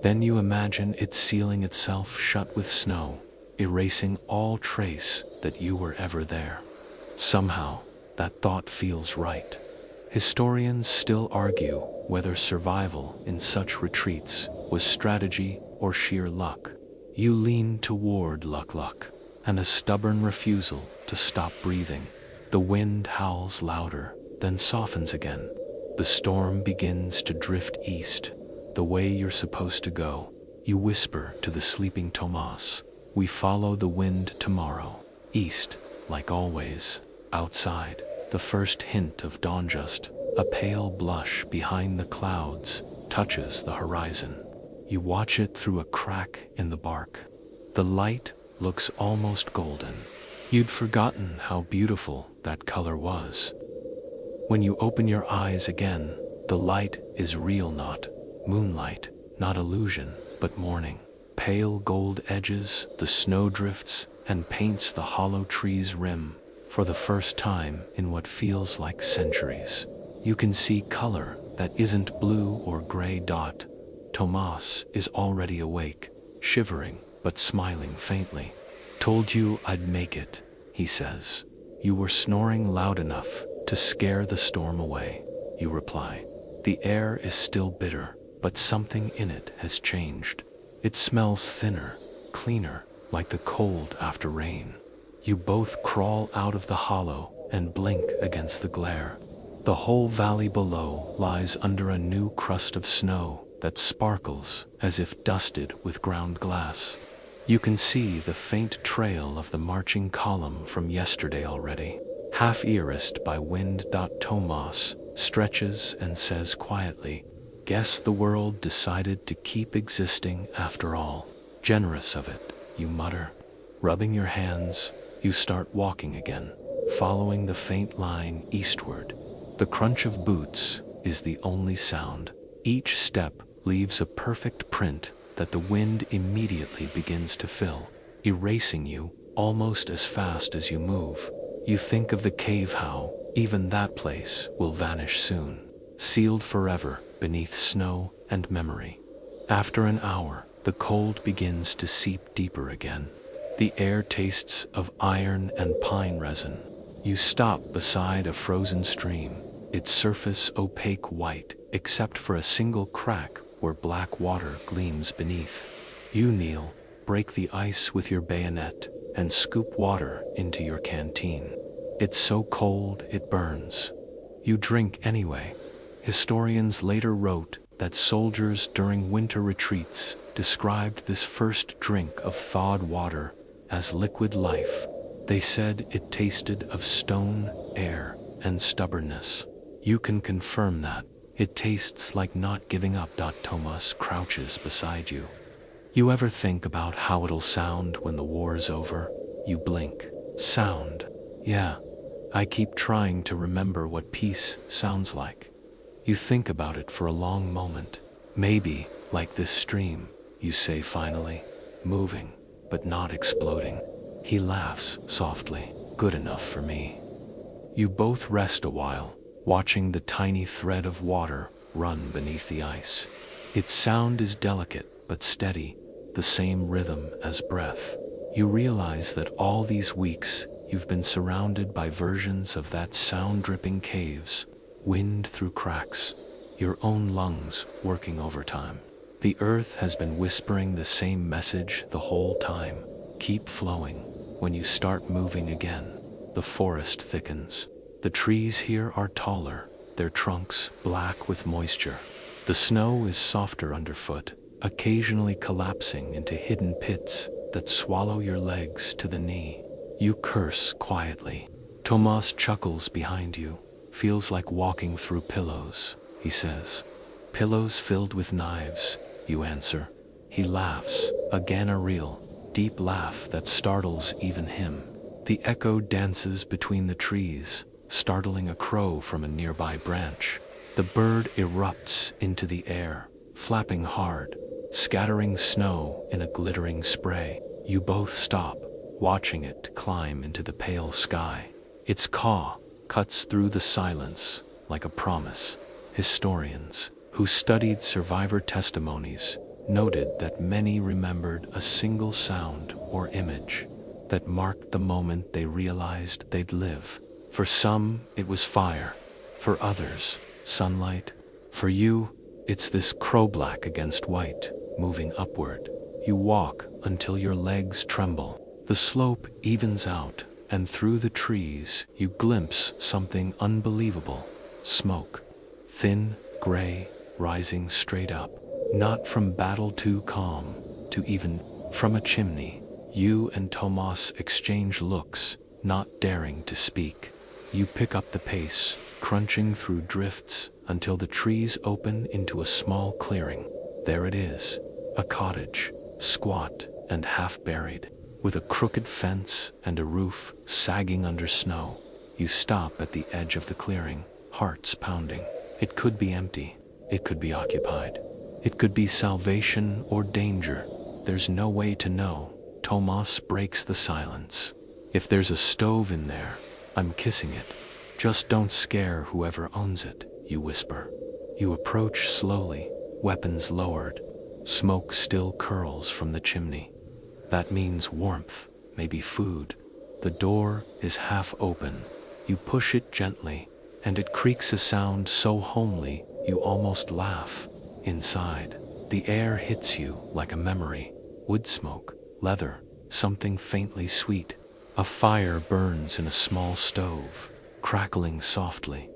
Then you imagine it sealing itself shut with snow, erasing all trace that you were ever there. Somehow, that thought feels right. Historians still argue whether survival in such retreats was strategy or sheer luck. You lean toward luck, and a stubborn refusal to stop breathing. The wind howls louder, then softens again. The storm begins to drift east, the way you're supposed to go. You whisper to the sleeping Tomas, "We follow the wind tomorrow, east, like always." Outside, the first hint of dawn, just a pale blush behind the clouds, touches the horizon. You watch it through a crack in the bark. The light looks almost golden. You'd forgotten how beautiful that color was. When you open your eyes again, the light is real, not moonlight, not illusion, but morning. Pale gold edges the snowdrifts and paints the hollow tree's rim. For the first time in what feels like centuries, you can see color that isn't blue or gray. Tomas is already awake, shivering but smiling faintly. "Told you I'd make it," he says. "You were snoring loud enough to scare the storm away," you reply. The air is still bitter, but something in it has changed. It smells thinner, cleaner, like the cold after rain. You both crawl out of the hollow and blink against the glare. The whole valley below lies under a new crust of snow that sparkles as if dusted with ground glass. You can see the faint trail of the marching column from yesterday already, half erased by wind. Tomas stretches and says quietly, "Guess the world decided to keep existing after all. Generous of it," you mutter. Rubbing your hands, you start walking again, following the faint line eastward. The crunch of boots is the only sound. Each step leaves a perfect print that the wind immediately begins to fill, erasing you almost as fast as you move. You think of the cave, how even that place will vanish soon, sealed forever beneath snow and memory. After an hour, the cold begins to seep deeper again. The air tastes of iron and pine resin. You stop beside a frozen stream, its surface opaque white, except for a single crack where black water gleams beneath. You kneel, break the ice with your bayonet, and scoop water into your canteen. It's so cold it burns. You drink anyway. Historians later wrote that soldiers during winter retreats described this first drink of thawed water as liquid life. They said it tasted of stone, air, and stubbornness. You can confirm that. It tastes like not giving up. Tomas crouches beside you. You ever think about how it'll sound when the war's over? You blink. Sound. Yeah, I keep trying to remember what peace sounds like. You think about it for a long moment. Maybe, like this stream, you say finally, moving, but not exploding. He laughs softly. Good enough for me. You both rest a while, watching the tiny thread of water run beneath the ice. Its sound is delicate but steady, the same rhythm as breath. You realize that all these weeks you've been surrounded by versions of that sound, dripping caves, wind through cracks, your own lungs working overtime. The earth has been whispering the same message the whole time. Keep flowing. When you start moving again, the forest thickens. The trees here are taller, their trunks black with moisture. The snow is softer underfoot, occasionally collapsing into hidden pits that swallow your legs to the knee. You curse quietly. Tomas chuckles behind you. Feels like walking through pillows, he says. Pillows filled with knives, you answer. He laughs, again a real, deep laugh that startles even him. The echo dances between the trees, startling a crow from a nearby branch. The bird erupts into the air, flapping hard, scattering snow in a glittering spray. You both stop, watching it climb into the pale sky. Its caw cuts through the silence like a promise. Historians who studied survivor testimonies noted that many remembered a single sound or image that marked the moment they realized they'd live. For some, it was fire. For others, sunlight. For you, it's this crow-black against white, moving upward. You walk until your legs tremble. The slope evens out, and through the trees you glimpse something unbelievable. Smoke. Thin, gray, rising straight up. Not from battle too calm, to even from a chimney. You and Tomas exchange looks, not daring to speak. You pick up the pace, crunching through drifts until the trees open into a small clearing. There it is, a cottage, squat and half-buried, with a crooked fence and a roof sagging under snow. You stop at the edge of the clearing, hearts pounding. It could be empty, it could be occupied. It could be salvation or danger. There's no way to know. Tomas breaks the silence. If there's a stove in there, I'm kissing it. Just don't scare whoever owns it, you whisper. You approach slowly, weapons lowered. Smoke still curls from the chimney. That means warmth, maybe food. The door is half open. You push it gently, and it creaks a sound so homely you almost laugh. Inside, the air hits you like a memory. Wood smoke, leather, something faintly sweet. A fire burns in a small stove, crackling softly.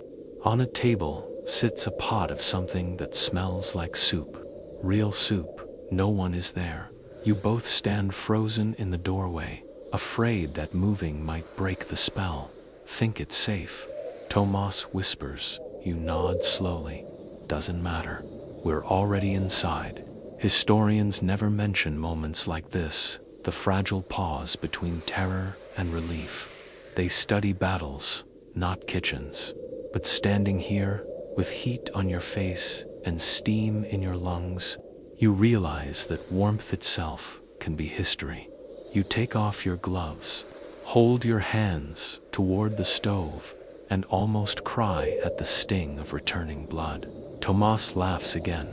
On a table sits a pot of something that smells like soup. Real soup. No one is there. You both stand frozen in the doorway, afraid that moving might break the spell. Think it's safe. Tomas whispers. You nod slowly. Doesn't matter. We're already inside. Historians never mention moments like this, the fragile pause between terror and relief. They study battles, not kitchens. But standing here, with heat on your face and steam in your lungs, you realize that warmth itself can be history. You take off your gloves, hold your hands toward the stove, and almost cry at the sting of returning blood. Tomas laughs again,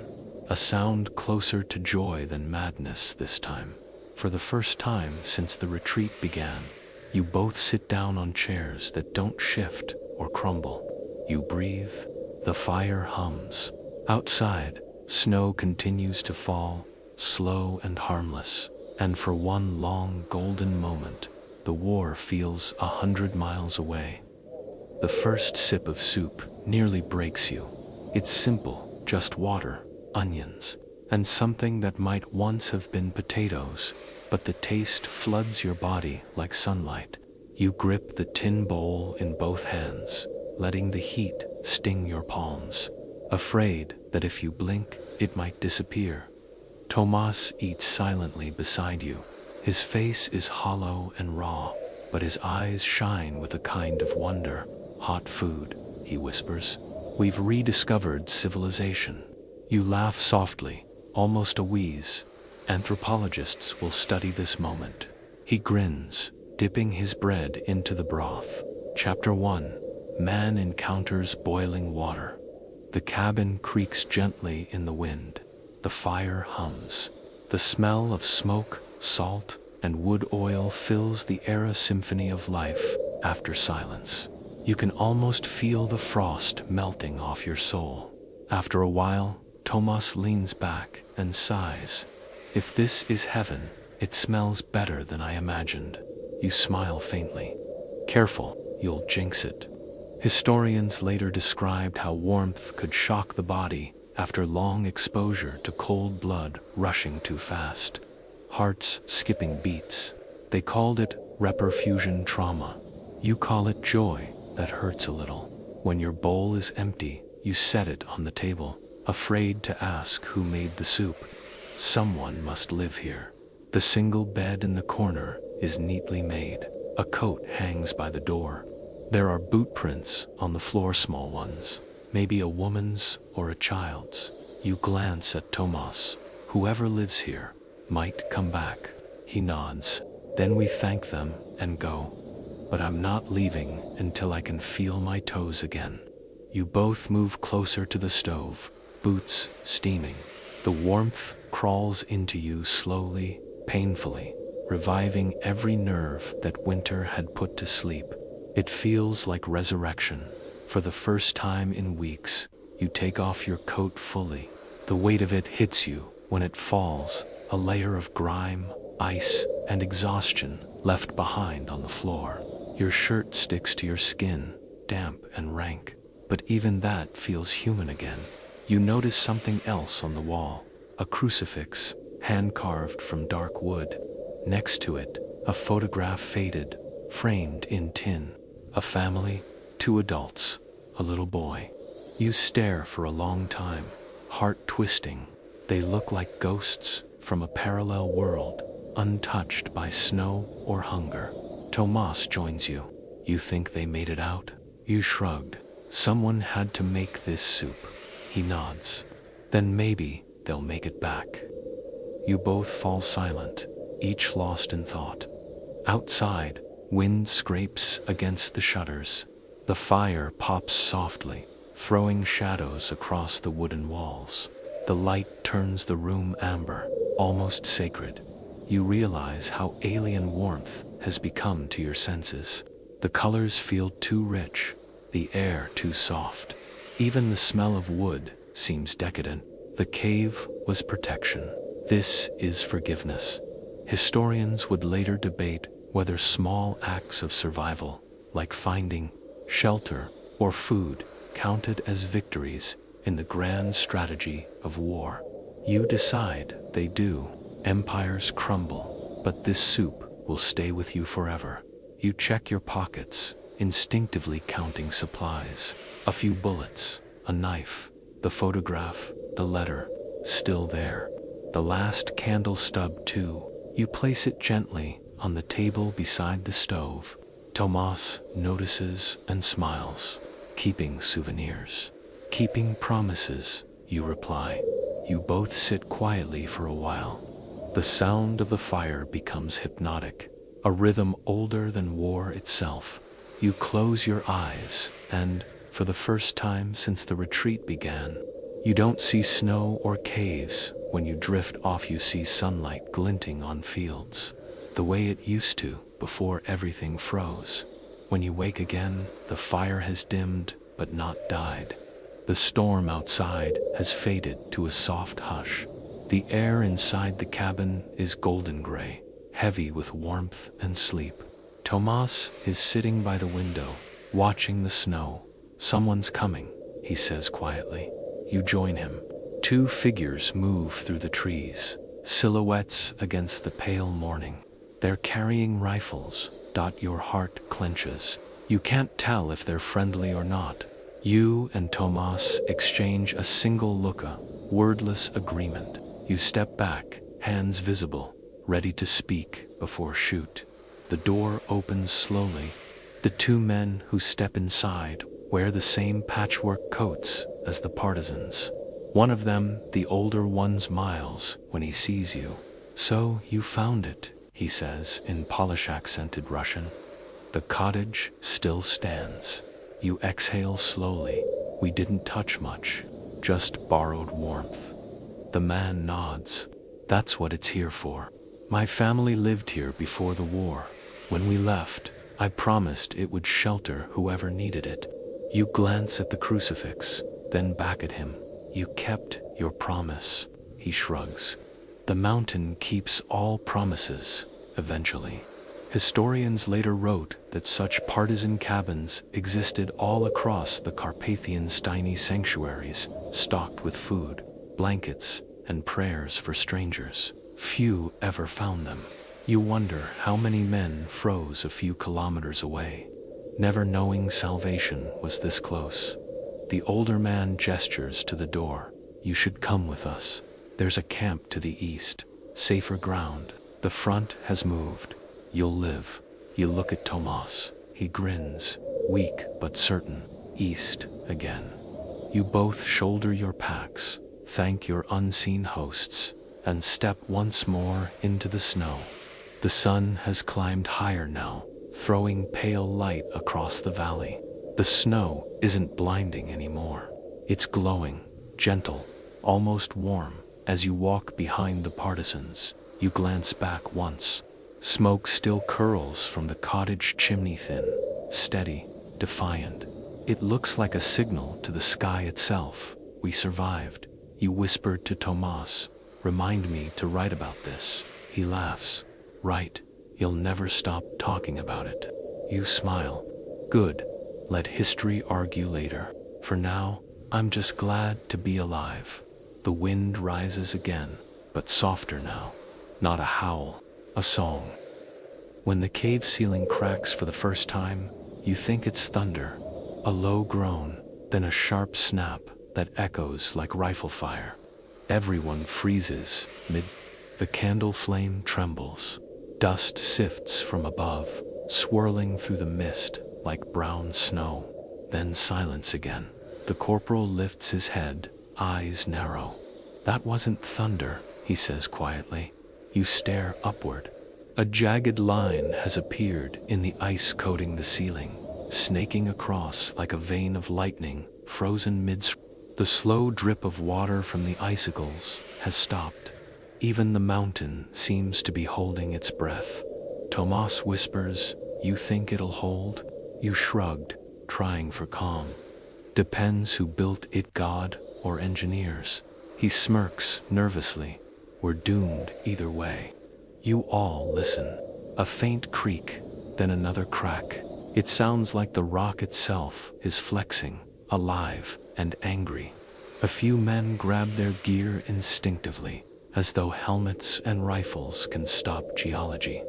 a sound closer to joy than madness this time. For the first time since the retreat began, you both sit down on chairs that don't shift or crumble. You breathe, the fire hums. Outside, snow continues to fall, slow and harmless, and for one long golden moment, the war feels 100 miles away. The first sip of soup nearly breaks you. It's simple, just water, onions, and something that might once have been potatoes, but the taste floods your body like sunlight. You grip the tin bowl in both hands, letting the heat sting your palms, afraid that if you blink, it might disappear. Tomas eats silently beside you. His face is hollow and raw, but his eyes shine with a kind of wonder. Hot food, he whispers. We've rediscovered civilization. You laugh softly, almost a wheeze. Anthropologists will study this moment. He grins, dipping his bread into the broth. Chapter 1. Man encounters boiling water. The cabin creaks gently in the wind. The fire hums. The smell of smoke, salt, and wood oil fills the era symphony of life after silence. You can almost feel the frost melting off your soul. After a while, Tomas leans back and sighs. If this is heaven, it smells better than I imagined. You smile faintly. Careful, you'll jinx it. Historians later described how warmth could shock the body after long exposure to cold blood rushing too fast. Hearts skipping beats. They called it reperfusion trauma. You call it joy that hurts a little. When your bowl is empty, you set it on the table, afraid to ask who made the soup. Someone must live here. The single bed in the corner is neatly made. A coat hangs by the door. There are boot prints on the floor, small ones, maybe a woman's or a child's. You glance at Tomas. Whoever lives here might come back. He nods. Then we thank them and go. But I'm not leaving until I can feel my toes again. You both move closer to the stove, boots steaming. The warmth crawls into you slowly, painfully, reviving every nerve that winter had put to sleep. It feels like resurrection. For the first time in weeks, you take off your coat fully. The weight of it hits you when it falls, a layer of grime, ice, and exhaustion left behind on the floor. Your shirt sticks to your skin, damp and rank, but even that feels human again. You notice something else on the wall, a crucifix, hand-carved from dark wood. Next to it, a photograph faded, framed in tin. A family, 2 adults, a little boy. You stare for a long time, heart twisting. They look like ghosts from a parallel world, untouched by snow or hunger. Tomas joins you. You think they made it out? You shrugged. Someone had to make this soup. He nods. Then maybe they'll make it back. You both fall silent, each lost in thought. Outside, wind scrapes against the shutters. The fire pops softly, throwing shadows across the wooden walls. The light turns the room amber, almost sacred. You realize how alien warmth has become to your senses. The colors feel too rich, the air too soft. Even the smell of wood seems decadent. The cave was protection. This is forgiveness. Historians would later debate whether small acts of survival, like finding shelter or food, counted as victories in the grand strategy of war. You decide they do. Empires crumble, but this soup will stay with you forever. You check your pockets, instinctively counting supplies. A few bullets, a knife, the photograph, the letter, still there. The last candle stub too. You place it gently on the table beside the stove. Tomas notices and smiles. Keeping souvenirs. Keeping promises, you reply. You both sit quietly for a while. The sound of the fire becomes hypnotic, a rhythm older than war itself. You close your eyes, and, for the first time since the retreat began, you don't see snow or caves. When you drift off, you see sunlight glinting on fields, the way it used to before everything froze. When you wake again, the fire has dimmed but not died. The storm outside has faded to a soft hush. The air inside the cabin is golden gray, heavy with warmth and sleep. Tomas is sitting by the window, watching the snow. Someone's coming, he says quietly. You join him. 2 figures move through the trees, silhouettes against the pale morning. They're carrying rifles. Your heart clenches. You can't tell if they're friendly or not. You and Tomas exchange a single look, a wordless agreement. You step back, hands visible, ready to speak before shoot. The door opens slowly. The 2 men who step inside wear the same patchwork coats as the partisans. One of them, the older one, smiles when he sees you. So you found it, he says in Polish-accented Russian. The cottage still stands. You exhale slowly. We didn't touch much, just borrowed warmth. The man nods. That's what it's here for. My family lived here before the war. When we left, I promised it would shelter whoever needed it. You glance at the crucifix, then back at him. You kept your promise, he shrugs. The mountain keeps all promises, eventually. Historians later wrote that such partisan cabins existed all across the Carpathian's tiny sanctuaries, stocked with food, blankets, and prayers for strangers. Few ever found them. You wonder how many men froze a few kilometers away, never knowing salvation was this close. The older man gestures to the door. You should come with us. There's a camp to the east, safer ground. The front has moved. You'll live. You look at Tomas. He grins, weak but certain. East again. You both shoulder your packs, thank your unseen hosts, and step once more into the snow. The sun has climbed higher now, throwing pale light across the valley. The snow isn't blinding anymore. It's glowing, gentle, almost warm. As you walk behind the partisans, you glance back once. Smoke still curls from the cottage chimney thin, steady, defiant. It looks like a signal to the sky itself. We survived. You whispered to Tomas, remind me to write about this. He laughs. Write. You'll never stop talking about it. You smile. Good. Let history argue later. For now, I'm just glad to be alive. The wind rises again, but softer now. Not a howl. A song. When the cave ceiling cracks for the first time, you think it's thunder. A low groan, then a sharp snap that echoes like rifle fire. Everyone freezes mid. The candle flame trembles. Dust sifts from above, swirling through the mist like brown snow. Then silence again. The corporal lifts his head, eyes narrow. That wasn't thunder, he says quietly. You stare upward. A jagged line has appeared in the ice coating the ceiling, snaking across like a vein of lightning, frozen mid. The slow drip of water from the icicles has stopped. Even the mountain seems to be holding its breath. Tomas whispers, you think it'll hold? You shrugged, trying for calm. Depends who built it, God or engineers. He smirks nervously. We're doomed either way. You all listen. A faint creak, then another crack. It sounds like the rock itself is flexing, alive and angry. A few men grab their gear instinctively, as though helmets and rifles can stop geology.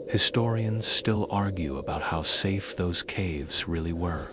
Historians still argue about how safe those caves really were.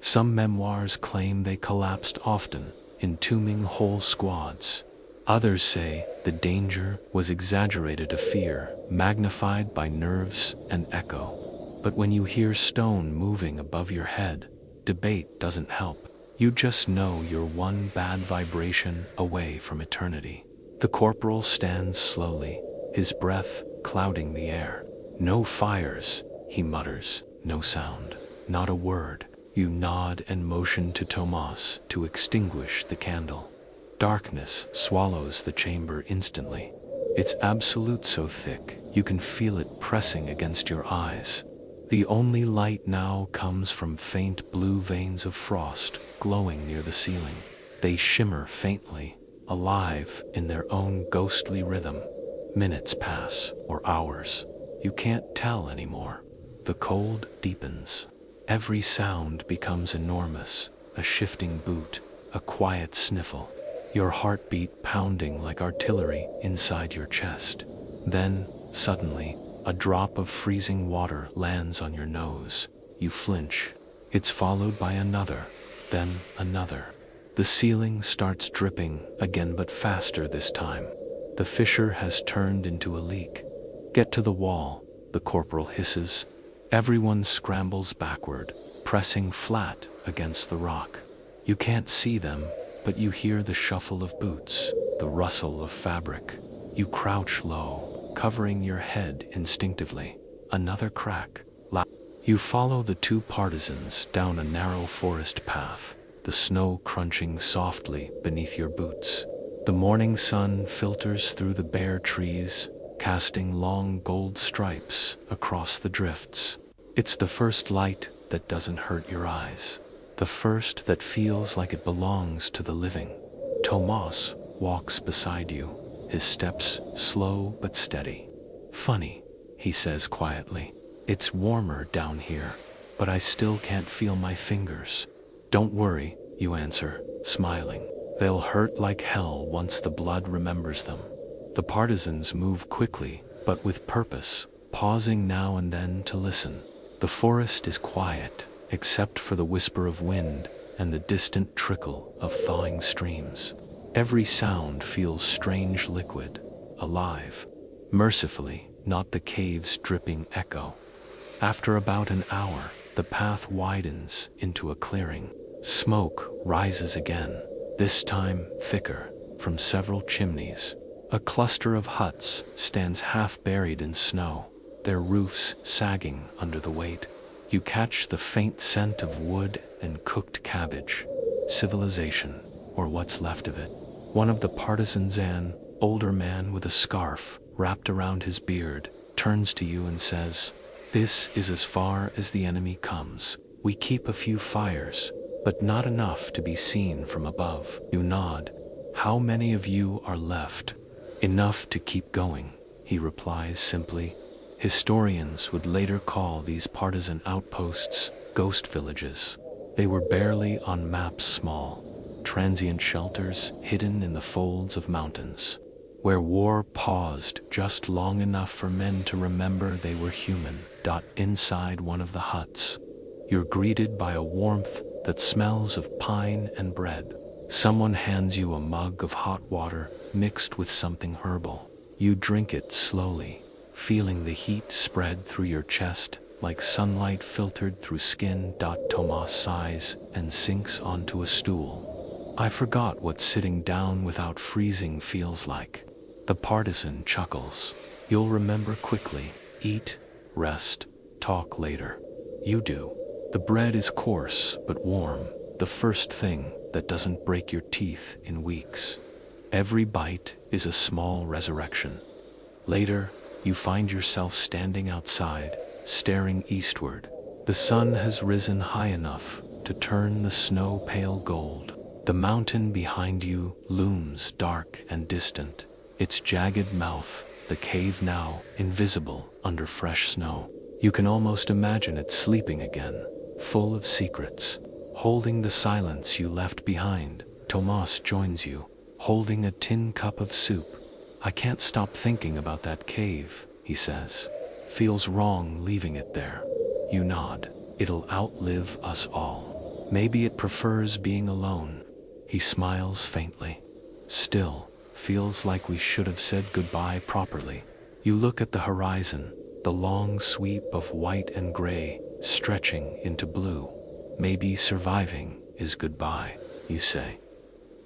Some memoirs claim they collapsed often, entombing whole squads. Others say the danger was exaggerated, a fear magnified by nerves and echo. But when you hear stone moving above your head, debate doesn't help. You just know you're one bad vibration away from eternity. The corporal stands slowly, his breath clouding the air. No fires, he mutters, no sound, not a word. You nod and motion to Tomas to extinguish the candle. Darkness swallows the chamber instantly. It's absolute, so thick, you can feel it pressing against your eyes. The only light now comes from faint blue veins of frost glowing near the ceiling. They shimmer faintly, alive in their own ghostly rhythm. Minutes pass, or hours. You can't tell anymore. The cold deepens. Every sound becomes enormous, a shifting boot, a quiet sniffle. Your heartbeat pounding like artillery inside your chest. Then, suddenly, a drop of freezing water lands on your nose. You flinch. It's followed by another, then another. The ceiling starts dripping again, but faster this time. The fissure has turned into a leak. Get to the wall, the corporal hisses. Everyone scrambles backward, pressing flat against the rock. You can't see them, but you hear the shuffle of boots, the rustle of fabric. You crouch low, covering your head instinctively. Another crack. You follow the two partisans down a narrow forest path, the snow crunching softly beneath your boots. The morning sun filters through the bare trees, casting long gold stripes across the drifts. It's the first light that doesn't hurt your eyes. The first that feels like it belongs to the living. Tomas walks beside you, his steps slow but steady. Funny, he says quietly. It's warmer down here, but I still can't feel my fingers. Don't worry, you answer, smiling. They'll hurt like hell once the blood remembers them. The partisans move quickly, but with purpose, pausing now and then to listen. The forest is quiet, except for the whisper of wind and the distant trickle of thawing streams. Every sound feels strange liquid, alive. Mercifully, not the cave's dripping echo. After about an hour, the path widens into a clearing. Smoke rises again, this time thicker, from several chimneys. A cluster of huts stands half buried in snow, their roofs sagging under the weight. You catch the faint scent of wood and cooked cabbage. Civilization, or what's left of it. One of the partisans, an older man with a scarf wrapped around his beard, turns to you and says, "This is as far as the enemy comes. We keep a few fires, but not enough to be seen from above." You nod. "How many of you are left?" "Enough to keep going," he replies simply. Historians would later call these partisan outposts ghost villages. They were barely on maps small, transient shelters hidden in the folds of mountains, where war paused just long enough for men to remember they were human. Inside one of the huts, you're greeted by a warmth that smells of pine and bread. Someone hands you a mug of hot water mixed with something herbal. You drink it slowly, feeling the heat spread through your chest like sunlight filtered through skin. Tomas sighs and sinks onto a stool. "I forgot what sitting down without freezing feels like." The partisan chuckles. "You'll remember quickly. Eat, rest, talk later." You do. The bread is coarse but warm, the first thing that doesn't break your teeth in weeks. Every bite is a small resurrection. Later, you find yourself standing outside, staring eastward. The sun has risen high enough to turn the snow pale gold. The mountain behind you looms dark and distant, its jagged mouth, the cave now invisible under fresh snow. You can almost imagine it sleeping again, full of secrets, holding the silence you left behind. Tomas joins you, holding a tin cup of soup. "I can't stop thinking about that cave," he says. "Feels wrong leaving it there." You nod. "It'll outlive us all. Maybe it prefers being alone." He smiles faintly. "Still, feels like we should have said goodbye properly." You look at the horizon, the long sweep of white and gray stretching into blue. "Maybe surviving is goodbye," you say.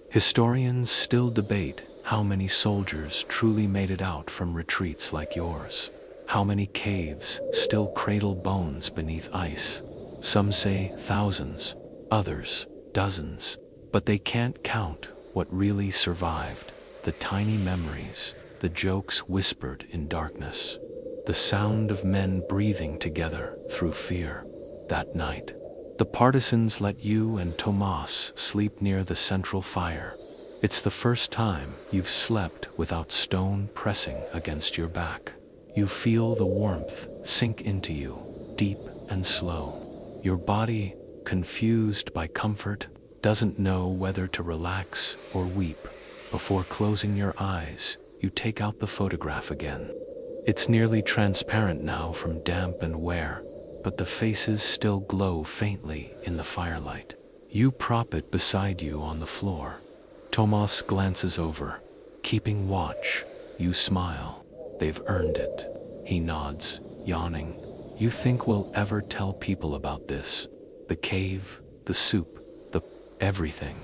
Historians still debate how many soldiers truly made it out from retreats like yours. How many caves still cradle bones beneath ice? Some say thousands, others dozens, but they can't count what really survived. The tiny memories, the jokes whispered in darkness, the sound of men breathing together through fear. That night, the partisans let you and Tomas sleep near the central fire. It's the first time you've slept without stone pressing against your back. You feel the warmth sink into you, deep and slow. Your body, confused by comfort, doesn't know whether to relax or weep. Before closing your eyes, you take out the photograph again. It's nearly transparent now from damp and wear, but the faces still glow faintly in the firelight. You prop it beside you on the floor. Tomas glances over, keeping watch. You smile. "They've earned it." He nods, yawning. "You think we'll ever tell people about this? The cave, the soup, the everything?"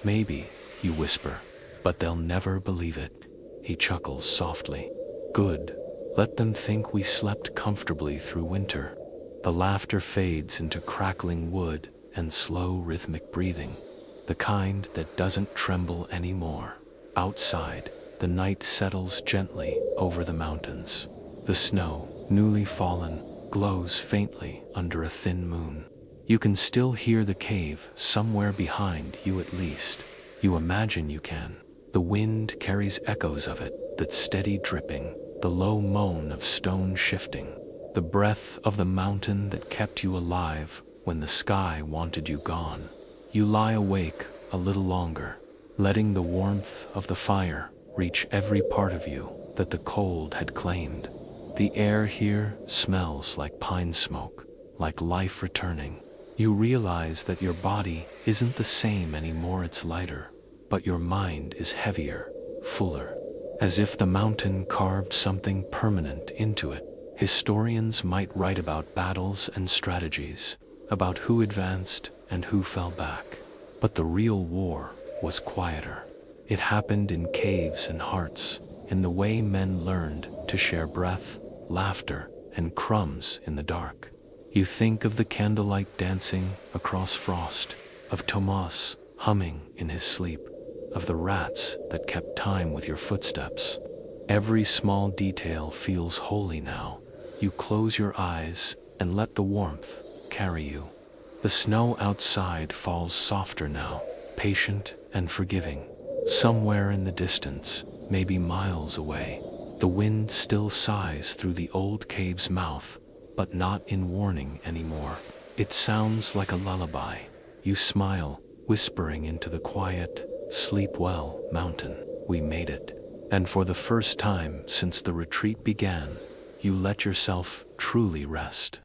"Maybe," you whisper, "but they'll never believe it." He chuckles softly. "Good. Let them think we slept comfortably through winter." The laughter fades into crackling wood and slow rhythmic breathing, the kind that doesn't tremble anymore. Outside, the night settles gently over the mountains. The snow, newly fallen, glows faintly under a thin moon. You can still hear the cave somewhere behind you at least. You imagine you can. The wind carries echoes of it, that steady dripping, the low moan of stone shifting, the breath of the mountain that kept you alive when the sky wanted you gone. You lie awake a little longer, letting the warmth of the fire reach every part of you that the cold had claimed. The air here smells like pine smoke, like life returning. You realize that your body isn't the same anymore, it's lighter, but your mind is heavier, fuller, as if the mountain carved something permanent into it. Historians might write about battles and strategies, about who advanced and who fell back. But the real war was quieter. It happened in caves and hearts, in the way men learned to share breath, laughter, and crumbs in the dark. You think of the candlelight dancing across frost, of Tomas humming in his sleep, of the rats that kept time with your footsteps. Every small detail feels holy now. You close your eyes and let the warmth carry you. The snow outside falls softer now, patient and forgiving. Somewhere in the distance, maybe miles away, the wind still sighs through the old cave's mouth, but not in warning anymore. It sounds like a lullaby. You smile, whispering into the quiet, "Sleep well, mountain, we made it." And for the first time since the retreat began, you let yourself truly rest.